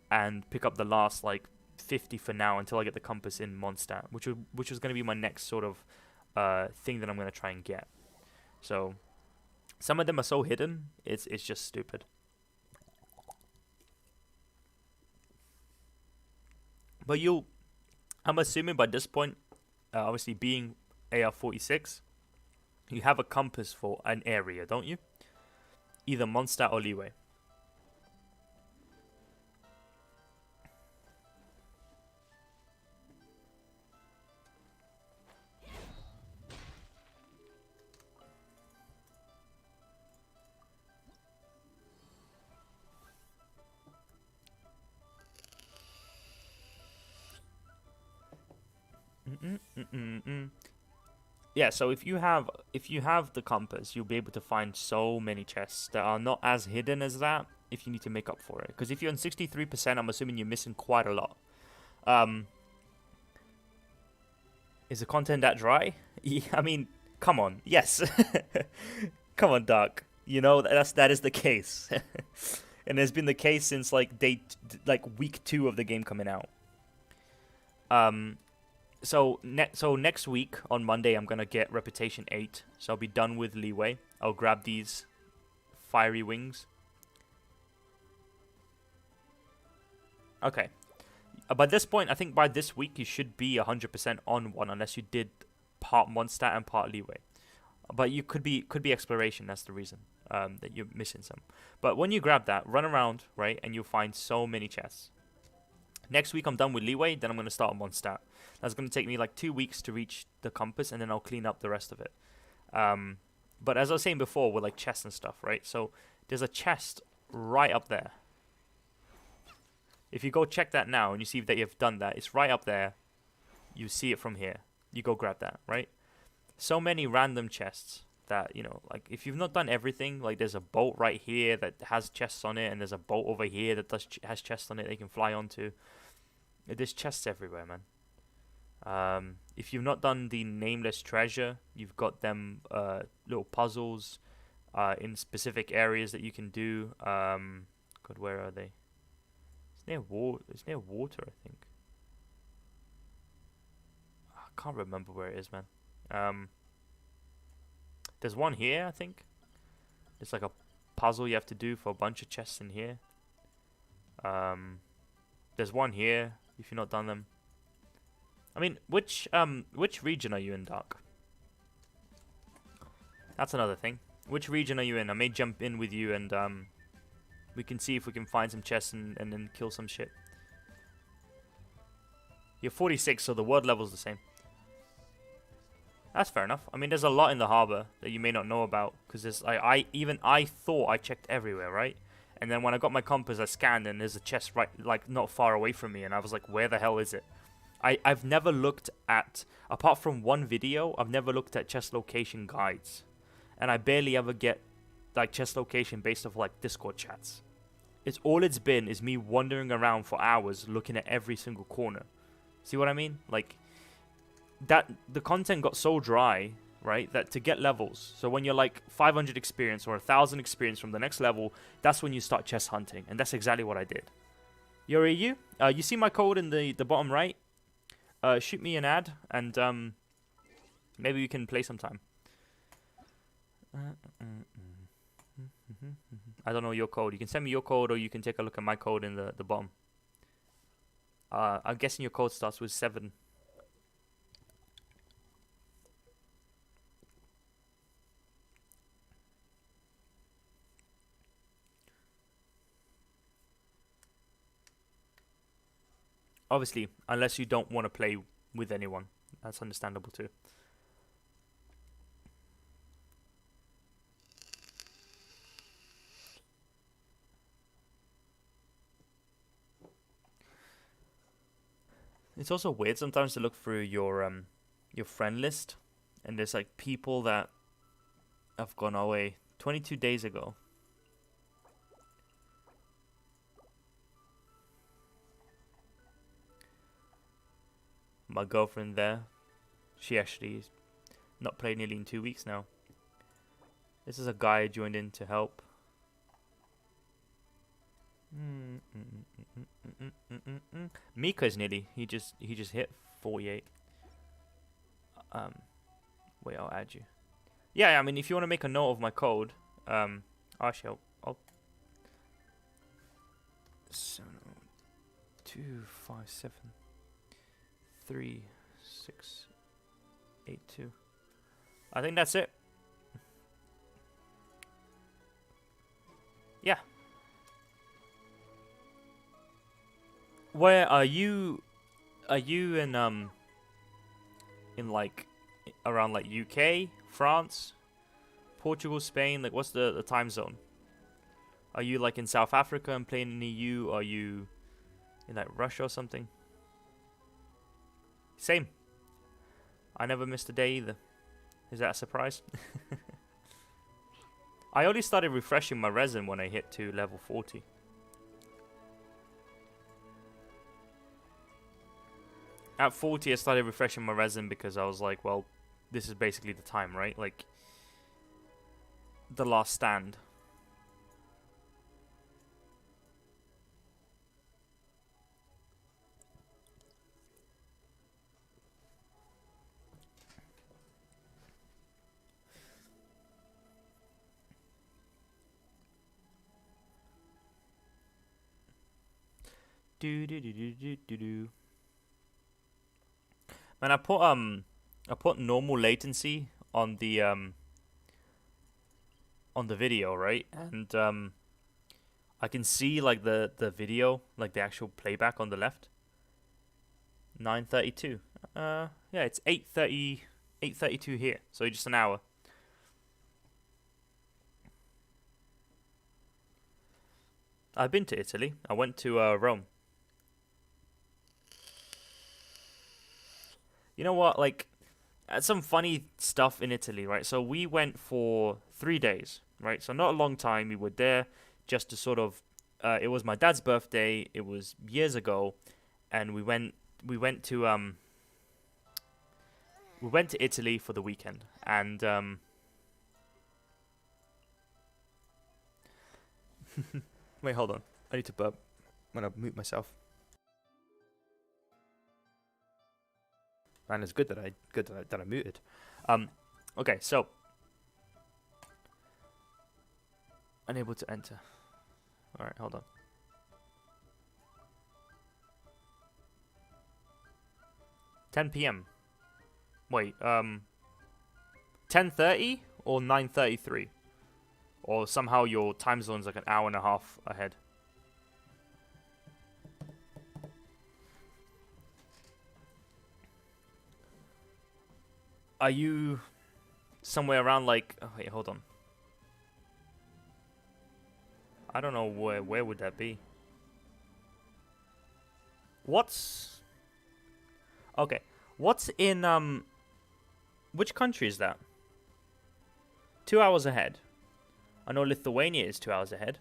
[SPEAKER 2] and pick up the last like 50 for now until I get the compass in Mondstadt, which was going to be my next sort of thing that I'm going to try and get. So some of them are so hidden, it's just stupid. But I'm assuming by this point, obviously being AR46, you have a compass for an area, don't you? Either Mondstadt or Leeway. Yeah, so if you have the compass, you'll be able to find so many chests that are not as hidden as that if you need to make up for it. Because if you're on 63%, I'm assuming you're missing quite a lot. Is the content that dry? I mean, come on. Yes. Come on, Doc. That is the case. And it's been the case since like week 2 of the game coming out. So next week on Monday, I'm gonna get Reputation 8. So I'll be done with Leeway. I'll grab these fiery wings. Okay. By this point, I think by this week you should be 100% on one, unless you did part Mondstadt and part Leeway. But you could be exploration. That's the reason that you're missing some. But when you grab that, run around, right, and you'll find so many chests. Next week I'm done with Leeway, then I'm going to start on Mondstadt. That's going to take me like 2 weeks to reach the compass, and then I'll clean up the rest of it. But as I was saying before, with like chests and stuff, right? So there's a chest right up there. If you go check that now and you see that you've done that, it's right up there. You see it from here. You go grab that, right? So many random chests that, like if you've not done everything, like there's a boat right here that has chests on it, and there's a boat over here that has chests on it they can fly onto. There's chests everywhere, man. If you've not done the Nameless Treasure, you've got them little puzzles in specific areas that you can do. God, where are they? It's near water, I think. I can't remember where it is, man. There's one here, I think. It's like a puzzle you have to do for a bunch of chests in here. There's one here, if you've not done them. I mean, which region are you in, Doc? That's another thing. Which region are you in? I may jump in with you and we can see if we can find some chests and then kill some shit. You're 46, so the word level's the same. That's fair enough. I mean, there's a lot in the harbor that you may not know about, because there's I thought I checked everywhere, right? And then when I got my compass, I scanned and there's a chest right, like, not far away from me, and I was like, where the hell is it? I've never looked at, apart from one video, I've never looked at chest location guides, and I barely ever get like chest location based off like Discord chats. It's been is me wandering around for hours looking at every single corner. See what I mean? Like, that the content got so dry, right, that to get levels, so when you're like 500 experience or 1,000 experience from the next level, that's when you start chest hunting, and that's exactly what I did. You're EU? You see my code in the bottom right? Shoot me an ad, and maybe we can play sometime. I don't know your code. You can send me your code, or you can take a look at my code in the bottom. I'm guessing your code starts with 7. Obviously, unless you don't want to play with anyone. That's understandable too. It's also weird sometimes to look through your friend list, and there's like people that have gone away 22 days ago. My girlfriend there, she actually is not played nearly in 2 weeks now. This is a guy I joined in to help. Mika's nearly. He just hit 48. Wait, I'll add you. Yeah, I mean, if you want to make a note of my code, actually, I'll 70257 3682. I think that's it. Yeah. Where are you? Are you in like around like UK, France, Portugal, Spain? Like, what's the time zone? Are you like in South Africa and playing in the EU? Are you in like Russia or something? Same. I never missed a day either. Is that a surprise? I only started refreshing my resin when I hit to level 40. At 40, I started refreshing my resin because I was like, well, this is basically the time, right? Like, the last stand. Do do do do do do do. Man, I put normal latency on the video, right? And I can see like the video, like the actual playback on the left. 9:32. Yeah, it's 8:32 here. So just an hour. I've been to Italy. I went to Rome. You know what? Like, some funny stuff in Italy, right? So we went for 3 days, right? So not a long time. We were there just to sort of. It was my dad's birthday. It was years ago, and we went to Italy for the weekend, and wait, hold on. I need to burp. I'm gonna mute myself. Man, it's good that I muted. Okay, so unable to enter. All right, hold on. 10 p.m. Wait, 10:30 or 9:33, or somehow your time zone's like an hour and a half ahead. Are you somewhere around like? Oh wait, hold on. I don't know where would that be. What's okay? What's in which country is that? 2 hours ahead. I know Lithuania is 2 hours ahead.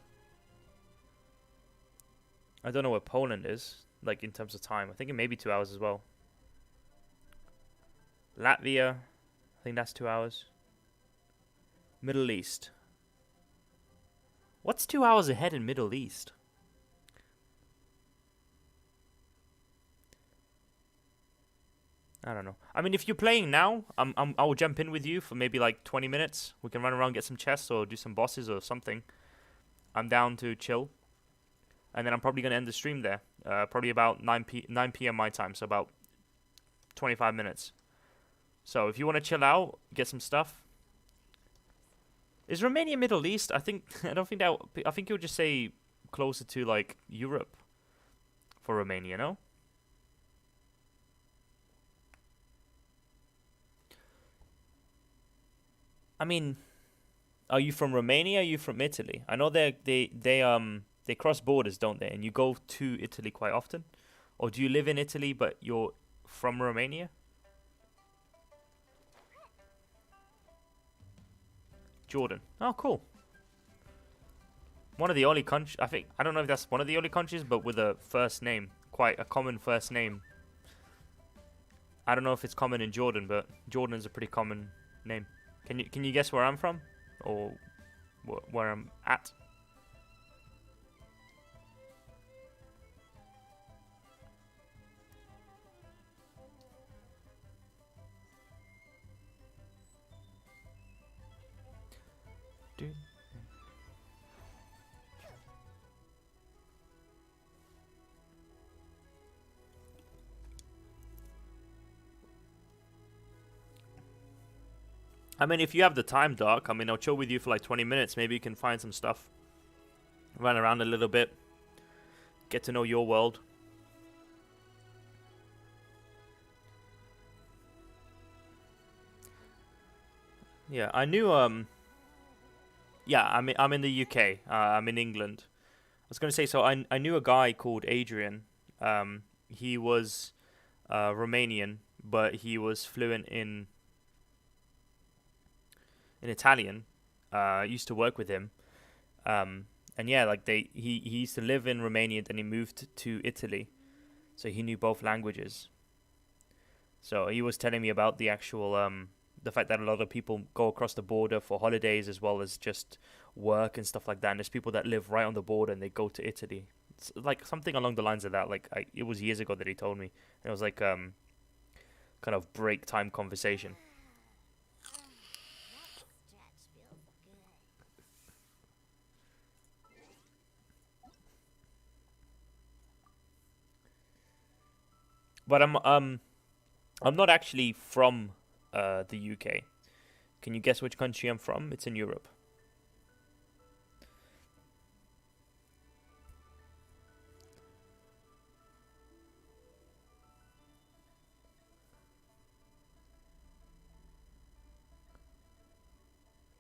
[SPEAKER 2] I don't know where Poland is, like in terms of time. I think it may be 2 hours as well. Latvia, I think that's 2 hours. Middle East. What's 2 hours ahead in Middle East? I don't know. I mean, if you're playing now, I will jump in with you for maybe like 20 minutes. We can run around, get some chests, or do some bosses or something. I'm down to chill. And then I'm probably going to end the stream there. Probably about 9 p.m. my time, so about 25 minutes. So if you want to chill out, get some stuff. Is Romania Middle East? I think I don't think that. I think you'll just say closer to like Europe for Romania, no? I mean, are you from Romania? Are you from Italy? I know they cross borders, don't they? And you go to Italy quite often, or do you live in Italy but you're from Romania? Jordan. Oh, cool. One of the only countries. I don't know if that's one of the only countries, but with a first name, quite a common first name. I don't know if it's common in Jordan, but Jordan is a pretty common name. Can you guess where I'm from, or where I'm at? Dude. I mean, if you have the time, Doc, I mean, I'll chill with you for like 20 minutes. Maybe you can find some stuff. Run around a little bit. Get to know your world. Yeah, I knew, yeah, I'm in the UK. I'm in England. I was going to say, so I knew a guy called Adrian. He was Romanian, but he was fluent in Italian. I used to work with him, and yeah, like he used to live in Romania, then he moved to Italy, so he knew both languages. So he was telling me about the actual the fact that a lot of people go across the border for holidays as well as just work and stuff like that. And there's people that live right on the border and they go to Italy. It's like something along the lines of that. Like it was years ago that he told me, and it was like kind of break time conversation. But I'm not actually from the UK. Can you guess which country I'm from? It's in Europe.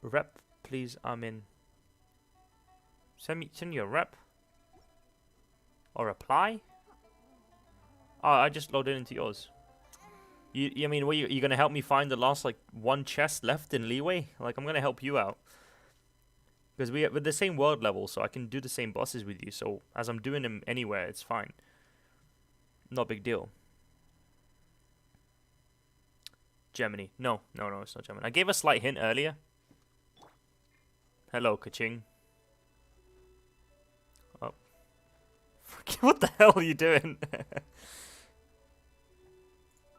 [SPEAKER 2] Rep, please. I'm in. Send me a rep or reply. Oh, I just loaded into yours. I mean, you gonna help me find the last like one chest left in Leeway? Like, I'm gonna help you out because we're the same world level, so I can do the same bosses with you. So as I'm doing them anywhere, it's fine. Not a big deal. Germany? No, it's not Germany. I gave a slight hint earlier. Hello, Kaching. Oh, what the hell are you doing?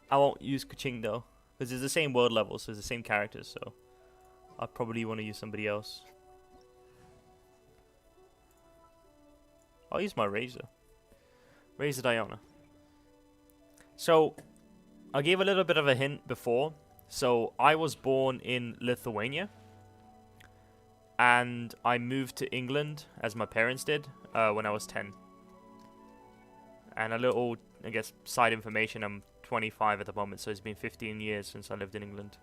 [SPEAKER 2] I won't use Kaching though, because it's the same world level, so it's the same characters, so I'll probably want to use somebody else. I'll use my Razor. Razor Diana. So, I gave a little bit of a hint before. So, I was born in Lithuania, and I moved to England as my parents did when I was 10. And a little, I guess, side information, I'm 25 at the moment, so it's been 15 years since I lived in England.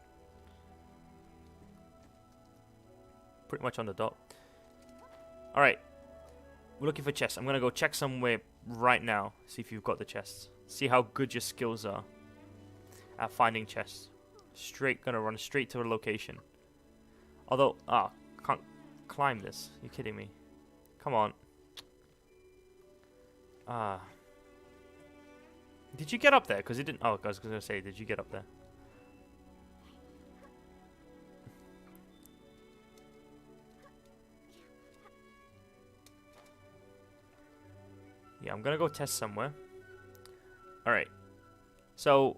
[SPEAKER 2] Pretty much on the dot. Alright. We're looking for chests. I'm going to go check somewhere right now. See if you've got the chests. See how good your skills are at finding chests. Gonna run straight to a location. Although, can't climb this. You're kidding me. Come on. Did you get up there? Because it didn't. Oh, I was going to say, did you get up there? Yeah, I'm going to go test somewhere. Alright. So,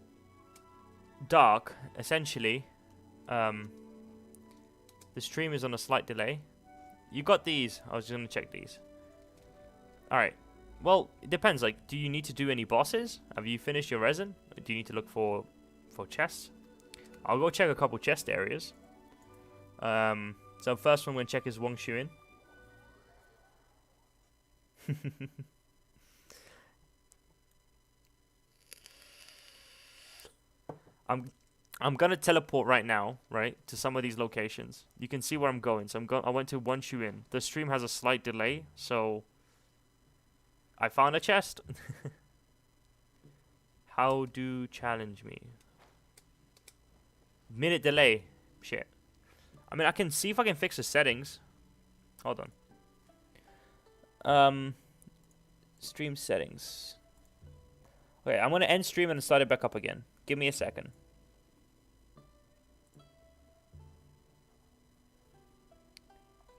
[SPEAKER 2] dark, essentially, the stream is on a slight delay. You got these. I was just going to check these. Alright. Well, it depends. Like, do you need to do any bosses? Have you finished your resin? Do you need to look for chests? I'll go check a couple chest areas. So first one we're going to check is Wang Shuin. I'm gonna teleport right now, right, to some of these locations. You can see where I'm going. So I went to Wang Shuin. The stream has a slight delay, so I found a chest. How do challenge me? Minute delay. Shit. I mean, I can see if I can fix the settings. Hold on. Stream settings. Okay, I'm gonna end stream and start it back up again. Give me a second.